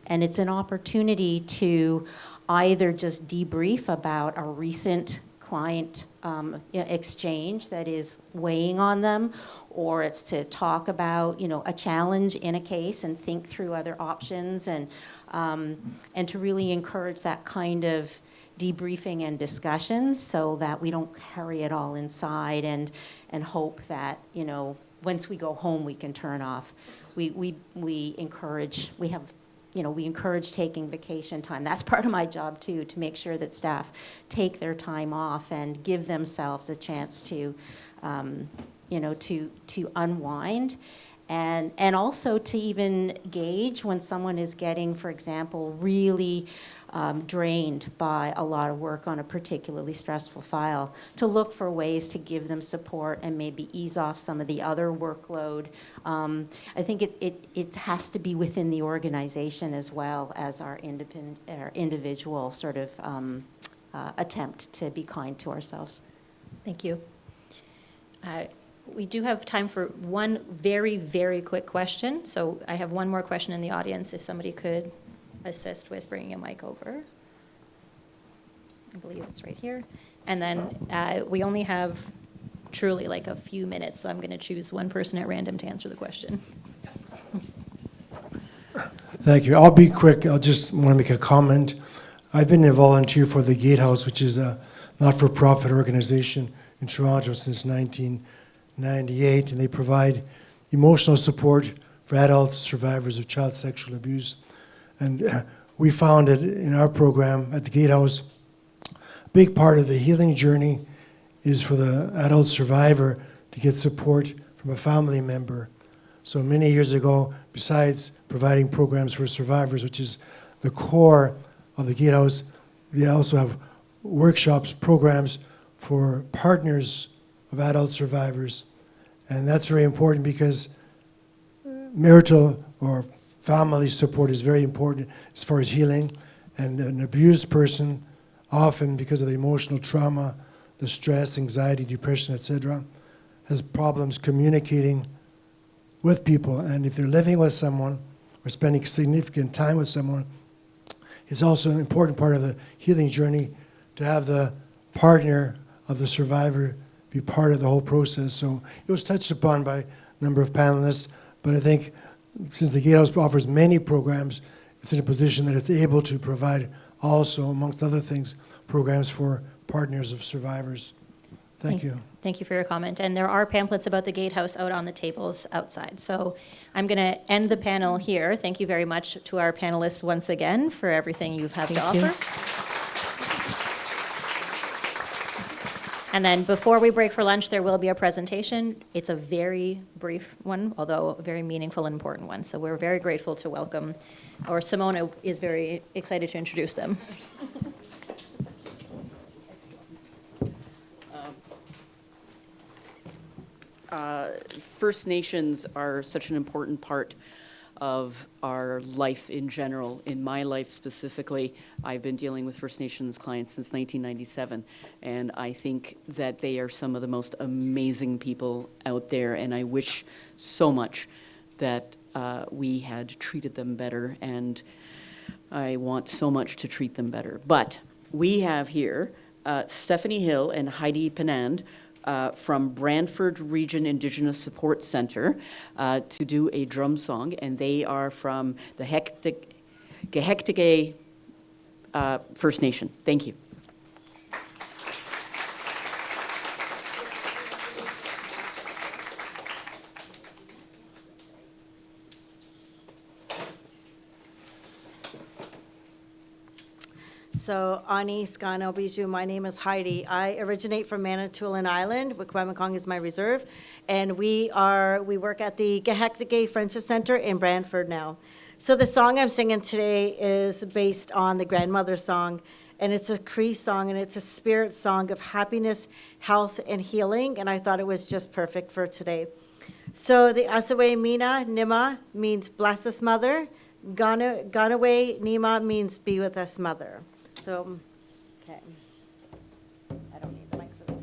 it's an opportunity to either just debrief about a recent client exchange that is weighing on them, or it's to talk about a challenge in a case and think through other options, and to really encourage that kind of debriefing and discussions so that we don't carry it all inside and hope that once we go home, we can turn off. We encourage taking vacation time. That's part of my job too, to make sure that staff take their time off and give themselves a chance to, to unwind, and also to even gauge when someone is getting, for example, really drained by a lot of work on a particularly stressful file, to look for ways to give them support and maybe ease off some of the other workload. I think it has to be within the organization as well as our individual sort of attempt to be kind to ourselves. Thank you. We do have time for one very, very quick question. So I have one more question in the audience, if somebody could assist with bringing a mic over. I believe it's right here. And then we only have truly like a few minutes, so I'm going to choose one person at random to answer the question. Thank you. I'll be quick. I'll just want to make a comment. I've been a volunteer for the Gatehouse, which is a not-for-profit organization in Toronto since 1998, and they provide emotional support for adult survivors of child sexual abuse. And we found that in our program at the Gatehouse, a big part of the healing journey is for the adult survivor to get support from a family member. So many years ago, besides providing programs for survivors, which is the core of the Gatehouse, they also have workshops, programs for partners of adult survivors. And that's very important because marital or family support is very important as far as healing. And an abused person, often because of the emotional trauma, the stress, anxiety, depression, etc., has problems communicating with people. And if they're living with someone or spending significant time with someone, it's also an important part of the healing journey to have the partner of the survivor be part of the whole process. So it was touched upon by a number of panelists, but I think since the Gatehouse offers many programs, it's in a position that it's able to provide also, amongst other things, programs for partners of survivors. Thank you. Thank you for your comment. And there are pamphlets about the Gatehouse out on the tables outside. So I'm going to end the panel here. Thank you very much to our panelists once again for everything you have to offer. And then before we break for lunch, there will be a presentation. It's a very brief one, although a very meaningful and important one. So we're very grateful to welcome, or Simona is very excited to introduce them. First Nations are such an important part of our life in general. In my life specifically, I've been dealing with First Nations clients since 1997, and I think that they are some of the most amazing people out there, and I wish so much that we had treated them better, and I want so much to treat them better. But we have here Stephanie Hill and Heidi Penand from Brantford Region Indigenous Support Center to do a drum song, and they are from the Gehektige First Nation. Thank you. So, Ani Skano Bijou, my name is Heidi. I originate from Manitoulin Island. Wikwemikong is my reserve. And we work at the Gehektige Friendship Center in Brantford now. So the song I'm singing today is based on the grandmother song, and it's a Cree song, and it's a spirit song of happiness, health, and healing, and I thought it was just perfect for today. So the Asawe Mina Nima means bless us, mother. Ganawe Nima means be with us, mother. So, okay. I don't need the mic for this.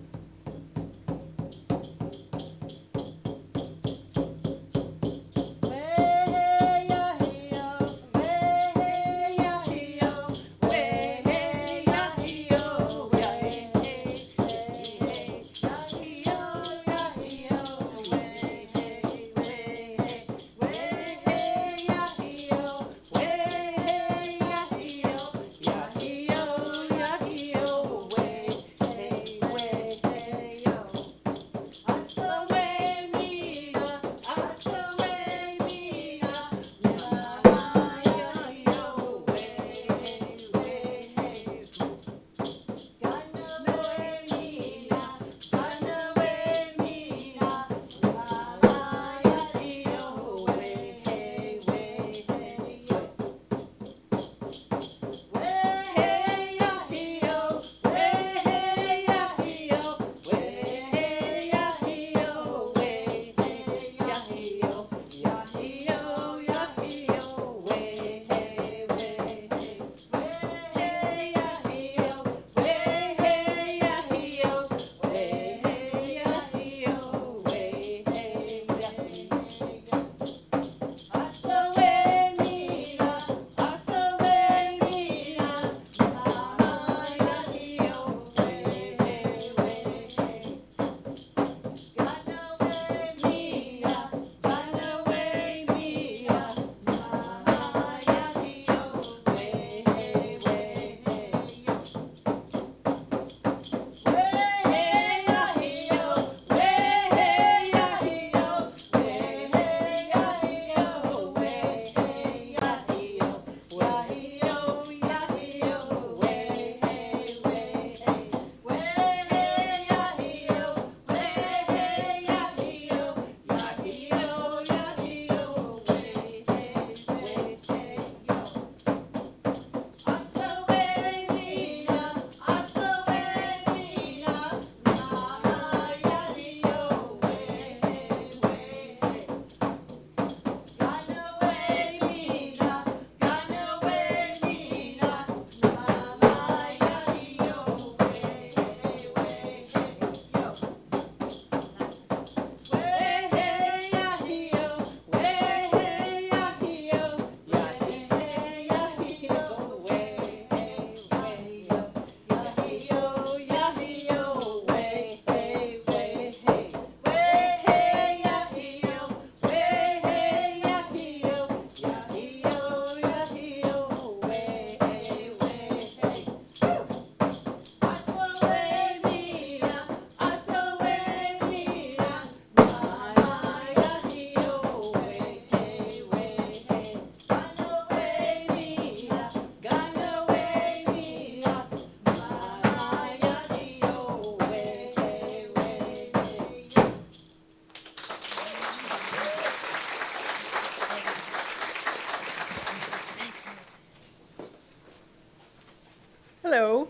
Hello.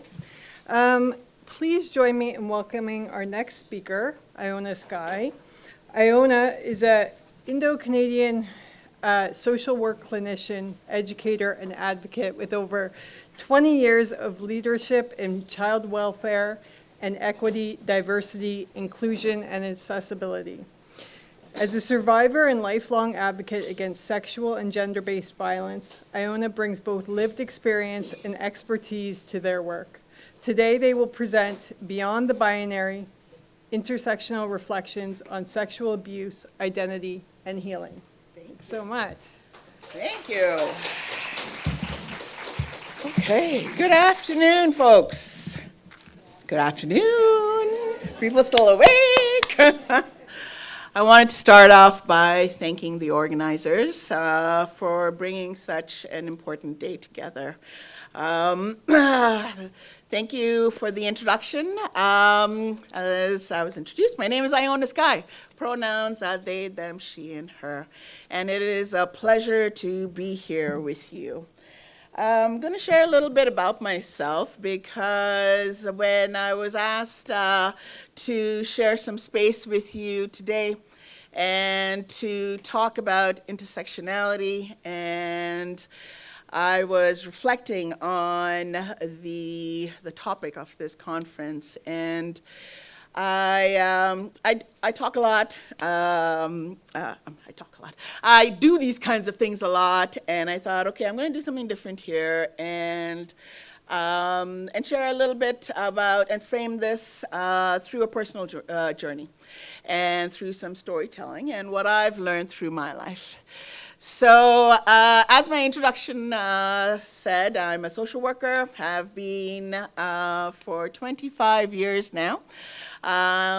Please join me in welcoming our next speaker, Iona Sky. Iona is an Indo-Canadian social work clinician, educator, and advocate with over 20 years of leadership in child welfare and equity, diversity, inclusion, and accessibility. As a survivor and lifelong advocate against sexual and gender-based violence, Iona brings both lived experience and expertise to their work. Today, they will present Beyond the Binary, Intersectional Reflections on Sexual Abuse, Identity, and Healing. Thanks so much. Thank you. Okay, good afternoon, folks. Good afternoon. People still awake? I wanted to start off by thanking the organizers for bringing such an important day together. Thank you for the introduction. As I was introduced, my name is Iona Sky. Pronouns are they, them, she, and her. And it is a pleasure to be here with you. I'm going to share a little bit about myself because when I was asked to share some space with you today and to talk about intersectionality, and I was reflecting on the topic of this conference, and I talk a lot. I talk a lot. I do these kinds of things a lot, and I thought, okay, I'm going to do something different here, and share a little bit about and frame this through a personal journey, and through some storytelling and what I've learned through my life. So, as my introduction said, I'm a social worker, have been for 25 years now.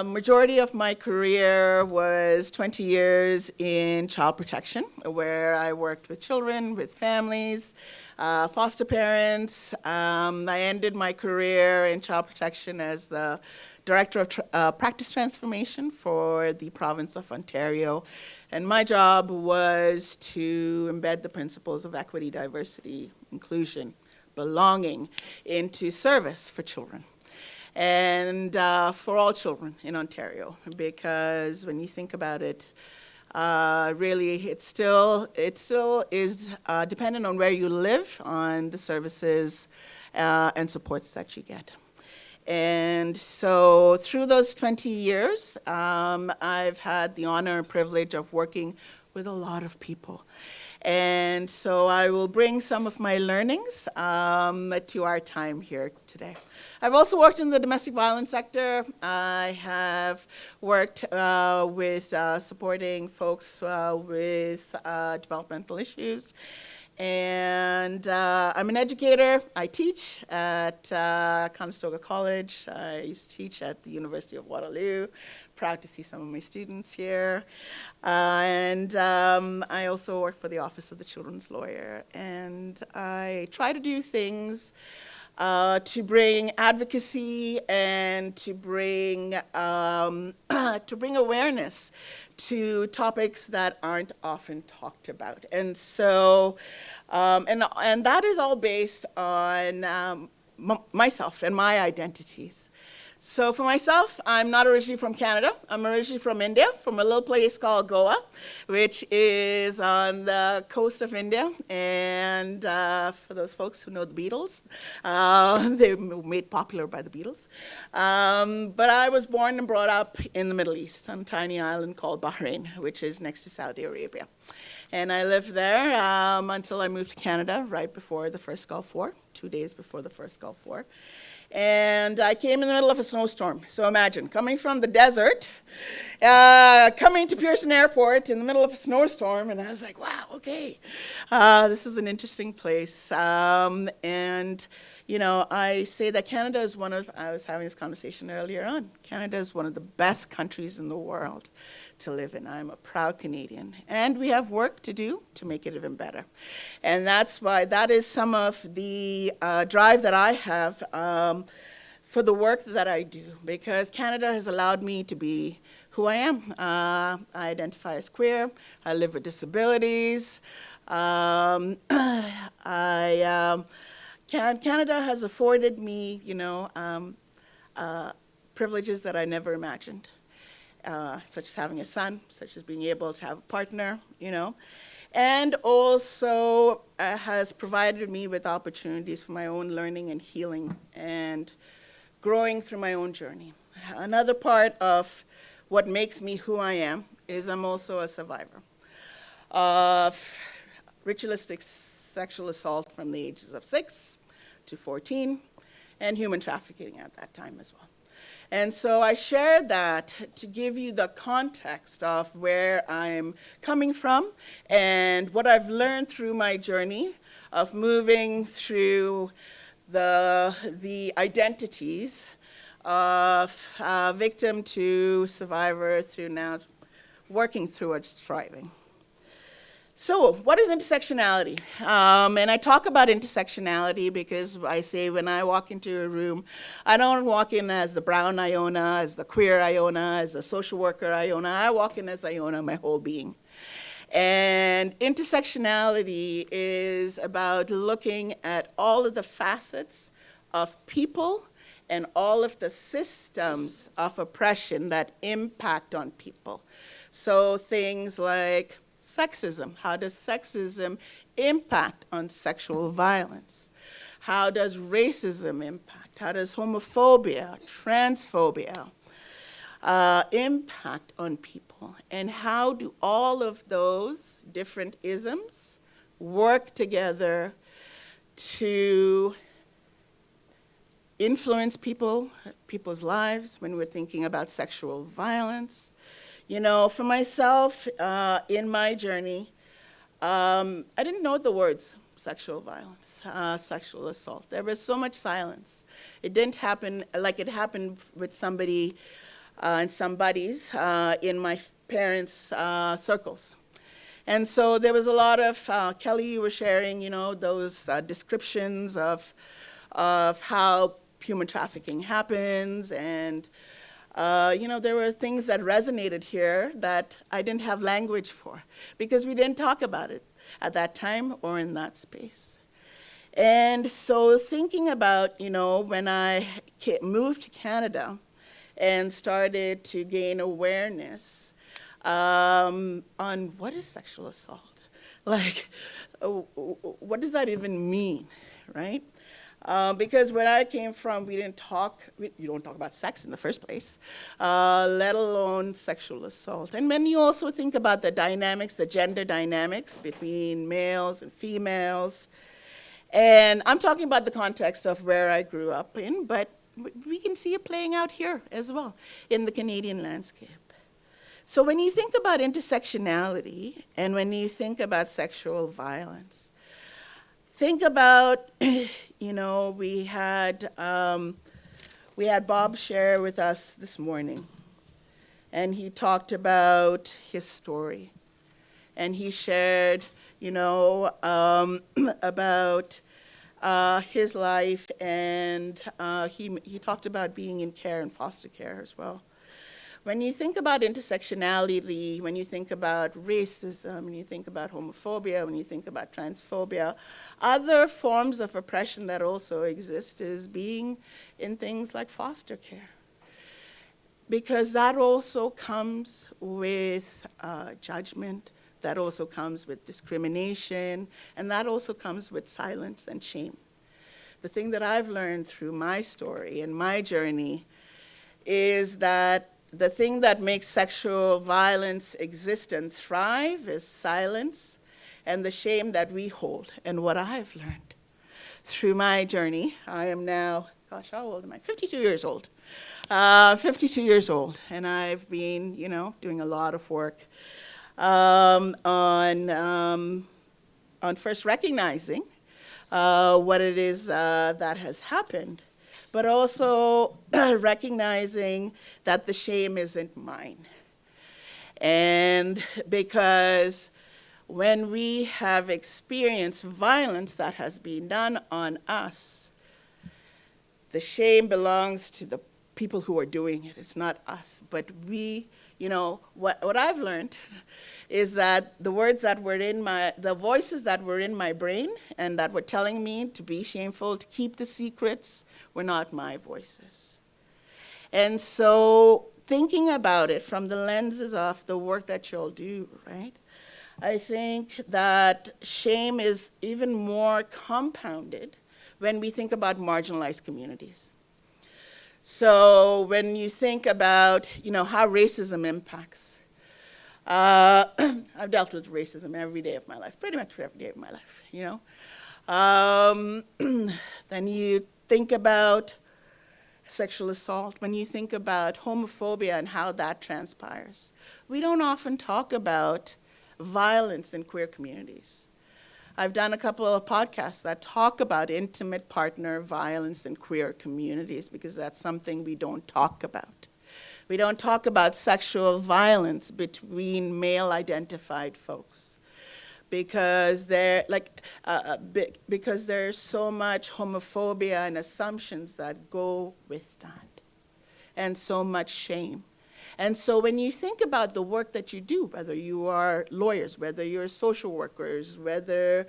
Majority of my career was 20 years in child protection, where I worked with children, with families, foster parents. I ended my career in child protection as the Director of Practice Transformation for the province of Ontario. And my job was to embed the principles of equity, diversity, inclusion, belonging into service for children. And for all children in Ontario, because when you think about it, really it still is dependent on where you live, on the services and supports that you get. And so through those 20 years, I've had the honor and privilege of working with a lot of people. And so I will bring some of my learnings to our time here today. I've also worked in the domestic violence sector. I have worked with supporting folks with developmental issues. And I'm an educator. I teach at Conestoga College. I used to teach at the University of Waterloo. Proud to see some of my students here. And I also work for the Office of the Children's Lawyer. And I try to do things to bring advocacy and to bring awareness to topics that aren't often talked about. And so, and that is all based on myself and my identities. So for myself, I'm not originally from Canada. I'm originally from India, from a little place called Goa, which is on the coast of India. And for those folks who know the Beatles, they were made popular by the Beatles. But I was born and brought up in the Middle East on a tiny island called Bahrain, which is next to Saudi Arabia. And I lived there until I moved to Canada right before the first Gulf War, 2 days before the first Gulf War. And I came in the middle of a snowstorm. So imagine, coming from the desert, coming to Pearson Airport in the middle of a snowstorm, and I was like, wow, okay, this is an interesting place. And, you know, I say that Canada is one of, I was having this conversation earlier on, Canada is one of the best countries in the world to live in. I'm a proud Canadian. And we have work to do to make it even better. And that's why, that is some of the drive that I have for the work that I do, because Canada has allowed me to be who I am. I identify as queer. I live with disabilities. Canada has afforded me, you know, privileges that I never imagined. Such as having a son, such as being able to have a partner, you know, and also has provided me with opportunities for my own learning and healing and growing through my own journey. Another part of what makes me who I am is I'm also a survivor of ritualistic sexual assault from the ages of 6 to 14 and human trafficking at that time as well. And so I shared that to give you the context of where I'm coming from and what I've learned through my journey of moving through the identities of victim to survivor through now working towards thriving. So what is intersectionality? And I talk about intersectionality because I say when I walk into a room, I don't walk in as the brown Iona, as the queer Iona, as the social worker Iona. I walk in as Iona, my whole being. And intersectionality is about looking at all of the facets of people and all of the systems of oppression that impact on people. So things like sexism. How does sexism impact on sexual violence? How does racism impact? How does homophobia, transphobia impact on people? And how do all of those different isms work together to influence people's lives when we're thinking about sexual violence? You know, for myself, in my journey, I didn't know the words sexual violence, sexual assault. There was so much silence. It didn't happen like it happened with somebody and some buddies in my parents' circles. And so there was a lot of, Kelly, you were sharing, you know, those descriptions of how human trafficking happens, and you know, there were things that resonated here that I didn't have language for because we didn't talk about it at that time or in that space. And so thinking about, you know, when I moved to Canada and started to gain awareness on what is sexual assault? Like, what does that even mean, right? Because where I came from, we didn't talk, you don't talk about sex in the first place, let alone sexual assault. And when you also think about the dynamics, the gender dynamics between males and females, and I'm talking about the context of where I grew up in, but we can see it playing out here as well in the Canadian landscape. So when you think about intersectionality and when you think about sexual violence, think about, you know, we had Bob share with us this morning, and he talked about his story, and he shared, you know, about his life, and he talked about being in care and foster care as well. When you think about intersectionality, when you think about racism, when you think about homophobia, when you think about transphobia, other forms of oppression that also exist is being in things like foster care. Because that also comes with judgment, that also comes with discrimination, and that also comes with silence and shame. The thing that I've learned through my story and my journey is that the thing that makes sexual violence exist and thrive is silence and the shame that we hold. And what I've learned through my journey, I am now, gosh, how old am I? 52 years old. 52 years old, and I've been, you know, doing a lot of work on first recognizing what it is that has happened, but also recognizing that the shame isn't mine. And because when we have experienced violence that has been done on us, the shame belongs to the people who are doing it. It's not us, but we, you know, what I've learned is that the words that were in the voices that were in my brain and that were telling me to be shameful, to keep the secrets, were not my voices. And so thinking about it from the lenses of the work that you'll do, right? I think that shame is even more compounded when we think about marginalized communities. So when you think about, you know, how racism impacts, I've dealt with racism every day of my life, pretty much every day of my life, you know. Then you think about sexual assault, when you think about homophobia and how that transpires. We don't often talk about violence in queer communities. I've done a couple of podcasts that talk about intimate partner violence in queer communities because that's something we don't talk about. We don't talk about sexual violence between male-identified folks. because because there's so much homophobia and assumptions that go with that, and so much shame. And so when you think about the work that you do, whether you are lawyers, whether you're social workers, whether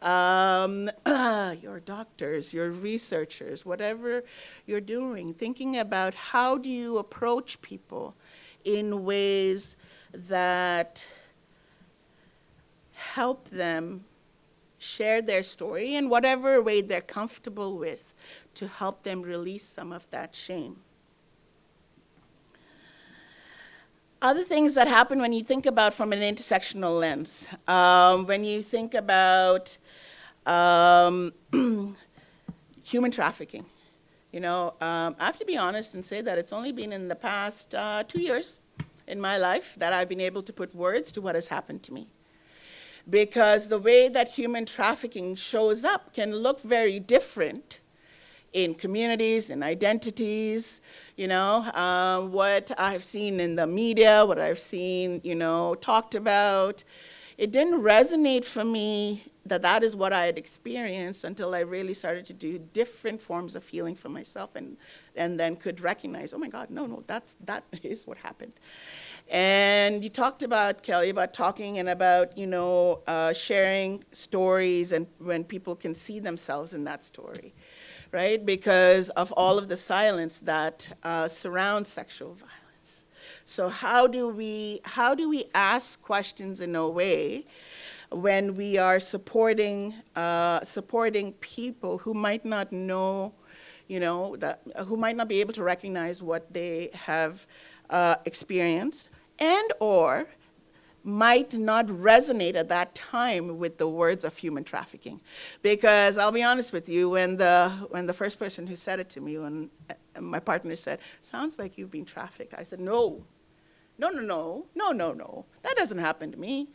you're doctors, you're researchers, whatever you're doing, thinking about how do you approach people in ways that help them share their story in whatever way they're comfortable with to help them release some of that shame. Other things that happen when you think about from an intersectional lens, when you think about human trafficking, I have to be honest and say that it's only been in the past 2 years in my life that I've been able to put words to what has happened to me. Because the way that human trafficking shows up can look very different in communities, in identities, what I've seen in the media, what I've seen, talked about. It didn't resonate for me that is what I had experienced until I really started to do different forms of healing for myself and then could recognize, oh my God, no, that is what happened. And you talked about, Kelly, about talking and about, sharing stories and when people can see themselves in that story, right? Because of all of the silence that surrounds sexual violence. So how do we ask questions in a way when we are supporting people who might not know, who might not be able to recognize what they have experienced, and or might not resonate at that time with the words of human trafficking. Because I'll be honest with you, when the first person who said it to me, when my partner said, sounds like you've been trafficked, I said, no, that doesn't happen to me.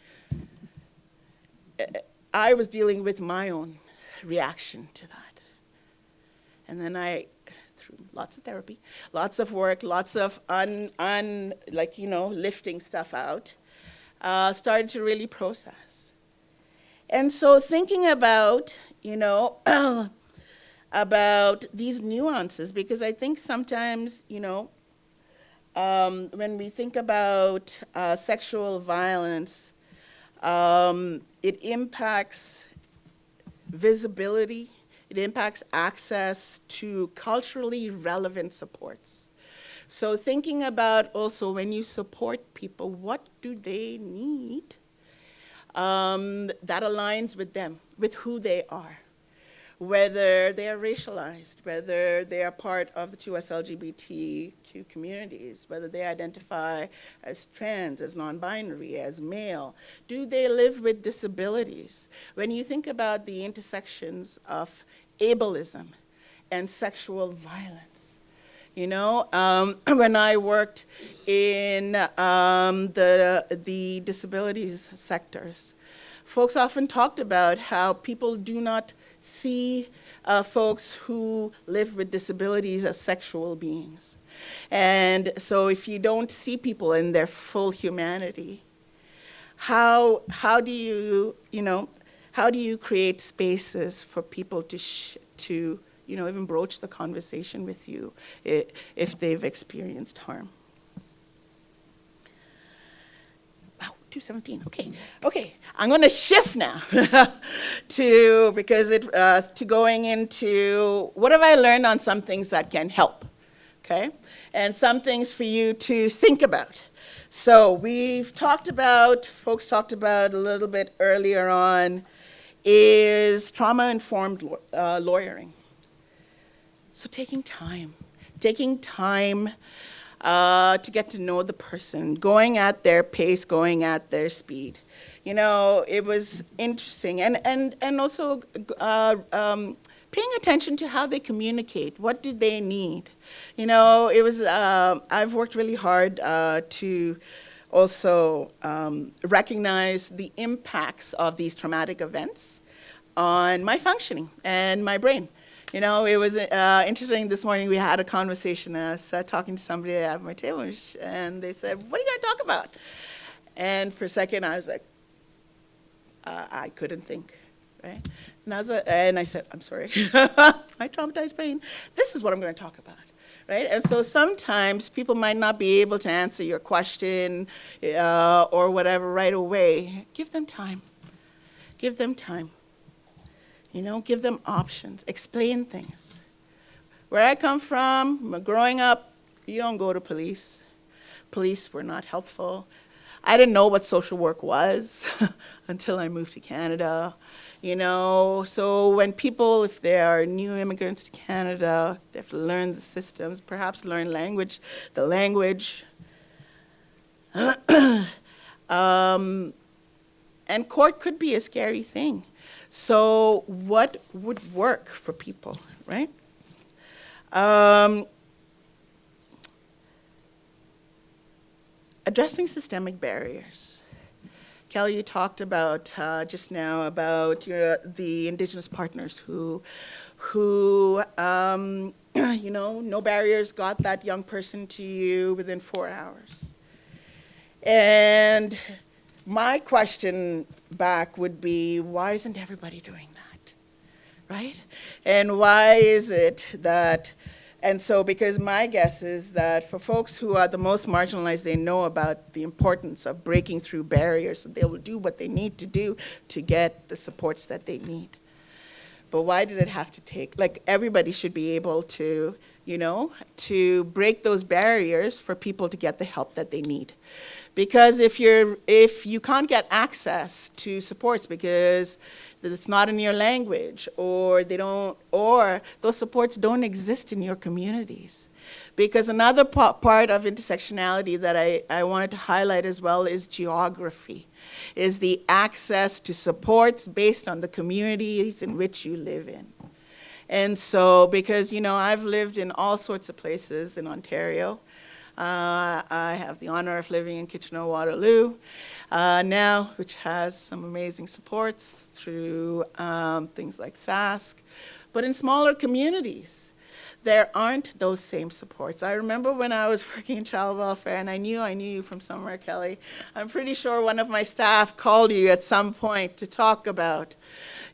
I was dealing with my own reaction to that. And then through lots of therapy, lots of work, lots of lifting stuff out, started to really process. And so thinking about, about these nuances, because I think sometimes, when we think about sexual violence, it impacts visibility. It impacts access to culturally relevant supports. So thinking about also when you support people, what do they need that aligns with them, with who they are, whether they are racialized, whether they are part of the 2S LGBTQ communities, whether they identify as trans, as non-binary, as male. Do they live with disabilities? When you think about the intersections of ableism and sexual violence, when I worked in the disabilities sectors, folks often talked about how people do not see folks who live with disabilities as sexual beings. And so if you don't see people in their full humanity, how do you create spaces for people to even broach the conversation with you if they've experienced harm? Wow, 2:17. Okay. I'm going to shift now to going into what have I learned on some things that can help, okay, and some things for you to think about. So folks talked about a little bit earlier on, is trauma-informed lawyering. So taking time to get to know the person, going at their pace, going at their speed. It was interesting. And also paying attention to how they communicate. What do they need? I've worked really hard to also recognize the impacts of these traumatic events on my functioning and my brain. It was interesting this morning. We had a conversation. I was talking to somebody at my table, and they said, "What are you going to talk about?" And for a second, I was like, I couldn't think, right? And I said, I'm sorry, my traumatized brain, this is what I'm going to talk about. Right? And so sometimes people might not be able to answer your question or whatever right away. Give them time. Give them time. You know, give them options. Explain things. Where I come from, growing up, you don't go to police. Police were not helpful. I didn't know what social work was until I moved to Canada. You know, so when people, if they are new immigrants to Canada, they have to learn the systems, perhaps learn the language. And court could be a scary thing. So what would work for people, right? Addressing systemic barriers. Kelly, you talked about just now about the Indigenous partners who you know, no barriers, got that young person to you within 4 hours. And my question back would be, why isn't everybody doing that, right? And why is it that, and so because my guess is that for folks who are the most marginalized, they know about the importance of breaking through barriers, so they will do what they need to do to get the supports that they need. But why did it have to take, like everybody should be able to, you know, to break those barriers for people to get the help that they need. Because if you can't get access to supports because it's not in your language, or those supports don't exist in your communities. Because another part of intersectionality that I wanted to highlight as well is geography, is the access to supports based on the communities in which you live in. And so, because, you know, I've lived in all sorts of places in Ontario. I have the honor of living in Kitchener-Waterloo now, which has some amazing supports through things like SASC. But in smaller communities, there aren't those same supports. I remember when I was working in child welfare, and I knew you from somewhere, Kelly. I'm pretty sure one of my staff called you at some point to talk about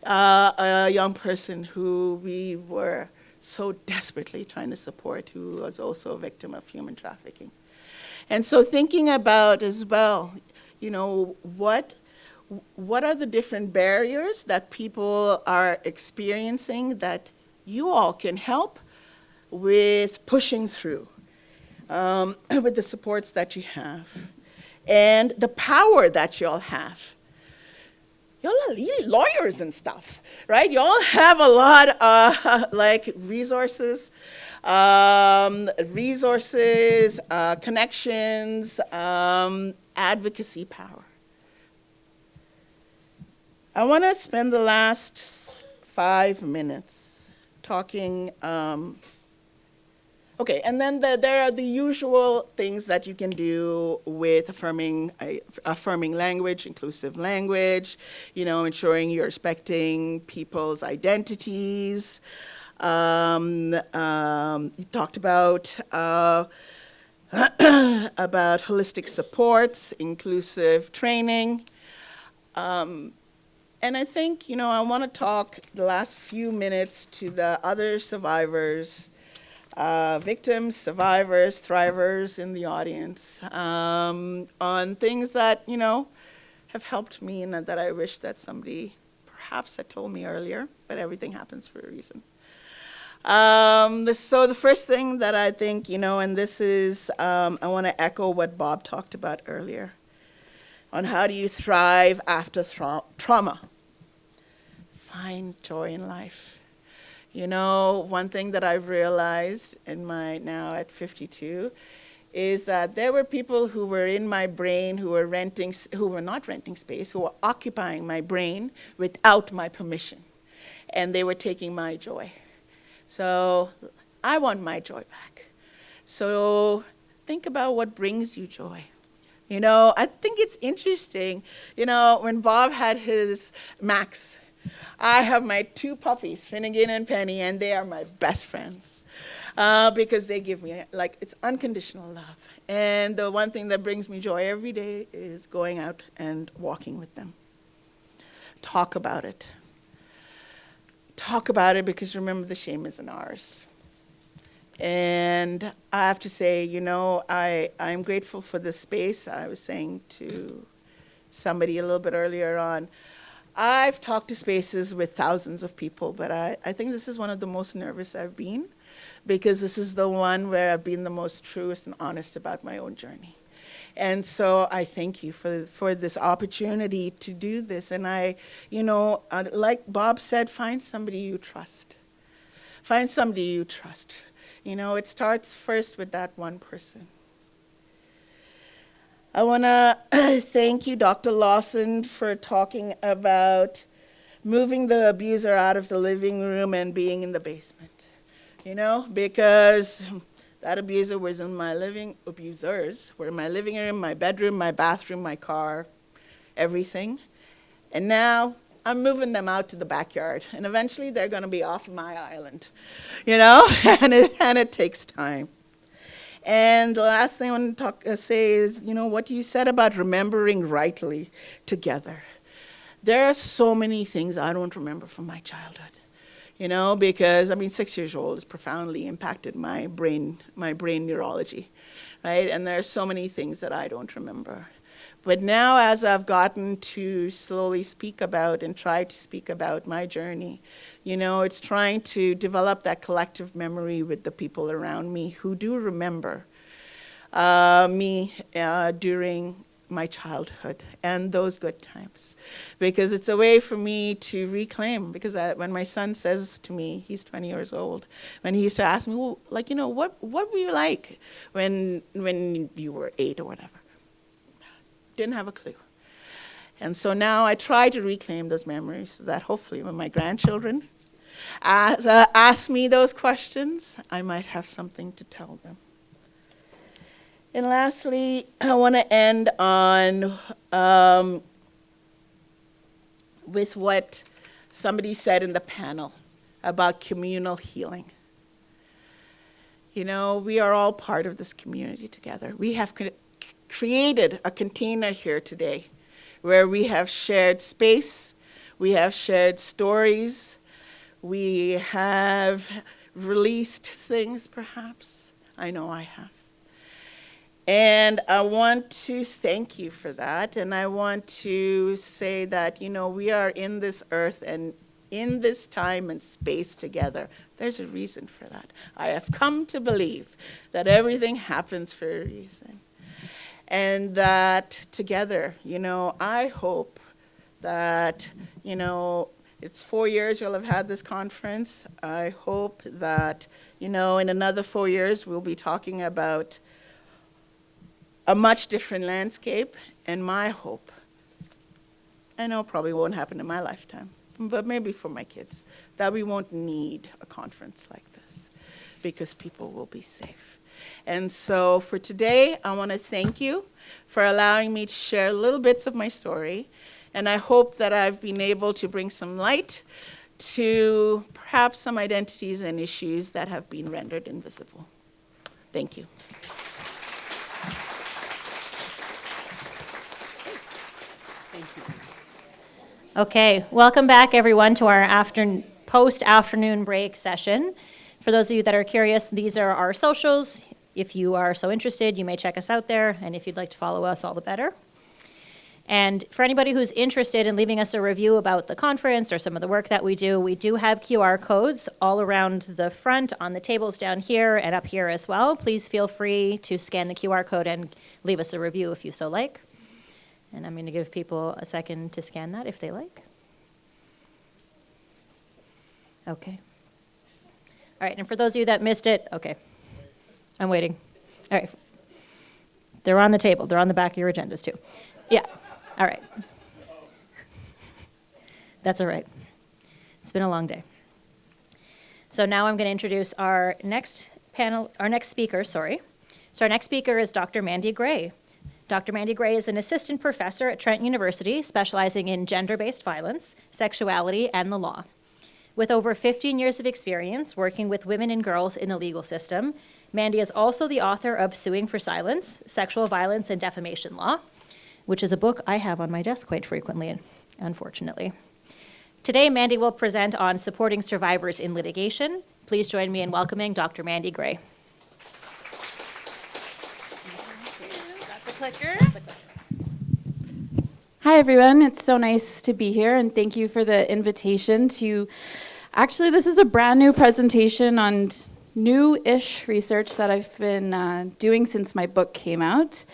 a young person who we were so desperately trying to support, who was also a victim of human trafficking. And so thinking about as well, you know, what are the different barriers that people are experiencing that you all can help with pushing through, with the supports that you have, and the power that you all have. Y'all are lawyers and stuff, right? Y'all have a lot of like resources, connections, advocacy power. I want to spend the last 5 minutes talking. Okay, and then there are the usual things that you can do with affirming language, inclusive language, you know, ensuring you're respecting people's identities. You talked about holistic supports, inclusive training. And I think, you know, I want to talk the last few minutes to the other survivors, victims, survivors, thrivers in the audience, on things that, you know, have helped me and that I wish that somebody perhaps had told me earlier, but everything happens for a reason. So the first thing that I think, you know, and this is, I want to echo what Bob talked about earlier, on how do you thrive after trauma. Find joy in life. You know, one thing that I've realized in my, now at 52, is that there were people who were in my brain who were not renting space, who were occupying my brain without my permission. And they were taking my joy. So I want my joy back. So think about what brings you joy. You know, I think it's interesting, you know, when Bob had his Max, I have my 2 puppies, Finnegan and Penny, and they are my best friends because they give me, like, it's unconditional love. And the one thing that brings me joy every day is going out and walking with them. talk about it. Talk about it, because remember, the shame isn't ours. And I have to say, you know, I'm grateful for this space. I was saying to somebody a little bit earlier on, I've talked to spaces with thousands of people, but I think this is one of the most nervous I've been, because this is the one where I've been the most truest and honest about my own journey. And so I thank you for this opportunity to do this. And I, you know, like Bob said, find somebody you trust. Find somebody you trust. You know, it starts first with that one person. I want to thank you, Dr. Lawson, for talking about moving the abuser out of the living room and being in the basement. You know, because that abuser was in my abusers were in my living room, my bedroom, my bathroom, my car, everything. And now I'm moving them out to the backyard, and eventually they're going to be off my island, you know, and it takes time. And the last thing I want to say is, you know, what you said about remembering rightly together. There are so many things I don't remember from my childhood, you know, because, I mean, 6 years old has profoundly impacted my brain neurology, right? And there are so many things that I don't remember. But now, as I've gotten to slowly speak about and try to speak about my journey, you know, it's trying to develop that collective memory with the people around me who do remember me during my childhood and those good times. Because it's a way for me to reclaim, because when my son says to me, he's 20 years old, when he used to ask me, well, like, you know, what were you like when you were 8 or whatever? Didn't have a clue. And so now I try to reclaim those memories so that hopefully when my grandchildren ask me those questions, I might have something to tell them. And lastly, I want to end on with what somebody said in the panel about communal healing. You know, we are all part of this community together. We have created a container here today where we have shared space, we have shared stories, we have released things perhaps. I know I have. And I want to thank you for that. And I want to say that, you know, we are in this earth and in this time and space together. There's a reason for that. I have come to believe that everything happens for a reason. And that together, you know, I hope that, you know, it's 4 years you'll have had this conference. I hope that, you know, in another 4 years we'll be talking about a much different landscape. And my hope, I know it probably won't happen in my lifetime, but maybe for my kids, that we won't need a conference like this because people will be safe. And so for today, I want to thank you for allowing me to share little bits of my story. And I hope that I've been able to bring some light to perhaps some identities and issues that have been rendered invisible. Thank you. Okay, welcome back everyone to our post-afternoon break session. For those of you that are curious, these are our socials. If you are so interested, you may check us out there, and if you'd like to follow us, all the better. And for anybody who's interested in leaving us a review about the conference or some of the work that we do have QR codes all around the front, on the tables down here, and up here as well. Please feel free to scan the QR code and leave us a review if you so like. And I'm going to give people a second to scan that if they like. Okay. All right, and for those of you that missed it, okay. I'm waiting. All right. They're on the table. They're on the back of your agendas too. Yeah. All right. That's all right. It's been a long day. So now I'm going to introduce our next speaker, sorry. So our next speaker is Dr. Mandy Gray. Dr. Mandy Gray is an assistant professor at Trent University, specializing in gender-based violence, sexuality, and the law. With over 15 years of experience working with women and girls in the legal system, Mandy is also the author of Suing for Silence, Sexual Violence and Defamation Law, which is a book I have on my desk quite frequently, unfortunately. Today, Mandy will present on supporting survivors in litigation. Please join me in welcoming Dr. Mandy Gray. Got the clicker. Hi, everyone. It's so nice to be here, and thank you for the invitation to... Actually, this is a brand new presentation on new-ish research that I've been doing since my book came out.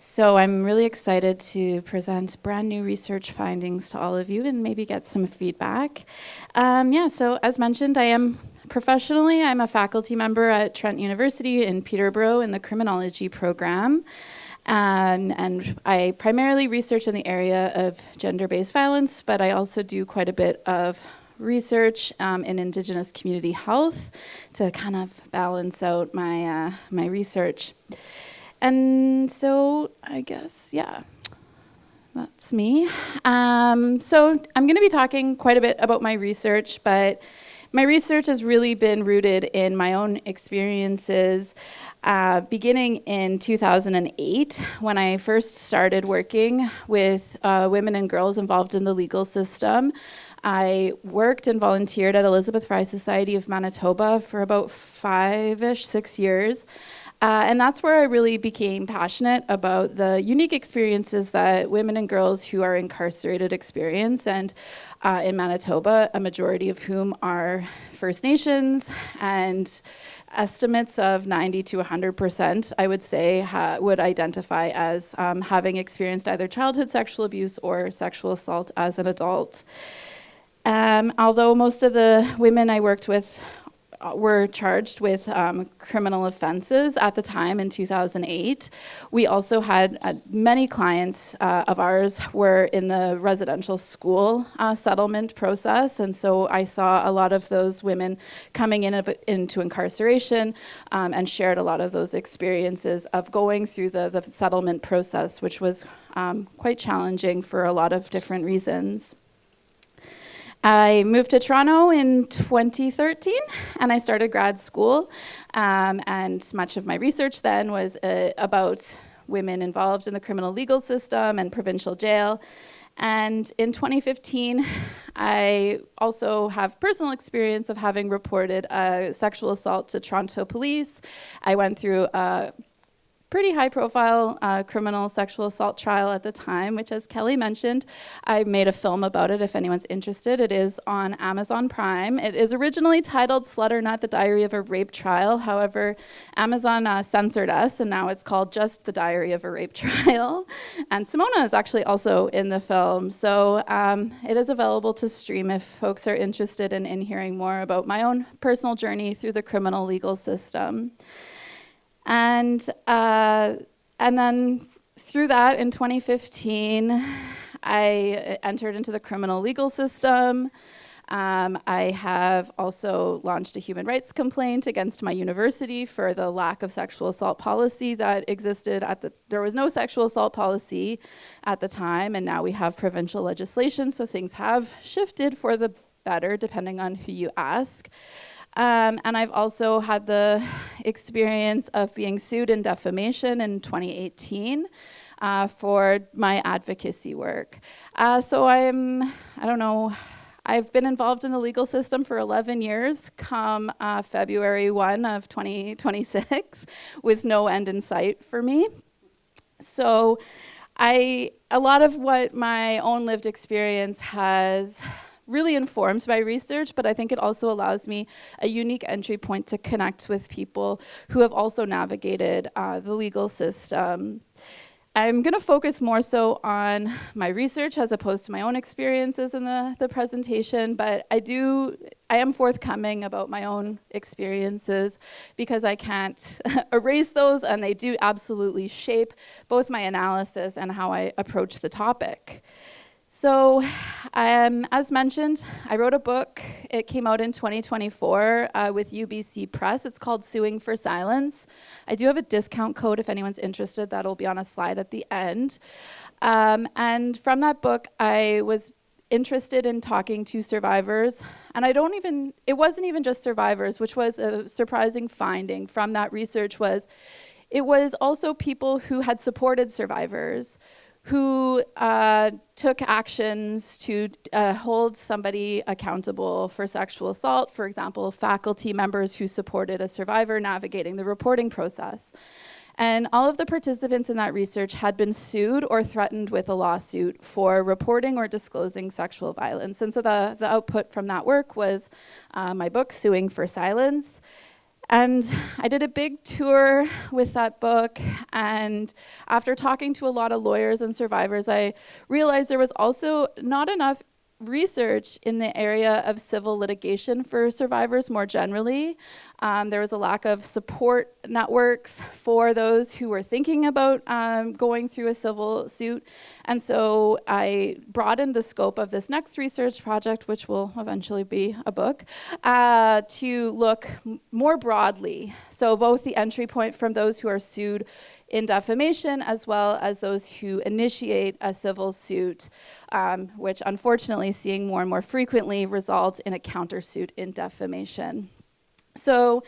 So I'm really excited to present brand new research findings to all of you and maybe get some feedback. So as mentioned, I'm a faculty member at Trent University in Peterborough in the criminology program. And I primarily research in the area of gender-based violence, but I also do quite a bit of research in Indigenous community health to kind of balance out my research. And so I guess, that's me. So I'm going to be talking quite a bit about my research, but my research has really been rooted in my own experiences, beginning in 2008 when I first started working with women and girls involved in the legal system. I worked and volunteered at Elizabeth Fry Society of Manitoba for about 6 years. And that's where I really became passionate about the unique experiences that women and girls who are incarcerated experience. And in Manitoba, a majority of whom are First Nations, and estimates of 90 to 100%, I would say, would identify as having experienced either childhood sexual abuse or sexual assault as an adult. Although most of the women I worked with were charged with criminal offenses at the time in 2008. We also had many clients of ours were in the residential school settlement process, and so I saw a lot of those women coming into incarceration and shared a lot of those experiences of going through the settlement process, which was quite challenging for a lot of different reasons. I moved to Toronto in 2013, and I started grad school, and much of my research then was about women involved in the criminal legal system and provincial jail. And in 2015, I also have personal experience of having reported a sexual assault to Toronto police. I went through a pretty high-profile criminal sexual assault trial at the time, which, as Kelly mentioned, I made a film about it if anyone's interested. It is on Amazon Prime. It is originally titled Slutternutt, The Diary of a Rape Trial. However, Amazon censored us, and now it's called just The Diary of a Rape Trial. And Simona is actually also in the film. So it is available to stream if folks are interested in hearing more about my own personal journey through the criminal legal system. And then through that, in 2015, I entered into the criminal legal system. I have also launched a human rights complaint against my university for the lack of sexual assault policy that existed there was no sexual assault policy at the time, and now we have provincial legislation, so things have shifted for the better, depending on who you ask. And I've also had the experience of being sued in defamation in 2018 for my advocacy work. So I've been involved in the legal system for 11 years, come February 1 of 2026, with no end in sight for me. So a lot of what my own lived experience has really informs my research, but I think it also allows me a unique entry point to connect with people who have also navigated the legal system. I'm going to focus more so on my research as opposed to my own experiences in the presentation, but I am forthcoming about my own experiences because I can't erase those, and they do absolutely shape both my analysis and how I approach the topic. So, as mentioned, I wrote a book. It came out in 2024 with UBC Press. It's called Suing for Silence. I do have a discount code if anyone's interested. That'll be on a slide at the end. And from that book, I was interested in talking to survivors. And it wasn't even just survivors, which was a surprising finding from that research it was also people who had supported survivors, who took actions to hold somebody accountable for sexual assault, for example, faculty members who supported a survivor navigating the reporting process. And all of the participants in that research had been sued or threatened with a lawsuit for reporting or disclosing sexual violence. And so the output from that work was my book, Suing for Silence. And I did a big tour with that book, and after talking to a lot of lawyers and survivors, I realized there was also not enough research in the area of civil litigation for survivors more generally. There was a lack of support networks for those who were thinking about going through a civil suit. And so I broadened the scope of this next research project, which will eventually be a book, to look more broadly. So both the entry point from those who are sued in defamation, as well as those who initiate a civil suit, which unfortunately seeing more and more frequently result in a countersuit in defamation. So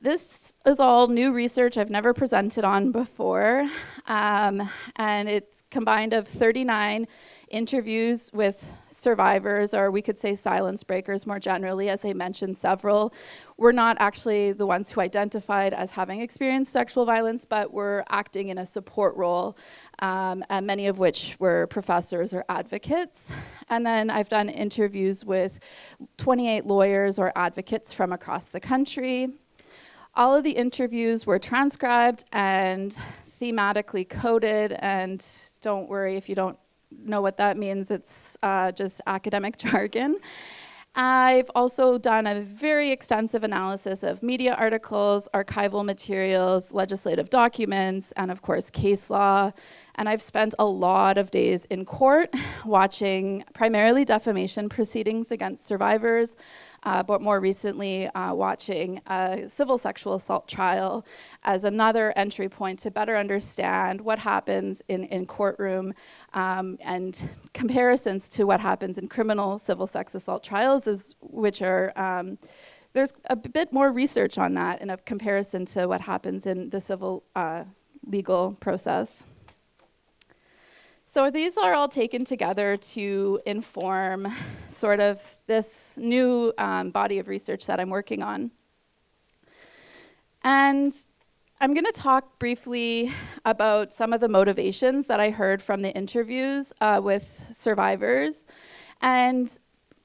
this is all new research I've never presented on before, and it's combined of 39 interviews with survivors, or we could say silence breakers more generally. As I mentioned, several were not actually the ones who identified as having experienced sexual violence, but were acting in a support role, and many of which were professors or advocates. And then I've done interviews with 28 lawyers or advocates from across the country. All of the interviews were transcribed and thematically coded, and don't worry if you don't know what that means, it's just academic jargon. I've also done a very extensive analysis of media articles, archival materials, legislative documents, and of course case law. And I've spent a lot of days in court watching primarily defamation proceedings against survivors, but more recently watching a civil sexual assault trial as another entry point to better understand what happens in courtroom, and comparisons to what happens in criminal civil sex assault trials, which are, there's a bit more research on that in a comparison to what happens in the civil legal process. So these are all taken together to inform sort of this new body of research that I'm working on. And I'm going to talk briefly about some of the motivations that I heard from the interviews with survivors. And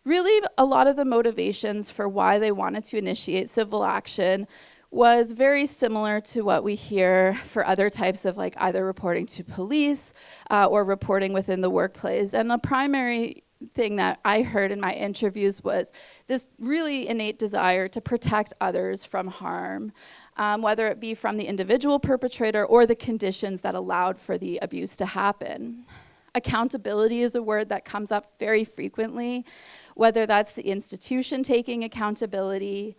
really, a lot of the motivations for why they wanted to initiate civil action was very similar to what we hear for other types of like either reporting to police or reporting within the workplace. And the primary thing that I heard in my interviews was this really innate desire to protect others from harm, whether it be from the individual perpetrator or the conditions that allowed for the abuse to happen. Accountability is a word that comes up very frequently, whether that's the institution taking accountability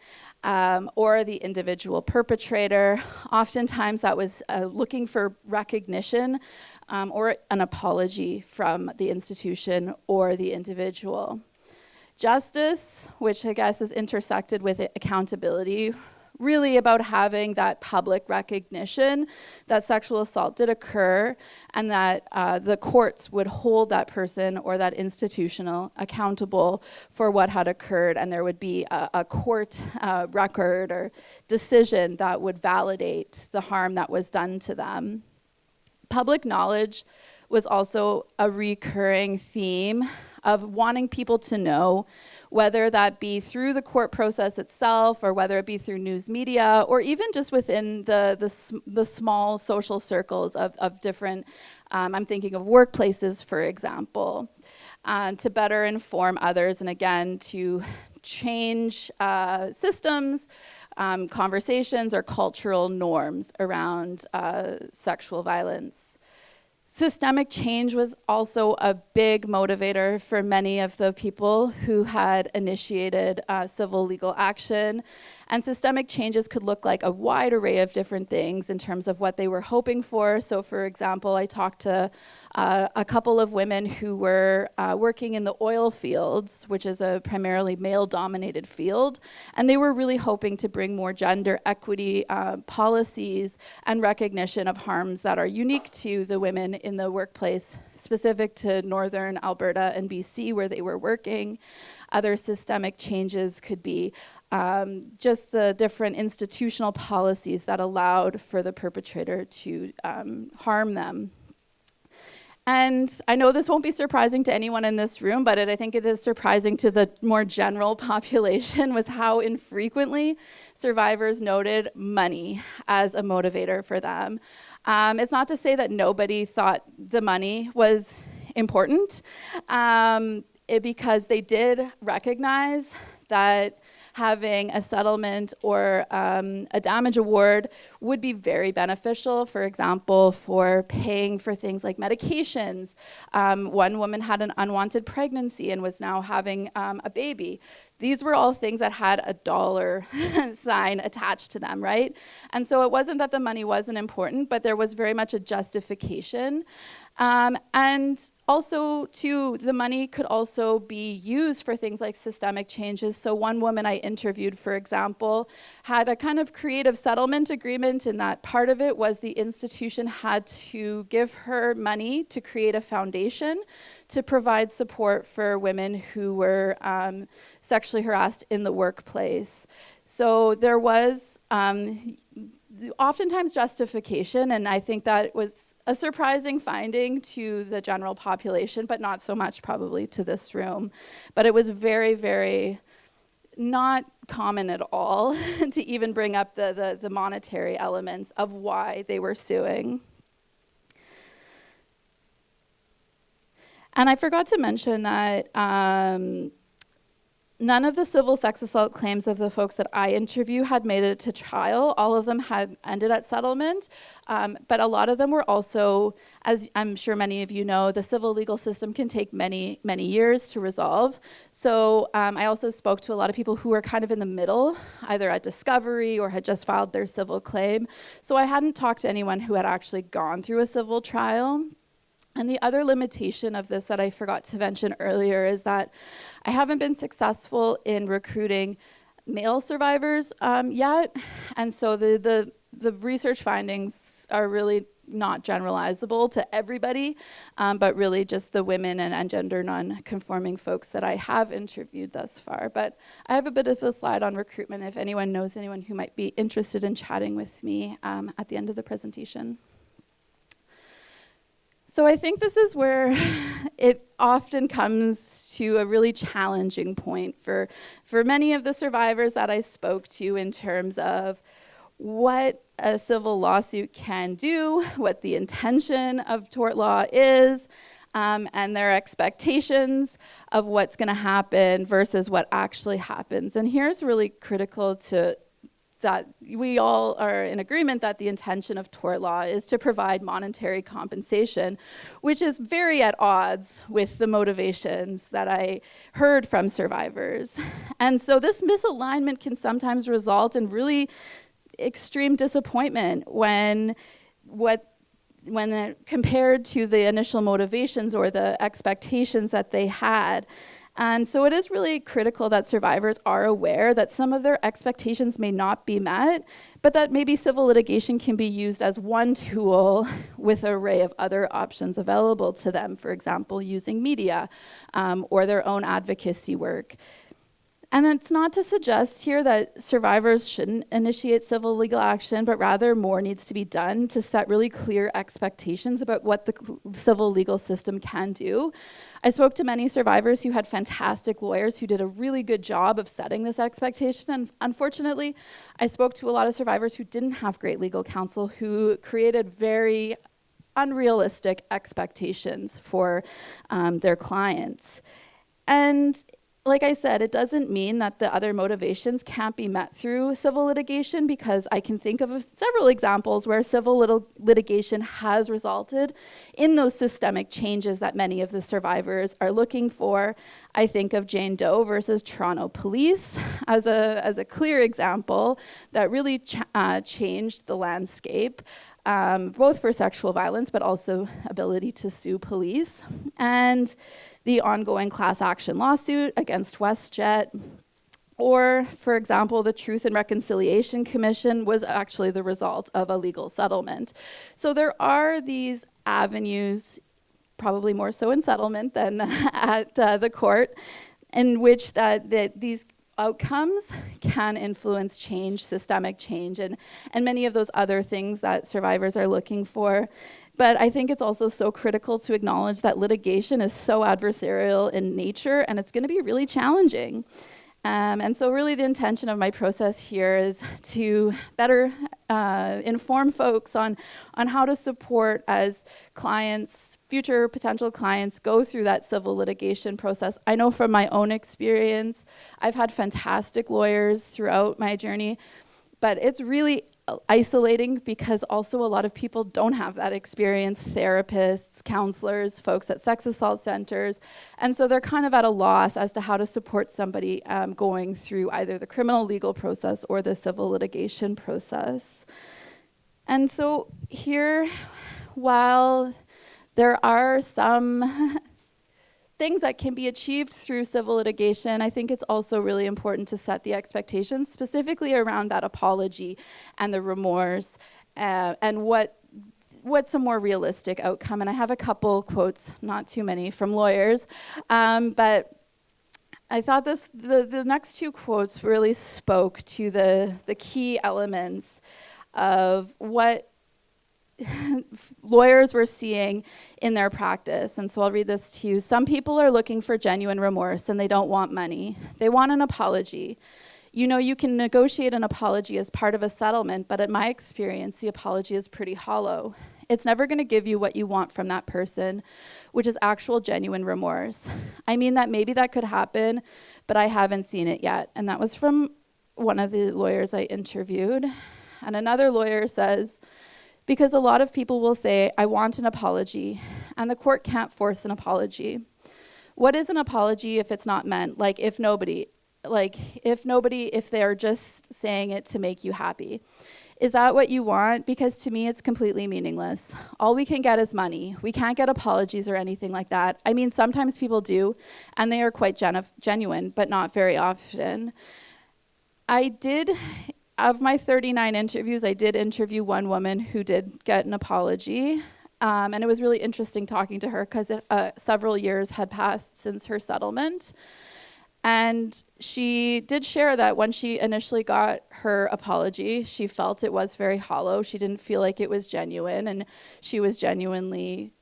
or the individual perpetrator. Oftentimes that was looking for recognition or an apology from the institution or the individual. Justice, which I guess is intersected with accountability, really about having that public recognition that sexual assault did occur and that the courts would hold that person or that institutional accountable for what had occurred, and there would be a court record or decision that would validate the harm that was done to them. Public knowledge was also a recurring theme of wanting people to know, whether that be through the court process itself or whether it be through news media or even just within the small social circles of different, I'm thinking of workplaces, for example, to better inform others and again to change systems, conversations, or cultural norms around sexual violence. Systemic change was also a big motivator for many of the people who had initiated civil legal action. And systemic changes could look like a wide array of different things in terms of what they were hoping for. So for example, I talked to a couple of women who were working in the oil fields, which is a primarily male-dominated field, and they were really hoping to bring more gender equity policies and recognition of harms that are unique to the women in the workplace, specific to Northern Alberta and BC where they were working. Other systemic changes could be just the different institutional policies that allowed for the perpetrator to harm them. And I know this won't be surprising to anyone in this room, but I think it is surprising to the more general population was how infrequently survivors noted money as a motivator for them. It's not to say that nobody thought the money was important, because they did recognize that having a settlement or a damage award would be very beneficial, for example, for paying for things like medications. One woman had an unwanted pregnancy and was now having a baby. These were all things that had a dollar sign attached to them, right? And so it wasn't that the money wasn't important, but there was very much a justification. And also, too, the money could also be used for things like systemic changes. So one woman I interviewed, for example, had a kind of creative settlement agreement, and that part of it was the institution had to give her money to create a foundation to provide support for women who were sexually harassed in the workplace. So there was oftentimes justification, and I think that was a surprising finding to the general population, but not so much probably to this room. But it was very, very not common at all to even bring up the monetary elements of why they were suing. And I forgot to mention that none of the civil sex assault claims of the folks that I interview had made it to trial. All of them had ended at settlement, but a lot of them were also, as I'm sure many of you know, the civil legal system can take many, many years to resolve. So I also spoke to a lot of people who were kind of in the middle, either at discovery or had just filed their civil claim. So I hadn't talked to anyone who had actually gone through a civil trial. And the other limitation of this that I forgot to mention earlier is that I haven't been successful in recruiting male survivors yet. And so the research findings are really not generalizable to everybody, but really just the women and gender non-conforming folks that I have interviewed thus far. But I have a bit of a slide on recruitment if anyone knows anyone who might be interested in chatting with me at the end of the presentation. So I think this is where it often comes to a really challenging point for many of the survivors that I spoke to in terms of what a civil lawsuit can do, what the intention of tort law is, and their expectations of what's going to happen versus what actually happens. And here's really critical to that we all are in agreement that the intention of tort law is to provide monetary compensation, which is very at odds with the motivations that I heard from survivors. And so this misalignment can sometimes result in really extreme disappointment when compared to the initial motivations or the expectations that they had. And so it is really critical that survivors are aware that some of their expectations may not be met, but that maybe civil litigation can be used as one tool with an array of other options available to them, for example, using media or their own advocacy work. And it's not to suggest here that survivors shouldn't initiate civil legal action, but rather more needs to be done to set really clear expectations about what the civil legal system can do. I spoke to many survivors who had fantastic lawyers who did a really good job of setting this expectation. And unfortunately, I spoke to a lot of survivors who didn't have great legal counsel, who created very unrealistic expectations for their clients. And like I said, it doesn't mean that the other motivations can't be met through civil litigation, because I can think of several examples where civil litigation has resulted in those systemic changes that many of the survivors are looking for. I think of Jane Doe versus Toronto Police as a clear example that really changed the landscape. both for sexual violence, but also ability to sue police, and the ongoing class action lawsuit against WestJet. Or, for example, the Truth and Reconciliation Commission was actually the result of a legal settlement. So there are these avenues, probably more so in settlement than at the court, in which these outcomes can influence change, systemic change, and many of those other things that survivors are looking for. But I think it's also so critical to acknowledge that litigation is so adversarial in nature, and it's going to be really challenging. And so really the intention of my process here is to better inform folks on how to support as clients, future potential clients, go through that civil litigation process. I know from my own experience, I've had fantastic lawyers throughout my journey, but it's really isolating because also a lot of people don't have that experience, therapists, counselors, folks at sex assault centers, and so they're kind of at a loss as to how to support somebody going through either the criminal legal process or the civil litigation process. And so here, while there are some things that can be achieved through civil litigation, I think it's also really important to set the expectations specifically around that apology and the remorse and what's a more realistic outcome. And I have a couple quotes, not too many, from lawyers, but I thought the next two quotes really spoke to the key elements of what lawyers were seeing in their practice. And so I'll read this to you. Some people are looking for genuine remorse and they don't want money. They want an apology. You know, you can negotiate an apology as part of a settlement, but in my experience, the apology is pretty hollow. It's never going to give you what you want from that person, which is actual genuine remorse. I mean that maybe that could happen, but I haven't seen it yet. And that was from one of the lawyers I interviewed. And another lawyer says, because a lot of people will say, I want an apology, and the court can't force an apology. What is an apology if it's not meant? If they're just saying it to make you happy. Is that what you want? Because to me, it's completely meaningless. All we can get is money. We can't get apologies or anything like that. I mean, sometimes people do, and they are quite genuine, but not very often. Of my 39 interviews, I did interview one woman who did get an apology, and it was really interesting talking to her because several years had passed since her settlement. And she did share that when she initially got her apology, she felt it was very hollow. She didn't feel like it was genuine, and she was genuinely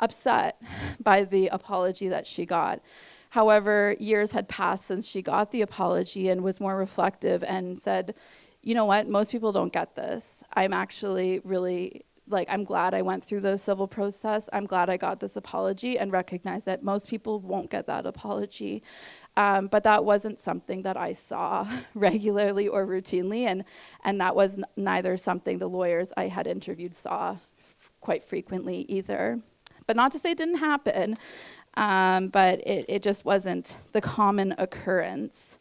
upset by the apology that she got. However, years had passed since she got the apology and was more reflective and said, you know what, most people don't get this. I'm actually really, I'm glad I went through the civil process. I'm glad I got this apology and recognize that most people won't get that apology. But that wasn't something that I saw regularly or routinely, and that was neither something the lawyers I had interviewed saw quite frequently either. But not to say it didn't happen, but it just wasn't the common occurrence.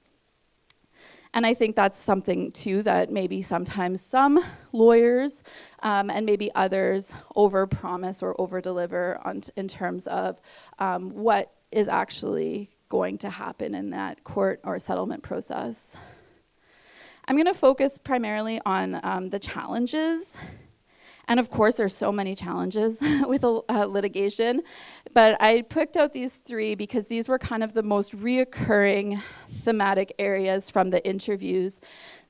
And I think that's something, too, that maybe sometimes some lawyers and maybe others overpromise or overdeliver in terms of what is actually going to happen in that court or settlement process. I'm going to focus primarily on the challenges. And of course, there's so many challenges with litigation, but I picked out these three because these were kind of the most reoccurring thematic areas from the interviews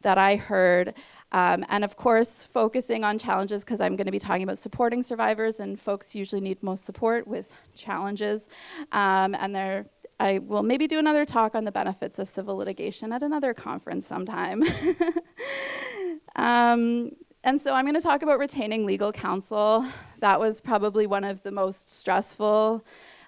that I heard. And of course, focusing on challenges because I'm going to be talking about supporting survivors, and folks usually need most support with challenges. I will maybe do another talk on the benefits of civil litigation at another conference sometime. And so I'm going to talk about retaining legal counsel. That was probably one of the most stressful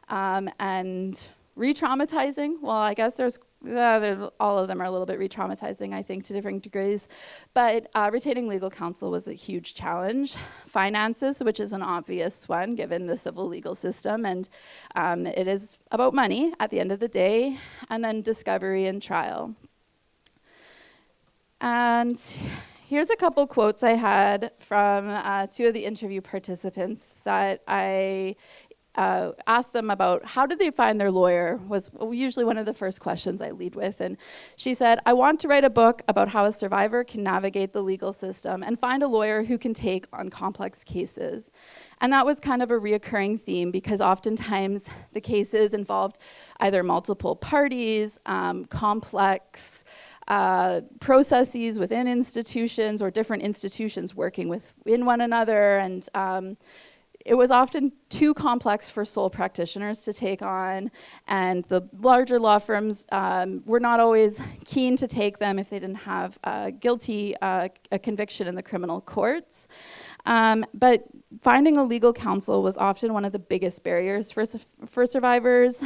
and re-traumatizing. Well, I guess all of them are a little bit re-traumatizing, I think, to different degrees. But retaining legal counsel was a huge challenge. Finances, which is an obvious one given the civil legal system, and it is about money at the end of the day, and then discovery and trial. And here's a couple quotes I had from two of the interview participants that I asked them about how did they find their lawyer, was usually one of the first questions I lead with. And she said, I want to write a book about how a survivor can navigate the legal system and find a lawyer who can take on complex cases. And that was kind of a reoccurring theme because oftentimes the cases involved either multiple parties, complex processes within institutions or different institutions working within one another. And it was often too complex for sole practitioners to take on, and the larger law firms were not always keen to take them if they didn't have a conviction in the criminal courts. But finding a legal counsel was often one of the biggest barriers for survivors.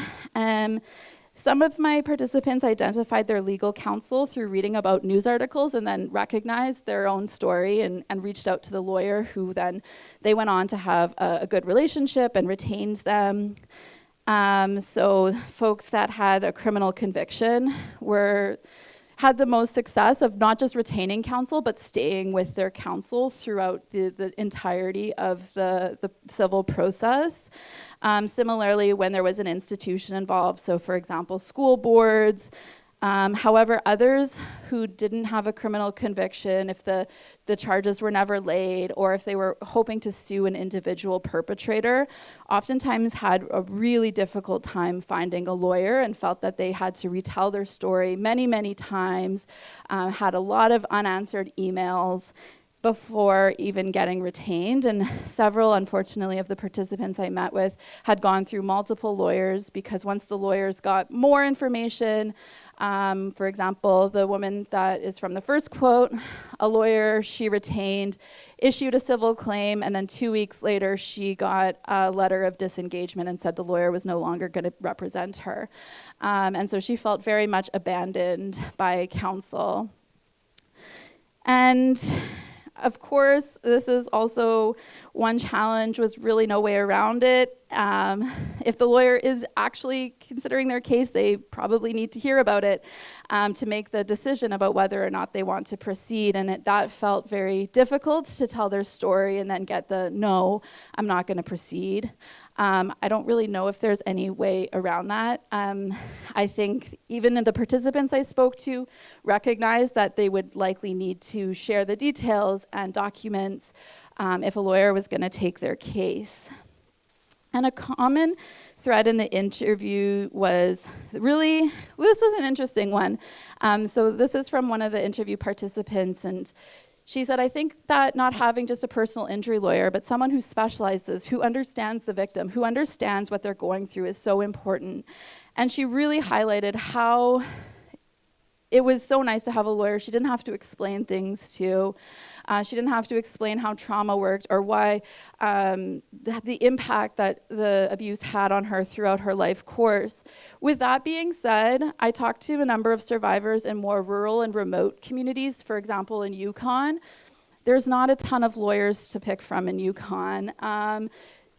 Some of my participants identified their legal counsel through reading about news articles and then recognized their own story and reached out to the lawyer, who then they went on to have a good relationship and retained them. So folks that had a criminal conviction had the most success of not just retaining counsel, but staying with their counsel throughout the entirety of the civil process. Similarly, when there was an institution involved, so for example, school boards. However, others who didn't have a criminal conviction, if the charges were never laid, or if they were hoping to sue an individual perpetrator, oftentimes had a really difficult time finding a lawyer and felt that they had to retell their story many, many times, had a lot of unanswered emails before even getting retained. And several, unfortunately, of the participants I met with had gone through multiple lawyers because once the lawyers got more information, for example, the woman that is from the first quote, a lawyer she retained issued a civil claim, and then 2 weeks later she got a letter of disengagement and said the lawyer was no longer going to represent her. And so she felt very much abandoned by counsel. And of course, this is also one challenge, was really no way around it. If the lawyer is actually considering their case, they probably need to hear about it to make the decision about whether or not they want to proceed. And that felt very difficult to tell their story and then get the, no, I'm not going to proceed. I don't really know if there's any way around that. I think even the participants I spoke to recognized that they would likely need to share the details and documents if a lawyer was going to take their case. And a common thread in the interview was really, this was an interesting one. So this is from one of the interview participants, and she said, I think that not having just a personal injury lawyer, but someone who specializes, who understands the victim, who understands what they're going through is so important. And she really highlighted how it was so nice to have a lawyer she didn't have to explain things to. She didn't have to explain how trauma worked or why the impact that the abuse had on her throughout her life course. With that being said, I talked to a number of survivors in more rural and remote communities. For example, in Yukon, there's not a ton of lawyers to pick from in Yukon.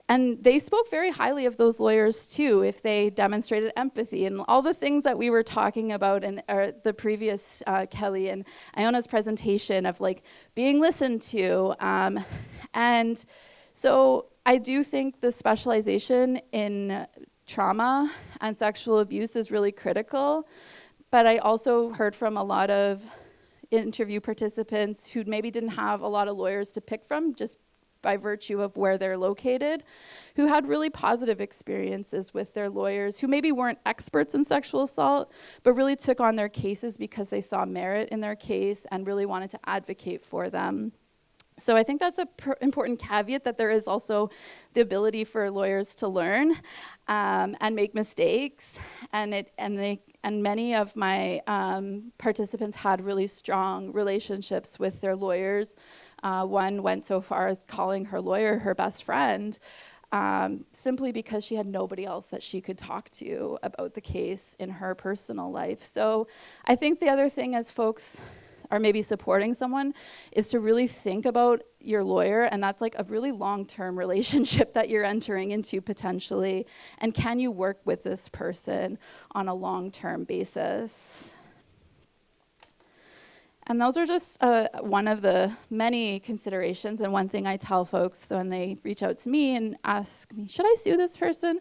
And they spoke very highly of those lawyers too, if they demonstrated empathy and all the things that we were talking about in the previous Kelly and Iona's presentation of like being listened to. And so I do think the specialization in trauma and sexual abuse is really critical. But I also heard from a lot of interview participants who maybe didn't have a lot of lawyers to pick from, just by virtue of where they're located, who had really positive experiences with their lawyers, who maybe weren't experts in sexual assault, but really took on their cases because they saw merit in their case and really wanted to advocate for them. So I think that's an important caveat, that there is also the ability for lawyers to learn and make mistakes. And many of my participants had really strong relationships with their lawyers. One went so far as calling her lawyer her best friend, simply because she had nobody else that she could talk to about the case in her personal life. So I think the other thing, as folks are maybe supporting someone, is to really think about your lawyer, and that's like a really long-term relationship that you're entering into potentially, and can you work with this person on a long-term basis? And those are just one of the many considerations. And one thing I tell folks when they reach out to me and ask me, should I sue this person?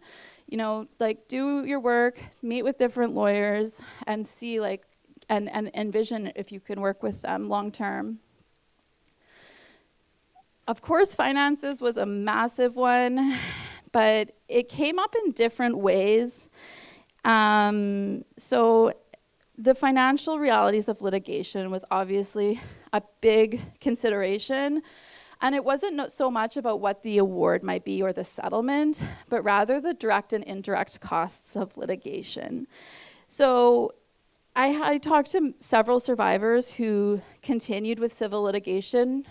You know, like, do your work, meet with different lawyers, and see, like, and envision if you can work with them long term. Of course, finances was a massive one, but it came up in different ways. So the financial realities of litigation was obviously a big consideration. And it wasn't so much about what the award might be or the settlement, but rather the direct and indirect costs of litigation. So I talked to several survivors who continued with civil litigation,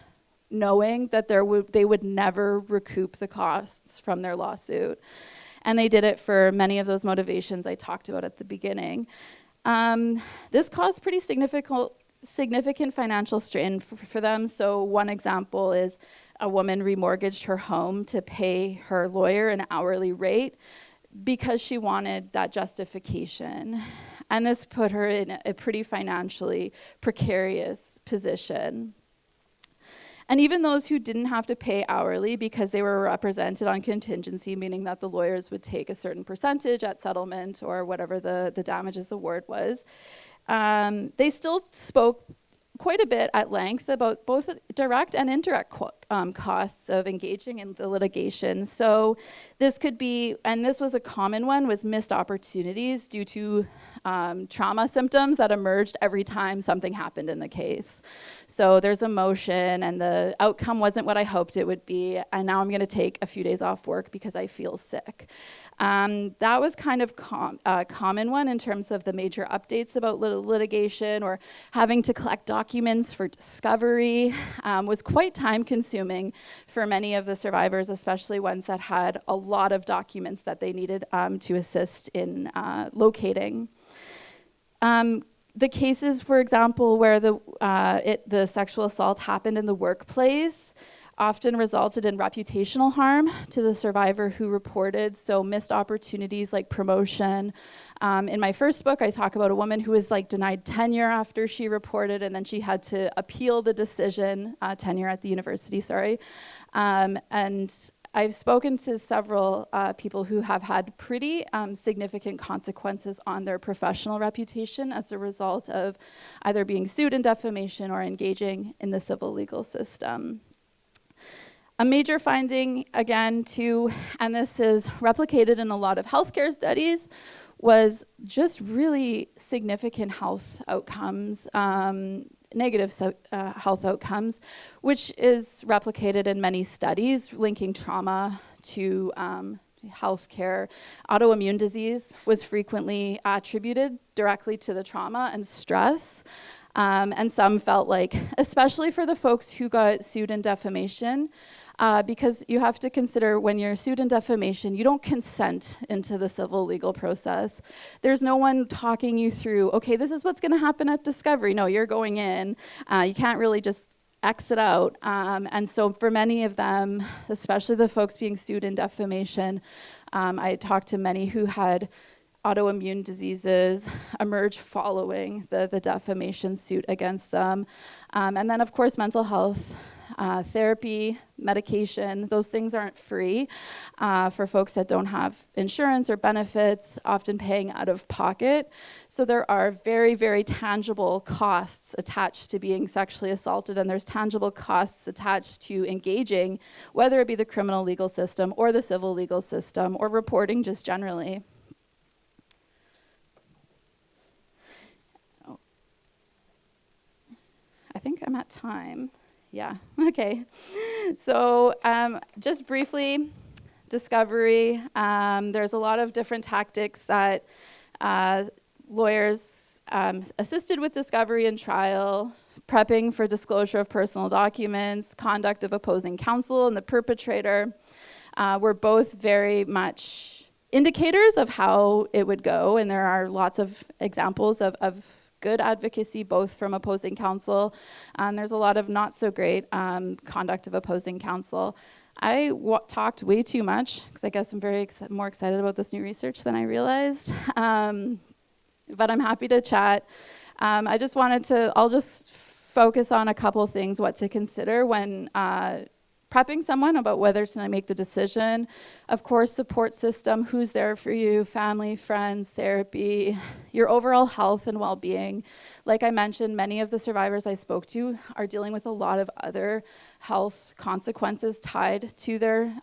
knowing that they would never recoup the costs from their lawsuit. And they did it for many of those motivations I talked about at the beginning. This caused pretty significant financial strain for them. So one example is a woman remortgaged her home to pay her lawyer an hourly rate because she wanted that justification. And this put her in a pretty financially precarious position. And even those who didn't have to pay hourly because they were represented on contingency, meaning that the lawyers would take a certain percentage at settlement or whatever the damages award was, they still spoke quite a bit at length about both direct and indirect costs of engaging in the litigation. So this could be, and this was a common one, was missed opportunities due to trauma symptoms that emerged every time something happened in the case. So there's a motion and the outcome wasn't what I hoped it would be, and now I'm gonna take a few days off work because I feel sick. That was kind of a common one in terms of the major updates about litigation, or having to collect documents for discovery was quite time consuming for many of the survivors, especially ones that had a lot of documents that they needed to assist in locating. The cases, for example, where the sexual assault happened in the workplace often resulted in reputational harm to the survivor who reported, so missed opportunities like promotion. In my first book, I talk about a woman who was denied tenure after she reported, and then she had to appeal the decision, tenure at the university, sorry. And I've spoken to several people who have had pretty significant consequences on their professional reputation as a result of either being sued in defamation or engaging in the civil legal system. A major finding, again, too, and this is replicated in a lot of healthcare studies, was just really significant health outcomes, negative health outcomes, which is replicated in many studies linking trauma to healthcare. Autoimmune disease was frequently attributed directly to the trauma and stress. And some felt like, especially for the folks who got sued in defamation, because you have to consider when you're sued in defamation, you don't consent into the civil legal process. There's no one talking you through, okay, this is what's gonna happen at discovery. No, you're going in. You can't really just exit out. And so for many of them, especially the folks being sued in defamation, I talked to many who had autoimmune diseases emerge following the defamation suit against them. And then, of course, mental health, therapy, medication, those things aren't free for folks that don't have insurance or benefits, often paying out of pocket. So there are very, very tangible costs attached to being sexually assaulted, and there's tangible costs attached to engaging, whether it be the criminal legal system or the civil legal system or reporting just generally. I think I'm at time. Yeah, okay. So just briefly, discovery. There's a lot of different tactics that lawyers assisted with discovery and trial, prepping for disclosure of personal documents, conduct of opposing counsel, and the perpetrator were both very much indicators of how it would go, and there are lots of examples of good advocacy, both from opposing counsel, and there's a lot of not so great conduct of opposing counsel. I talked way too much, because I guess I'm very more excited about this new research than I realized, but I'm happy to chat. I just wanted to, I'll just focus on a couple things, what to consider when prepping someone about whether to make the decision. Of course, support system, who's there for you, family, friends, therapy, your overall health and well-being. Like I mentioned, many of the survivors I spoke to are dealing with a lot of other health consequences tied to their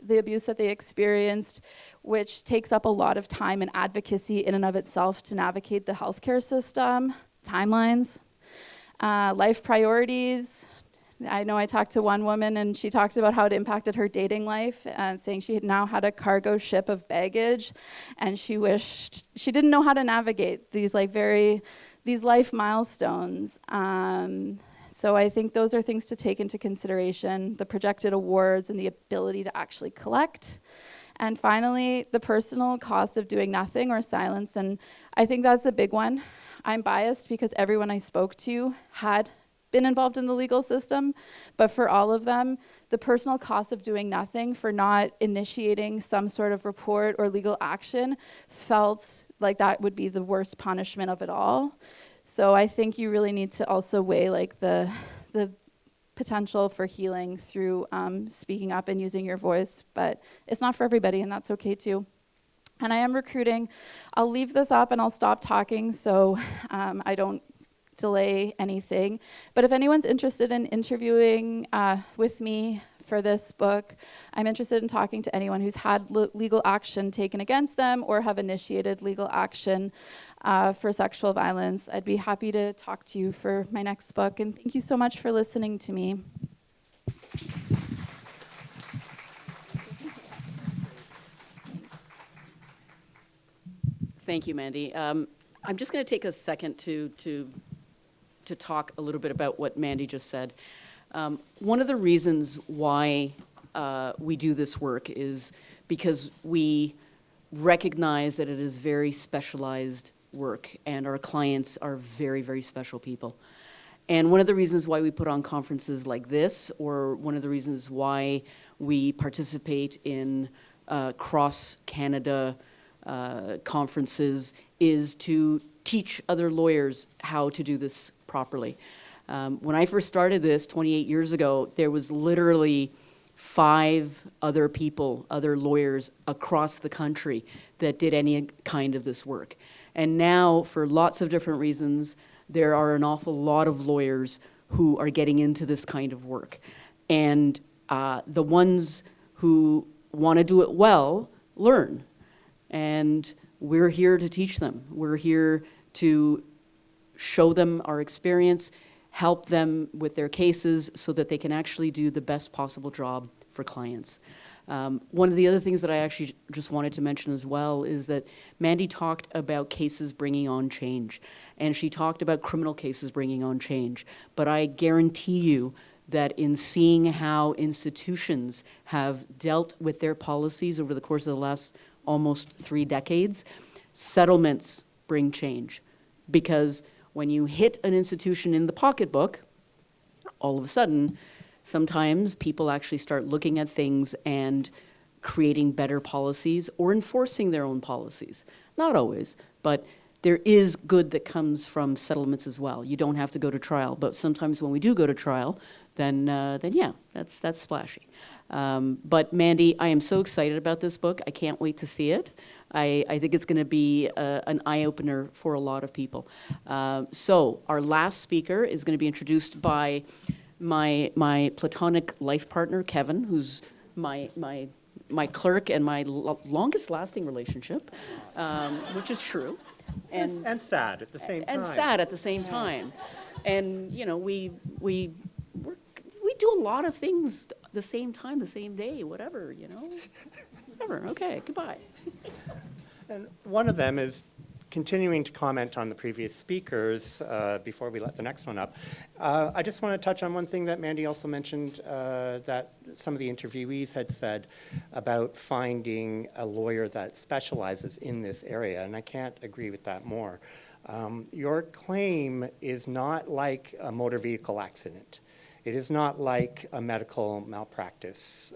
the abuse that they experienced, which takes up a lot of time and advocacy in and of itself to navigate the healthcare system, timelines, life priorities. I know I talked to one woman and she talked about how it impacted her dating life, saying she had now had a cargo ship of baggage and she wished she didn't know how to navigate these these life milestones. So I think those are things to take into consideration, the projected awards and the ability to actually collect. And finally, the personal cost of doing nothing or silence. And I think that's a big one. I'm biased because everyone I spoke to had been involved in the legal system, but for all of them, the personal cost of doing nothing, for not initiating some sort of report or legal action, felt like that would be the worst punishment of it all. So I think you really need to also weigh like the potential for healing through speaking up and using your voice, but it's not for everybody, and that's okay too. And I am recruiting. I'll leave this up and I'll stop talking so I don't delay anything. But if anyone's interested in interviewing with me for this book, I'm interested in talking to anyone who's had legal action taken against them or have initiated legal action for sexual violence. I'd be happy to talk to you for my next book. And thank you so much for listening to me. Thank you, Mandy. I'm just going to take a second to talk a little bit about what Mandy just said. One of the reasons why we do this work is because we recognize that it is very specialized work and our clients are very, very special people. And one of the reasons why we put on conferences like this, or one of the reasons why we participate in cross-Canada conferences, is to teach other lawyers how to do this properly. When I first started this 28 years ago, there was literally 5 other people, other lawyers across the country that did any kind of this work. And now, for lots of different reasons, there are an awful lot of lawyers who are getting into this kind of work. And the ones who want to do it well learn. And we're here to teach them. We're here to show them our experience, help them with their cases so that they can actually do the best possible job for clients. One of the other things that I actually just wanted to mention as well is that Mandy talked about cases bringing on change, and she talked about criminal cases bringing on change. But I guarantee you that in seeing how institutions have dealt with their policies over the course of the last almost 3 decades, settlements bring change. Because when you hit an institution in the pocketbook, all of a sudden, sometimes people actually start looking at things and creating better policies or enforcing their own policies. Not always, but there is good that comes from settlements as well. You don't have to go to trial, but sometimes when we do go to trial, then yeah, that's splashy. But Mandy, I am so excited about this book. I can't wait to see it. I think it's going to be an eye-opener for a lot of people. So our last speaker is going to be introduced by my platonic life partner, Kevin, who's my clerk and my longest-lasting relationship, which is true. And sad at the same time. And sad at the same time. And, you know, we do a lot of things the same time, the same day, whatever, you know. Whatever, okay, goodbye. And one of them is continuing to comment on the previous speakers before we let the next one up. I just want to touch on one thing that Mandy also mentioned that some of the interviewees had said about finding a lawyer that specializes in this area, and I can't agree with that more. Your claim is not like a motor vehicle accident. It is not like a medical malpractice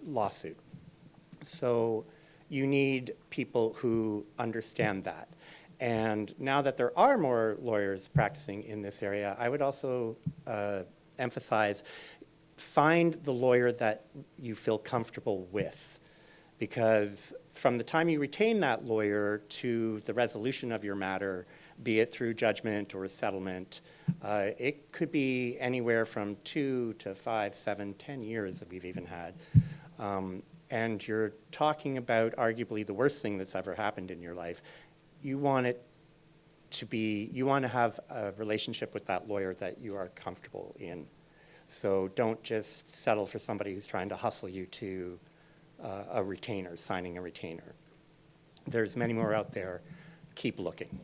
lawsuit. So you need people who understand that. And now that there are more lawyers practicing in this area, I would also emphasize, find the lawyer that you feel comfortable with. Because from the time you retain that lawyer to the resolution of your matter, be it through judgment or settlement, it could be anywhere from 2 to 5, 7, 10 years that we've even had. And you're talking about arguably the worst thing that's ever happened in your life. You want it to be, you want to have a relationship with that lawyer that you are comfortable in. So don't just settle for somebody who's trying to hustle you to a retainer, signing a retainer. There's many more out there. Keep looking.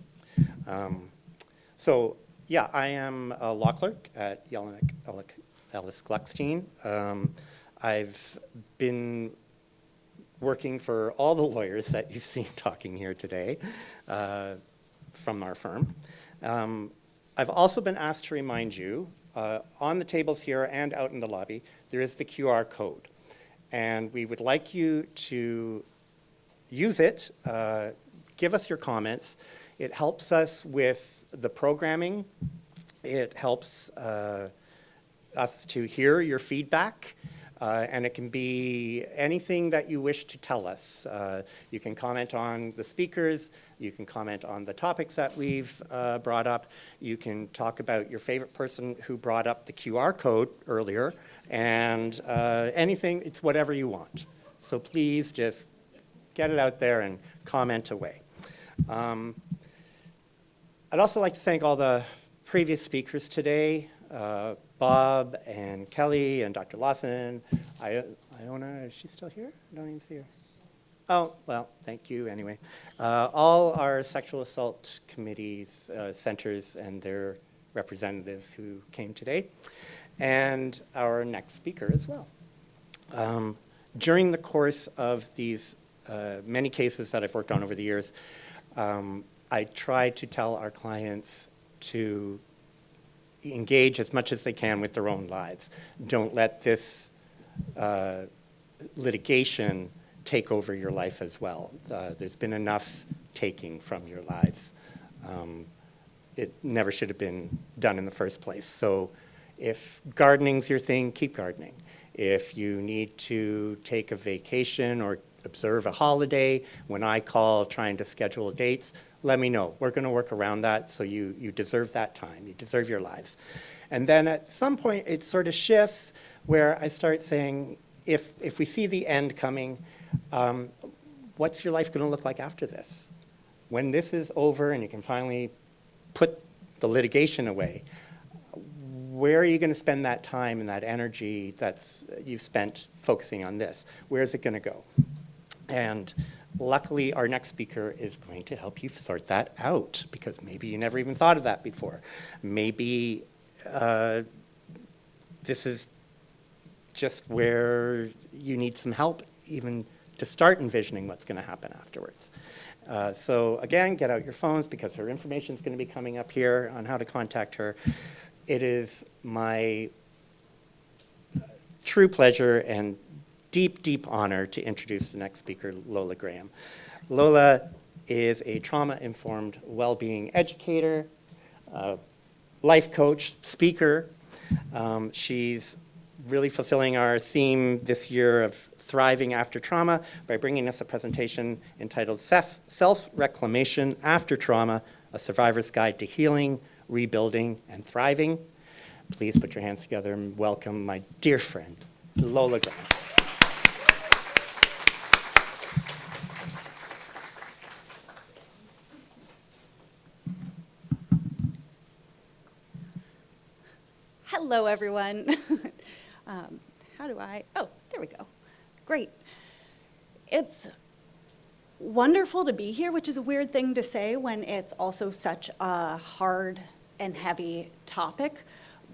So yeah, I am a law clerk at Yellowknife Ellis Gluckstein. I've been working for all the lawyers that you've seen talking here today from our firm. I've also been asked to remind you, on the tables here and out in the lobby, there is the QR code. And we would like you to use it, give us your comments. It helps us with the programming. It helps us to hear your feedback. And it can be anything that you wish to tell us. You can comment on the speakers. You can comment on the topics that we've brought up. You can talk about your favorite person who brought up the QR code earlier. And anything, it's whatever you want. So please just get it out there and comment away. I'd also like to thank all the previous speakers today. Bob and Kelly and Dr. Lawson. Iona, is she still here? I don't even see her. Oh, well, thank you anyway. All our sexual assault committees, centers, and their representatives who came today, and our next speaker as well. During the course of these many cases that I've worked on over the years, I try to tell our clients to engage as much as they can with their own lives. Don't let this litigation take over your life as well. There's been enough taking from your lives. It never should have been done in the first place. So if gardening's your thing, keep gardening. If you need to take a vacation or observe a holiday, when I call trying to schedule dates, let me know. We're going to work around that, so you deserve that time. You deserve your lives. And then at some point, it sort of shifts where I start saying, if we see the end coming, what's your life going to look like after this? When this is over and you can finally put the litigation away, where are you going to spend that time and that energy you've spent focusing on this? Where is it going to go? And luckily, our next speaker is going to help you sort that out, because maybe you never even thought of that before. Maybe this is just where you need some help even to start envisioning what's going to happen afterwards. So again, get out your phones, because her information is going to be coming up here on how to contact her. It is my true pleasure and deep, deep honor to introduce the next speaker, Lola Graham. Lola is a trauma-informed well-being educator, life coach, speaker. She's really fulfilling our theme this year of thriving after trauma by bringing us a presentation entitled Self-Reclamation After Trauma, A Survivor's Guide to Healing, Rebuilding, and Thriving. Please put your hands together and welcome my dear friend, Lola Graham. Hello, everyone. Oh, there we go. Great. It's wonderful to be here, which is a weird thing to say when it's also such a hard and heavy topic.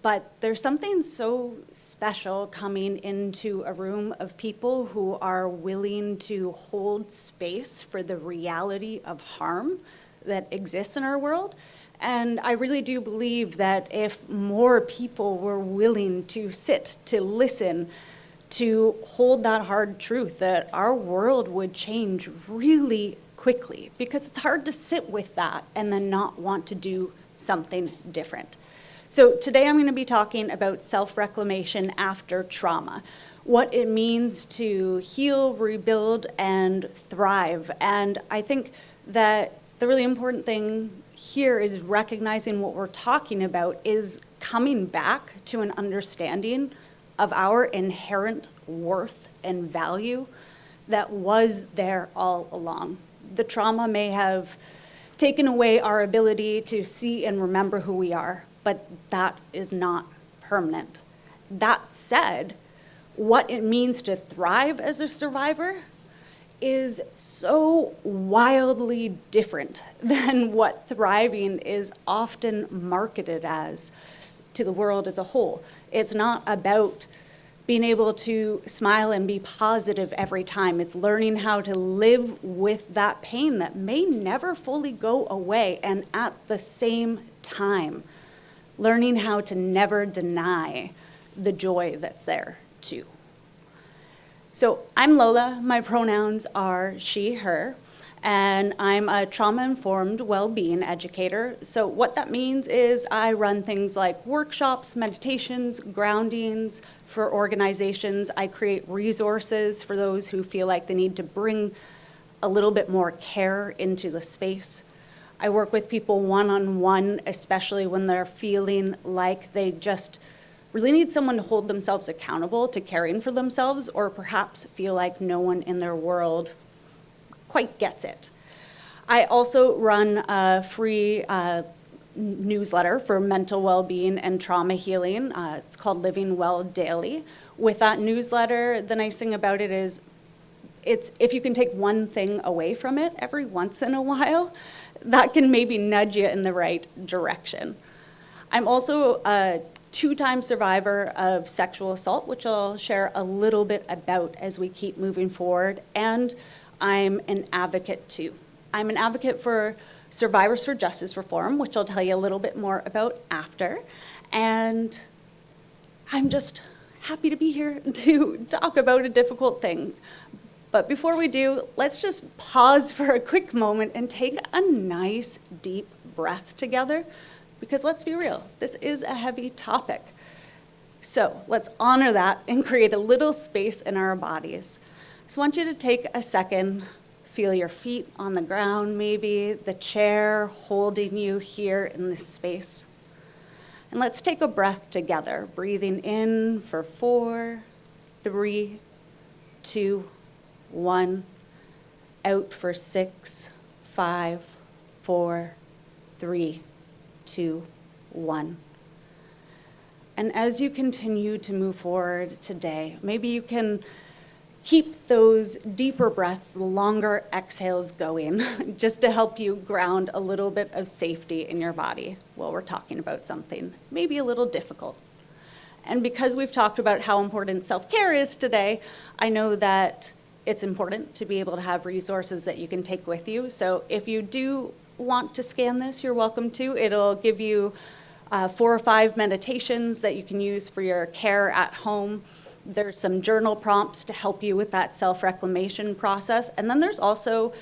But there's something so special coming into a room of people who are willing to hold space for the reality of harm that exists in our world. And I really do believe that if more people were willing to sit, to listen, to hold that hard truth, that our world would change really quickly because it's hard to sit with that and then not want to do something different. So today I'm going to be talking about self-reclamation after trauma, what it means to heal, rebuild, and thrive. And I think that the really important thing here is recognizing what we're talking about is coming back to an understanding of our inherent worth and value that was there all along. The trauma may have taken away our ability to see and remember who we are, but that is not permanent. That said, what it means to thrive as a survivor is so wildly different than what thriving is often marketed as to the world as a whole. It's not about being able to smile and be positive every time. It's learning how to live with that pain that may never fully go away, and at the same time, learning how to never deny the joy that's there too. So I'm Lola, my pronouns are she, her, and I'm a trauma-informed well-being educator. So what that means is I run things like workshops, meditations, groundings for organizations. I create resources for those who feel like they need to bring a little bit more care into the space. I work with people one-on-one, especially when they're feeling like they just really need someone to hold themselves accountable to caring for themselves, or perhaps feel like no one in their world quite gets it. I also run a free newsletter for mental well-being and trauma healing. It's called Living Well Daily. With that newsletter, the nice thing about it is if you can take one thing away from it every once in a while, that can maybe nudge you in the right direction. I'm also a two-time survivor of sexual assault, which I'll share a little bit about as we keep moving forward, and I'm an advocate too. I'm an advocate for Survivors for Justice Reform, which I'll tell you a little bit more about after, and I'm just happy to be here to talk about a difficult thing. But before we do, let's just pause for a quick moment and take a nice deep breath together. Because let's be real, this is a heavy topic. So let's honor that and create a little space in our bodies. So I want you to take a second, feel your feet on the ground maybe, the chair holding you here in this space. And let's take a breath together, breathing in for 4, 3, 2, 1, out for 6, 5, 4, 3, 2, 1. And as you continue to move forward today, maybe you can keep those deeper breaths, longer exhales going, just to help you ground a little bit of safety in your body while we're talking about something maybe a little difficult. And because we've talked about how important self-care is today, I know that it's important to be able to have resources that you can take with you. So if you do want to scan this, you're welcome to. It'll give you 4 or 5 meditations that you can use for your care at home. There's some journal prompts to help you with that self-reclamation process. And then there's also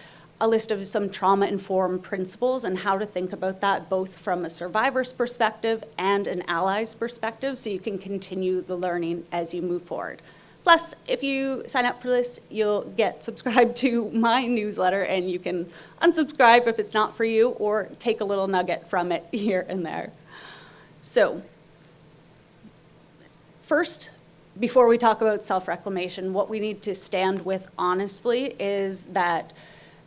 a list of some trauma-informed principles and how to think about that both from a survivor's perspective and an ally's perspective, so you can continue the learning as you move forward. Plus, if you sign up for this, you'll get subscribed to my newsletter, and you can unsubscribe if it's not for you, or take a little nugget from it here and there. So, first, before we talk about self-reclamation, what we need to stand with honestly is that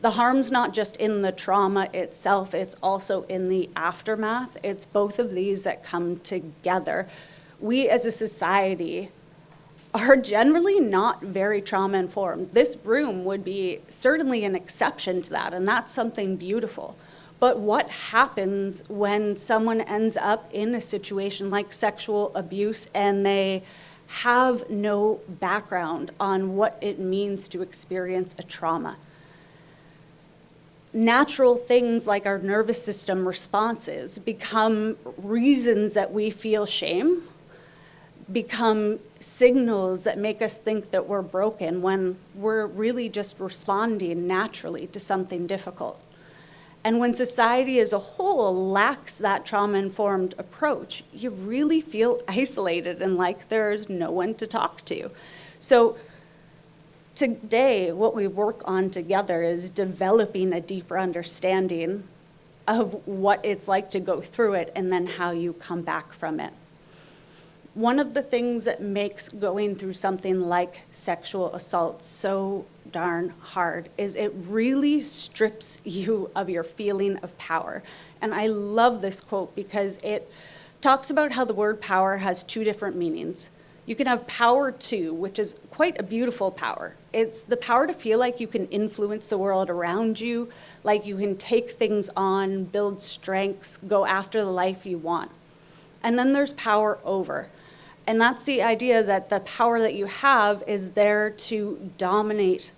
the harm's not just in the trauma itself, it's also in the aftermath. It's both of these that come together. We as a society are generally not very trauma-informed. This room would be certainly an exception to that, and that's something beautiful. But what happens when someone ends up in a situation like sexual abuse and they have no background on what it means to experience a trauma? Natural things like our nervous system responses become reasons that we feel shame, become signals that make us think that we're broken when we're really just responding naturally to something difficult. And when society as a whole lacks that trauma-informed approach, you really feel isolated and like there's no one to talk to. So today, what we work on together is developing a deeper understanding of what it's like to go through it and then how you come back from it. One of the things that makes going through something like sexual assault so darn hard is it really strips you of your feeling of power. And I love this quote because it talks about how the word power has two different meanings. You can have power to, which is quite a beautiful power. It's the power to feel like you can influence the world around you, like you can take things on, build strengths, go after the life you want. And then there's power over. And that's the idea that the power that you have is there to dominate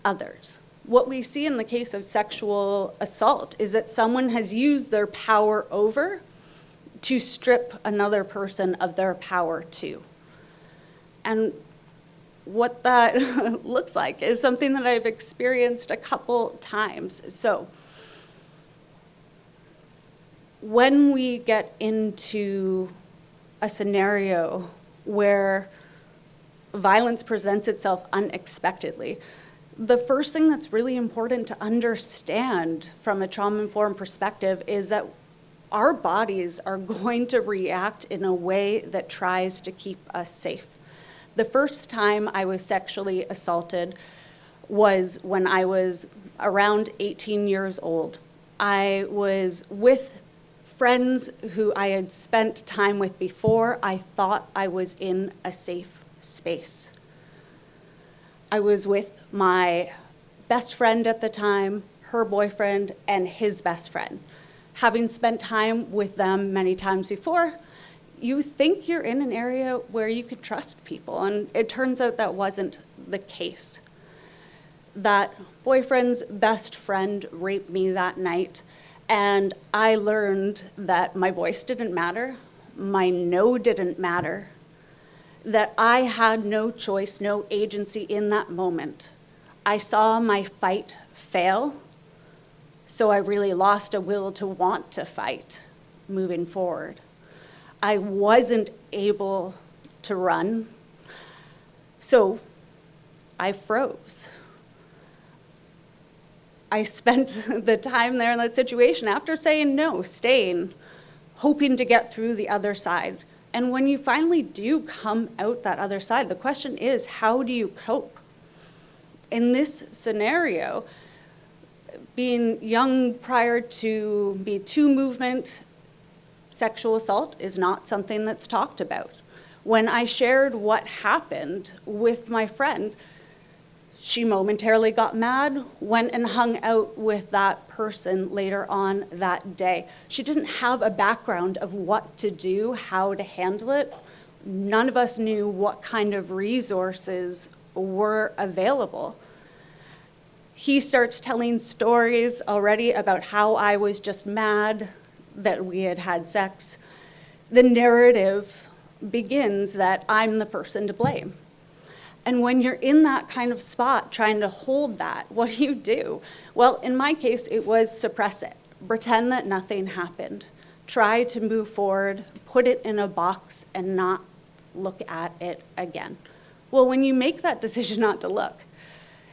others. What we see in the case of sexual assault is that someone has used their power over to strip another person of their power too. And what that looks like is something that I've experienced a couple times. So when we get into a scenario where violence presents itself unexpectedly, the first thing that's really important to understand from a trauma-informed perspective is that our bodies are going to react in a way that tries to keep us safe. The first time I was sexually assaulted was when I was around 18 years old. I was with friends who I had spent time with before. I thought I was in a safe space. I was with my best friend at the time, her boyfriend, and his best friend. Having spent time with them many times before, you think you're in an area where you could trust people, and it turns out that wasn't the case. That boyfriend's best friend raped me that night, and I learned that my voice didn't matter, my no didn't matter, that I had no choice, no agency in that moment. I saw my fight fail, so I really lost a will to want to fight moving forward. I wasn't able to run, so I froze. I spent the time there in that situation after saying no, staying, hoping to get through the other side. And when you finally do come out that other side, the question is, how do you cope? In this scenario, being young prior to Me Too movement, sexual assault is not something that's talked about. When I shared what happened with my friend, she momentarily got mad, went and hung out with that person later on that day. She didn't have a background of what to do, how to handle it. None of us knew what kind of resources were available. He starts telling stories already about how I was just mad that we had had sex. The narrative begins that I'm the person to blame. And when you're in that kind of spot trying to hold that, what do you do? Well, in my case, it was suppress it. Pretend that nothing happened. Try to move forward, put it in a box, and not look at it again. Well, when you make that decision not to look,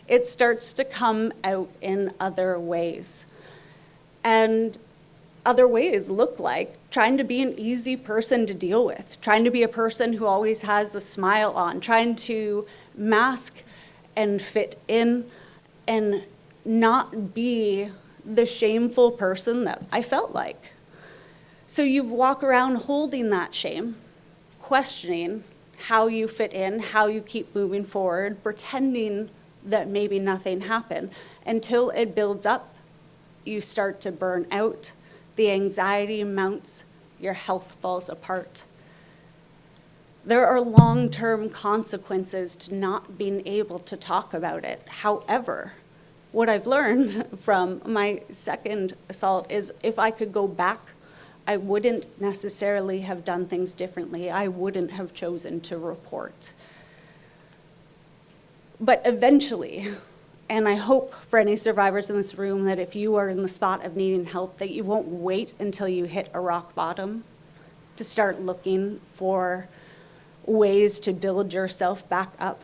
it starts to come out in other ways. And other ways look like trying to be an easy person to deal with, trying to be a person who always has a smile on, trying to mask and fit in and not be the shameful person that I felt like. So you walk around holding that shame, questioning how you fit in, how you keep moving forward, pretending that maybe nothing happened, until it builds up, you start to burn out, the anxiety mounts, your health falls apart. There are long-term consequences to not being able to talk about it. However, what I've learned from my second assault is if I could go back I wouldn't necessarily have done things differently. I wouldn't have chosen to report. But eventually, and I hope for any survivors in this room that if you are in the spot of needing help, that you won't wait until you hit a rock bottom to start looking for ways to build yourself back up.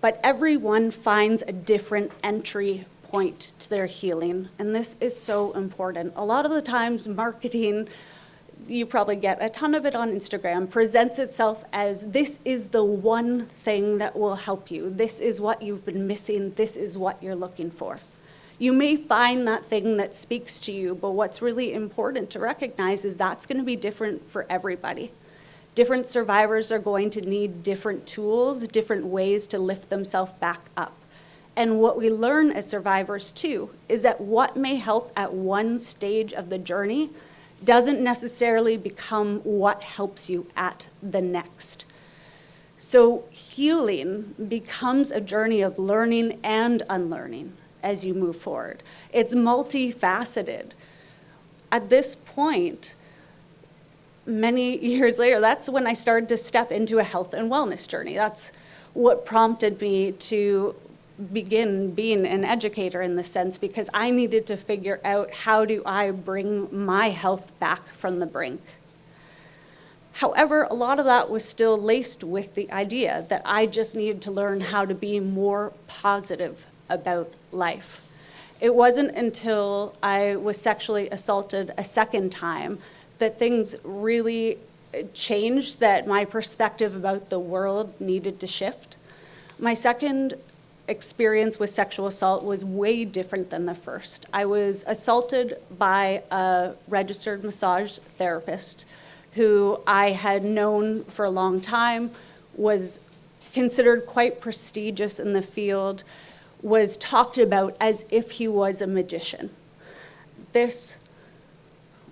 But everyone finds a different entry point to their healing, and this is so important. A lot of the times marketing, you probably get a ton of it on Instagram, presents itself as this is the one thing that will help you. This is what you've been missing. This is what you're looking for. You may find that thing that speaks to you, but what's really important to recognize is that's going to be different for everybody. Different survivors are going to need different tools, different ways to lift themselves back up. And what we learn as survivors too is that what may help at one stage of the journey doesn't necessarily become what helps you at the next. So healing becomes a journey of learning and unlearning as you move forward. It's multifaceted. At this point, many years later, that's when I started to step into a health and wellness journey. That's what prompted me to begin being an educator in this sense, because I needed to figure out how do I bring my health back from the brink. However, a lot of that was still laced with the idea that I just needed to learn how to be more positive about life. It wasn't until I was sexually assaulted a second time that things really changed, that my perspective about the world needed to shift. My second experience with sexual assault was way different than the first. I was assaulted by a registered massage therapist who I had known for a long time, was considered quite prestigious in the field, was talked about as if he was a magician. This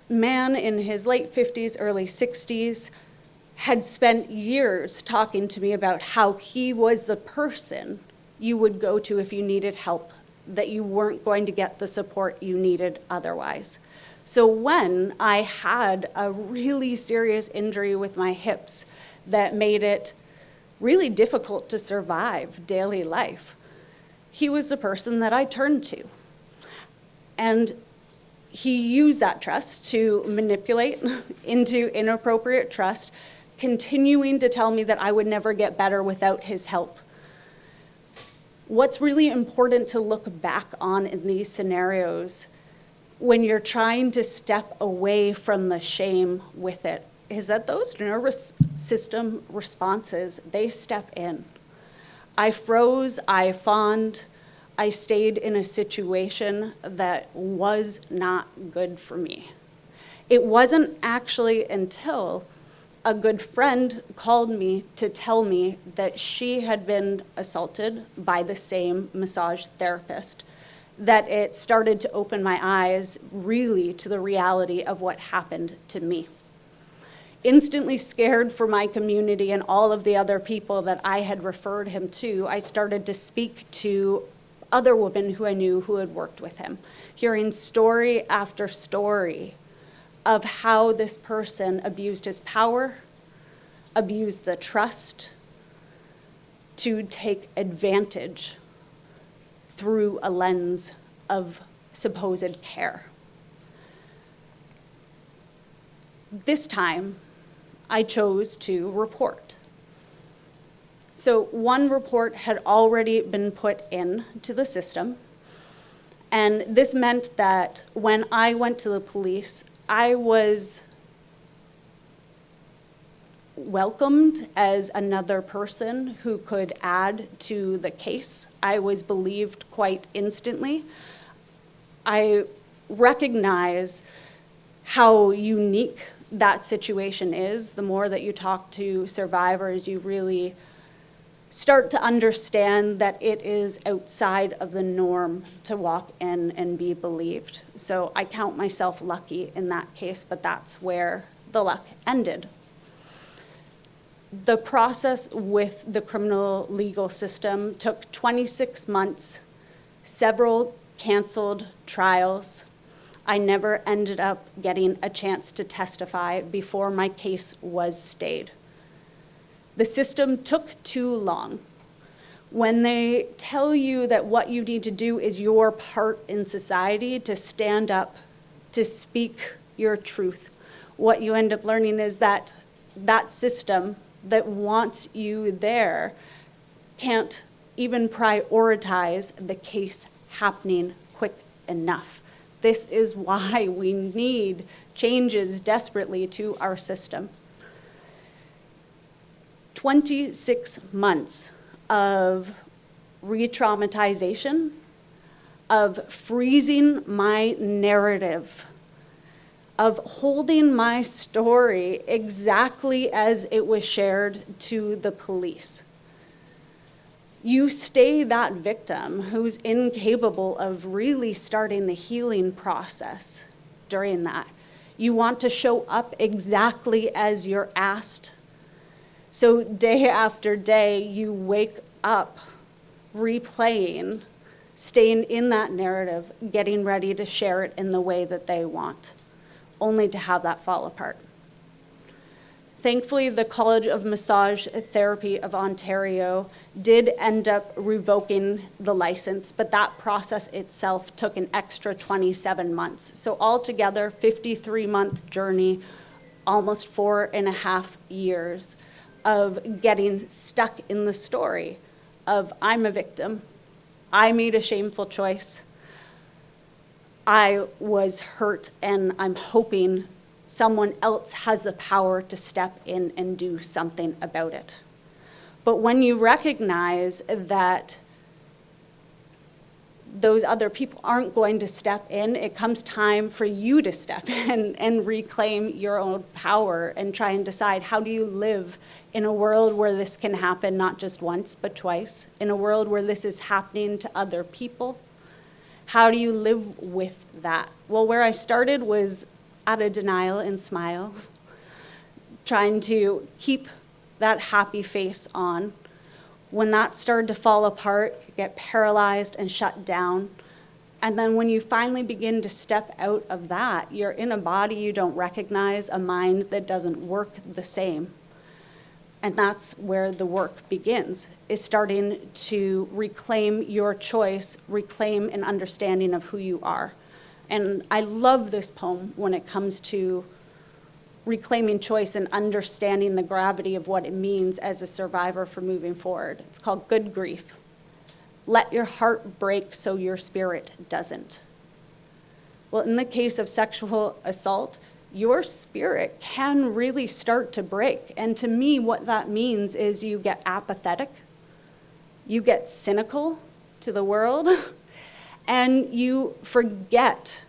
man in his late 50s, early 60s, had spent years talking to me about how he was the person you would go to if you needed help, that you weren't going to get the support you needed otherwise. So when I had a really serious injury with my hips that made it really difficult to survive daily life, he was the person that I turned to. And he used that trust to manipulate into inappropriate trust, continuing to tell me that I would never get better without his help. What's really important to look back on in these scenarios when you're trying to step away from the shame with it is that those nervous system responses, they step in. I froze, I fawned, I stayed in a situation that was not good for me. It wasn't actually until a good friend called me to tell me that she had been assaulted by the same massage therapist that it started to open my eyes really to the reality of what happened to me. Instantly scared for my community and all of the other people that I had referred him to, I started to speak to other women who I knew who had worked with him, hearing story after story of how this person abused his power, abused the trust to take advantage through a lens of supposed care. This time, I chose to report. So one report had already been put into the system, and this meant that when I went to the police, I was welcomed as another person who could add to the case. I was believed quite instantly. I recognize how unique that situation is. The more that you talk to survivors, you really start to understand that it is outside of the norm to walk in and be believed. So I count myself lucky in that case, but that's where the luck ended. The process with the criminal legal system took 26 months, several canceled trials. I never ended up getting a chance to testify before my case was stayed. The system took too long. When they tell you that what you need to do is your part in society to stand up, to speak your truth, what you end up learning is that that system that wants you there can't even prioritize the case happening quick enough. This is why we need changes desperately to our system. 26 months of re-traumatization, of freezing my narrative, of holding my story exactly as it was shared to the police. You stay that victim who's incapable of really starting the healing process during that. You want to show up exactly as you're asked. So day after day, you wake up replaying, staying in that narrative, getting ready to share it in the way that they want, only to have that fall apart. Thankfully, the College of Massage Therapy of Ontario did end up revoking the license, but that process itself took an extra 27 months. So altogether, 53-month journey, almost 4.5 years of getting stuck in the story of I'm a victim, I made a shameful choice, I was hurt, and I'm hoping someone else has the power to step in and do something about it. But when you recognize that those other people aren't going to step in, it comes time for you to step in and reclaim your own power and try and decide, how do you live in a world where this can happen not just once but twice, in a world where this is happening to other people? How do you live with that? Well, where I started was out of denial and smile, trying to keep that happy face on. When that started to fall apart, you get paralyzed and shut down. And then when you finally begin to step out of that, you're in a body you don't recognize, a mind that doesn't work the same. And that's where the work begins, is starting to reclaim your choice, reclaim an understanding of who you are. And I love this poem when it comes to reclaiming choice and understanding the gravity of what it means as a survivor for moving forward. It's called Good Grief. Let your heart break so your spirit doesn't. Well, in the case of sexual assault, your spirit can really start to break. And to me, what that means is you get apathetic, you get cynical to the world, and you forget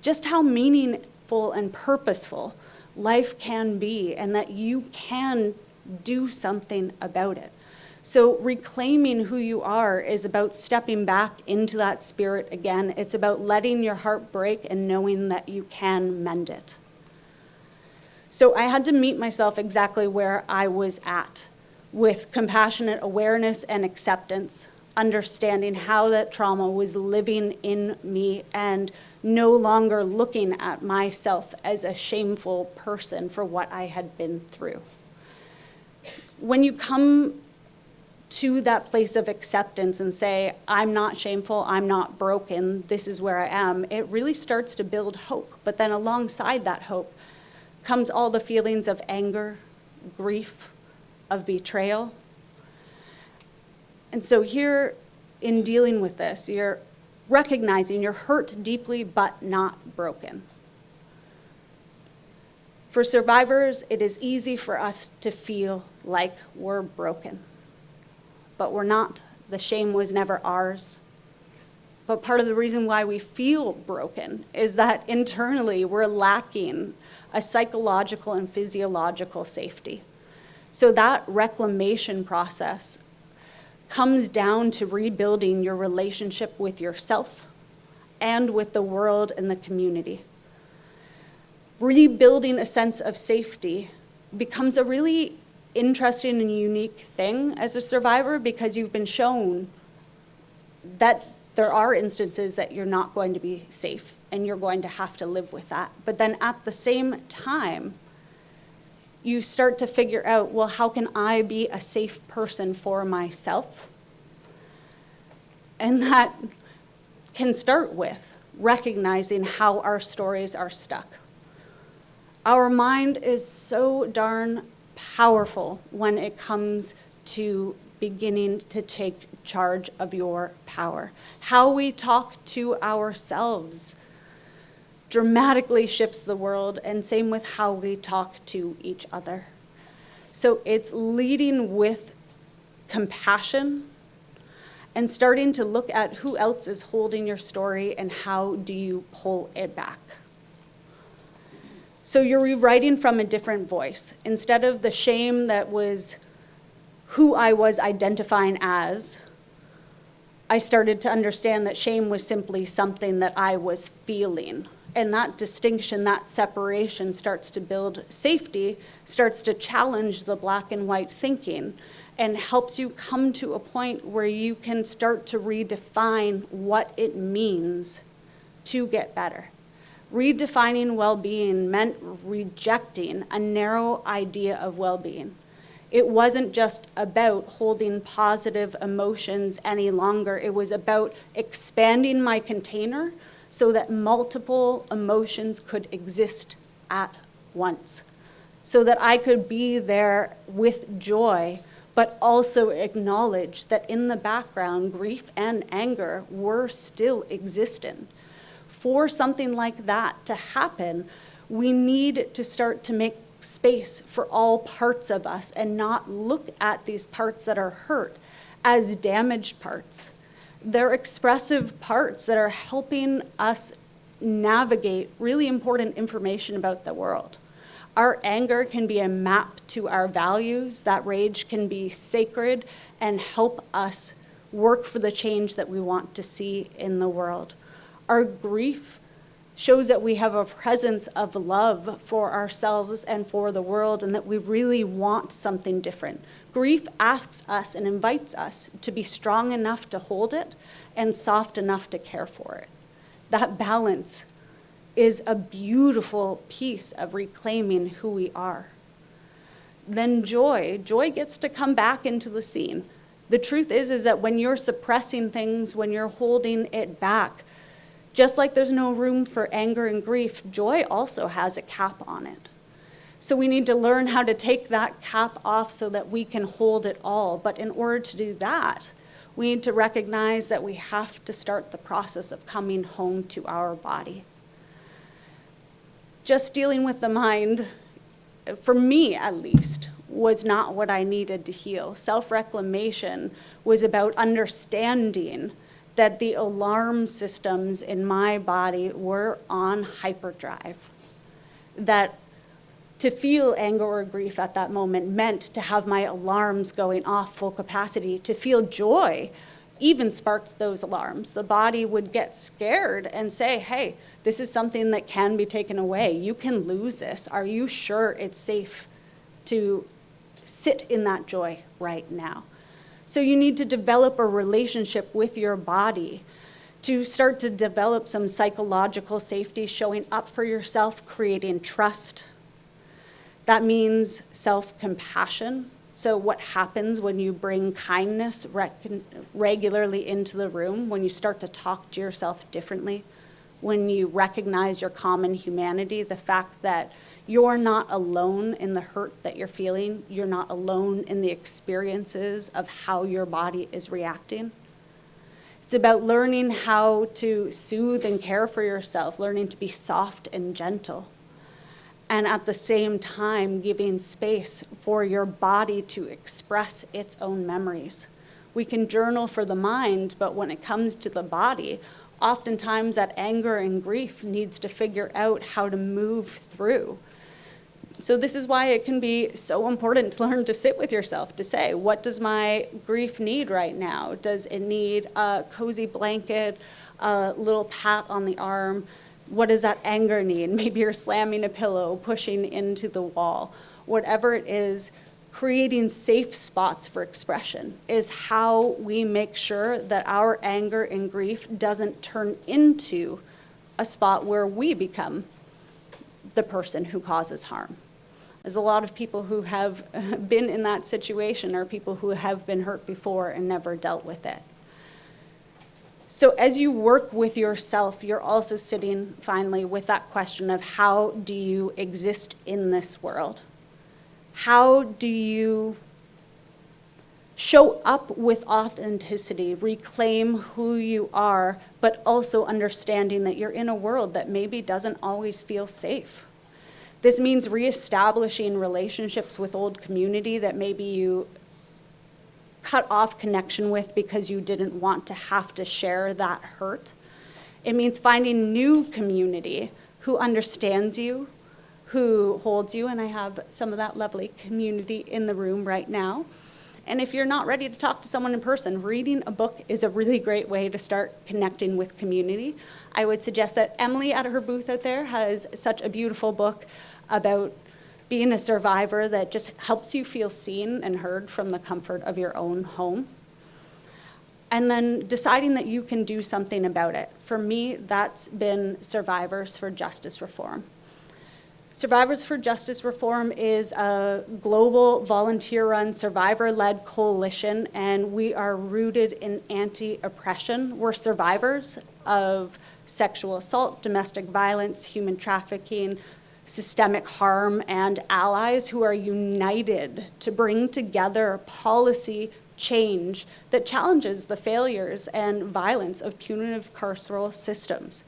just how meaningful and purposeful life can be, and that you can do something about it. So reclaiming who you are is about stepping back into that spirit again. It's about letting your heart break and knowing that you can mend it. So I had to meet myself exactly where I was at, with compassionate awareness and acceptance, understanding how that trauma was living in me and no longer looking at myself as a shameful person for what I had been through. When you come to that place of acceptance and say, I'm not shameful, I'm not broken, this is where I am, it really starts to build hope. But then alongside that hope comes all the feelings of anger, grief, of betrayal. And so here, in dealing with this, you're recognizing you're hurt deeply but not broken. For survivors, it is easy for us to feel like we're broken, but we're not. The shame was never ours. But part of the reason why we feel broken is that internally we're lacking a psychological and physiological safety. So that reclamation process comes down to rebuilding your relationship with yourself and with the world and the community. Rebuilding a sense of safety becomes a really interesting and unique thing as a survivor, because you've been shown that there are instances that you're not going to be safe and you're going to have to live with that. But then at the same time, you start to figure out, well, how can I be a safe person for myself? And that can start with recognizing how our stories are stuck. Our mind is so darn powerful when it comes to beginning to take charge of your power. How we talk to ourselves dramatically shifts the world, and same with how we talk to each other. So it's leading with compassion and starting to look at who else is holding your story and how do you pull it back. So you're rewriting from a different voice. Instead of the shame that was who I was identifying as, I started to understand that shame was simply something that I was feeling. And that distinction, that separation starts to build safety, starts to challenge the black and white thinking, and helps you come to a point where you can start to redefine what it means to get better. Redefining well-being meant rejecting a narrow idea of well-being. It wasn't just about holding positive emotions any longer. It was about expanding my container so that multiple emotions could exist at once, so that I could be there with joy, but also acknowledge that in the background, grief and anger were still existent. For something like that to happen, we need to start to make space for all parts of us and not look at these parts that are hurt as damaged parts. They're expressive parts that are helping us navigate really important information about the world. Our anger can be a map to our values. That rage can be sacred and help us work for the change that we want to see in the world. Our grief shows that we have a presence of love for ourselves and for the world, and that we really want something different. Grief asks us and invites us to be strong enough to hold it and soft enough to care for it. That balance is a beautiful piece of reclaiming who we are. Then joy gets to come back into the scene. The truth is that when you're suppressing things, when you're holding it back, just like there's no room for anger and grief, joy also has a cap on it. So we need to learn how to take that cap off so that we can hold it all. But in order to do that, we need to recognize that we have to start the process of coming home to our body. Just dealing with the mind, for me at least, was not what I needed to heal. Self-reclamation was about understanding that the alarm systems in my body were on hyperdrive. That to feel anger or grief at that moment meant to have my alarms going off full capacity. To feel joy even sparked those alarms. The body would get scared and say, hey, this is something that can be taken away. You can lose this. Are you sure it's safe to sit in that joy right now? So you need to develop a relationship with your body to start to develop some psychological safety, showing up for yourself, creating trust. That means self-compassion. So what happens when you bring kindness regularly into the room, when you start to talk to yourself differently, when you recognize your common humanity, the fact that you're not alone in the hurt that you're feeling. You're not alone in the experiences of how your body is reacting. It's about learning how to soothe and care for yourself, learning to be soft and gentle, and at the same time giving space for your body to express its own memories. We can journal for the mind, but when it comes to the body, oftentimes that anger and grief needs to figure out how to move through. So this is why it can be so important to learn to sit with yourself, to say, what does my grief need right now? Does it need a cozy blanket, a little pat on the arm? What does that anger need? Maybe you're slamming a pillow, pushing into the wall. Whatever it is, creating safe spots for expression is how we make sure that our anger and grief doesn't turn into a spot where we become the person who causes harm. There's a lot of people who have been in that situation, or people who have been hurt before and never dealt with it. So as you work with yourself, you're also sitting finally with that question of how do you exist in this world? How do you show up with authenticity, reclaim who you are, but also understanding that you're in a world that maybe doesn't always feel safe? This means reestablishing relationships with old community that maybe you cut off connection with because you didn't want to have to share that hurt. It means finding new community who understands you, who holds you, and I have some of that lovely community in the room right now. And if you're not ready to talk to someone in person, reading a book is a really great way to start connecting with community. I would suggest that Emily at her booth out there has such a beautiful book about being a survivor that just helps you feel seen and heard from the comfort of your own home. And then deciding that you can do something about it. For me, that's been Survivors for Justice Reform. Survivors for Justice Reform is a global volunteer-run, survivor-led coalition, and we are rooted in anti-oppression. We're survivors of sexual assault, domestic violence, human trafficking, systemic harm, and allies who are united to bring together policy change that challenges the failures and violence of punitive carceral systems.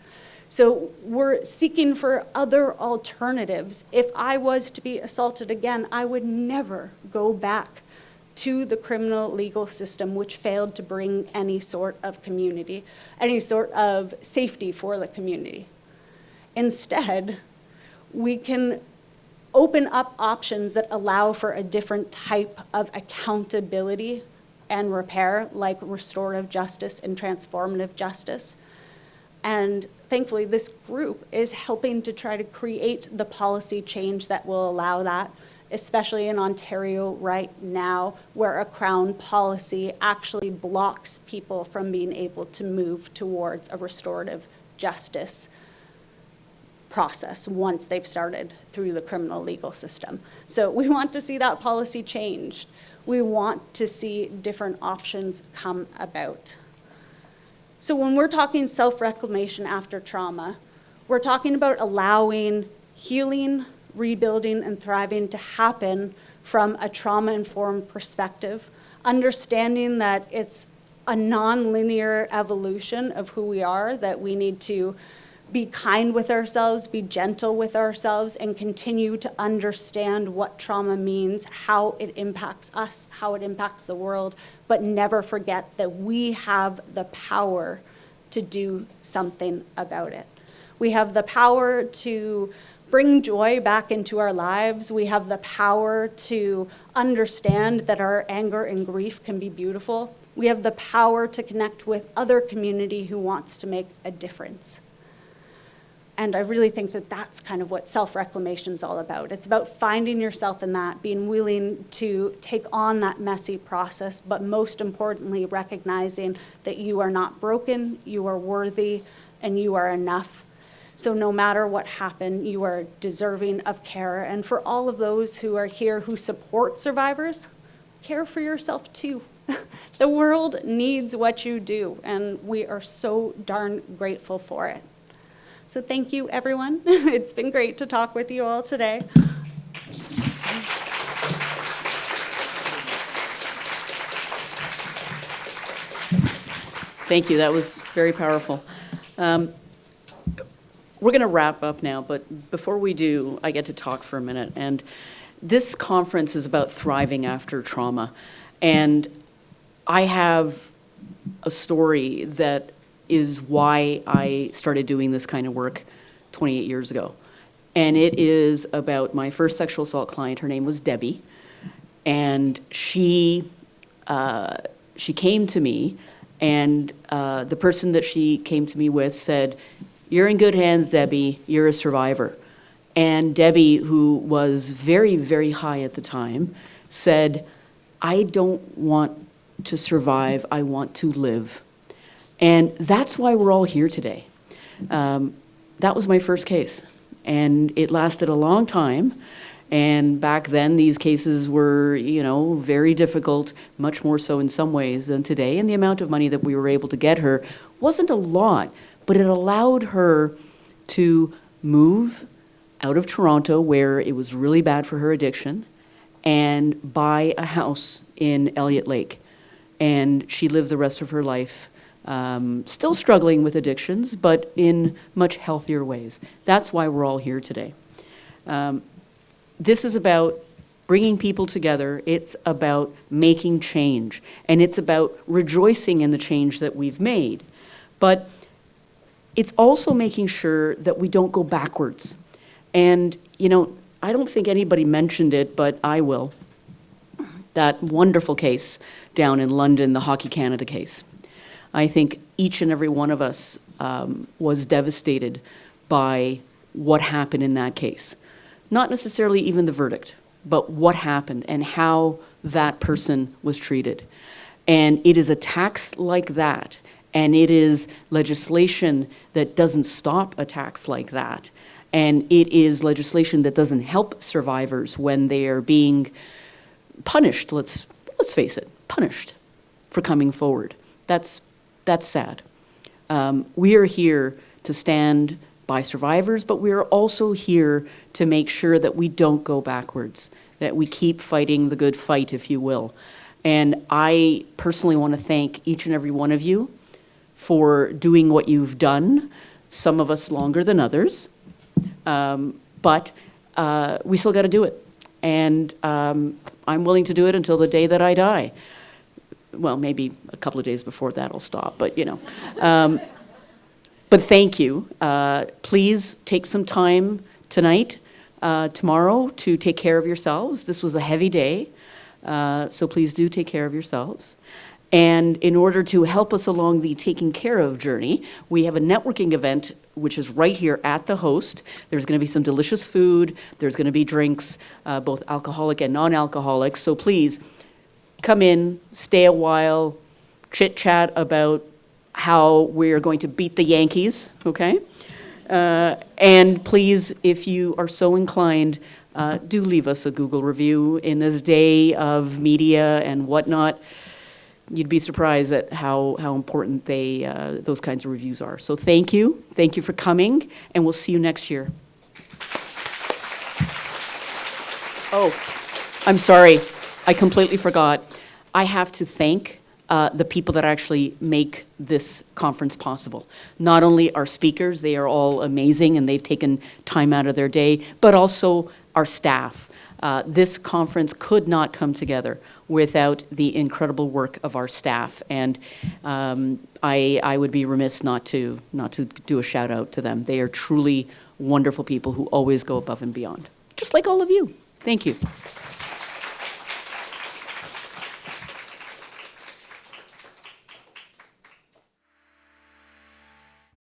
So we're seeking for other alternatives. If I was to be assaulted again, I would never go back to the criminal legal system, which failed to bring any sort of community, any sort of safety for the community. Instead, we can open up options that allow for a different type of accountability and repair, like restorative justice and transformative justice. And thankfully, this group is helping to try to create the policy change that will allow that, especially in Ontario right now, where a Crown policy actually blocks people from being able to move towards a restorative justice process once they've started through the criminal legal system. So we want to see that policy changed. We want to see different options come about. So when we're talking self-reclamation after trauma, we're talking about allowing healing, rebuilding, and thriving to happen from a trauma-informed perspective, understanding that it's a non-linear evolution of who we are, that we need to be kind with ourselves, be gentle with ourselves, and continue to understand what trauma means, how it impacts us, how it impacts the world, but never forget that we have the power to do something about it. We have the power to bring joy back into our lives. We have the power to understand that our anger and grief can be beautiful. We have the power to connect with other community who wants to make a difference. And I really think that that's kind of what self-reclamation is all about. It's about finding yourself in that, being willing to take on that messy process, but most importantly, recognizing that you are not broken, you are worthy, and you are enough. So no matter what happened, you are deserving of care. And for all of those who are here who support survivors, care for yourself too. The world needs what you do, and we are so darn grateful for it. So thank you, everyone. It's been great to talk with you all today. Thank you. That was very powerful. We're going to wrap up now, but before we do, I get to talk for a minute. And this conference is about thriving after trauma. And I have a story that is why I started doing this kind of work 28 years ago. And it is about my first sexual assault client. Her name was Debbie. And she came to me, and the person that she came to me with said, "You're in good hands, Debbie. You're a survivor." And Debbie, who was very, very high at the time, said, I don't want to survive, I want to live. And that's why we're all here today. That was my first case, and it lasted a long time. And back then, these cases were, you know, very difficult, much more so in some ways than today. And the amount of money that we were able to get her wasn't a lot, but it allowed her to move out of Toronto, where it was really bad for her addiction, and buy a house in Elliott Lake. And she lived the rest of her life still struggling with addictions, but in much healthier ways. That's why we're all here today. This is about bringing people together. It's about making change, and it's about rejoicing in the change that we've made. But it's also making sure that we don't go backwards. And, you know, I don't think anybody mentioned it, but I will. That wonderful case down in London, the Hockey Canada case. I think each and every one of us was devastated by what happened in that case. Not necessarily even the verdict, but what happened and how that person was treated. And it is attacks like that, and it is legislation that doesn't stop attacks like that, and it is legislation that doesn't help survivors when they are being punished, let's face it, punished for coming forward. That's sad. We are here to stand by survivors, but we are also here to make sure that we don't go backwards, that we keep fighting the good fight, if you will. And I personally want to thank each and every one of you for doing what you've done, some of us longer than others, but we still got to do it. And I'm willing to do it until the day that I die. Well, maybe a couple of days before that I'll stop, but you know. But thank you. Please take some time tonight, tomorrow, to take care of yourselves. This was a heavy day, so please do take care of yourselves. And in order to help us along the taking care of journey, we have a networking event, which is right here at the host. There's going to be some delicious food. There's going to be drinks, both alcoholic and non-alcoholic. So please come in, stay a while, chit-chat about how we're going to beat the Yankees, okay? And please, if you are so inclined, do leave us a Google review. In this day of media and whatnot, you'd be surprised at how important those kinds of reviews are. So thank you for coming, and we'll see you next year. Oh, I'm sorry, I completely forgot. I have to thank the people that actually make this conference possible. Not only our speakers, they are all amazing and they've taken time out of their day, but also our staff. This conference could not come together without the incredible work of our staff, and I would be remiss not to do a shout out to them. They are truly wonderful people who always go above and beyond, just like all of you. Thank you.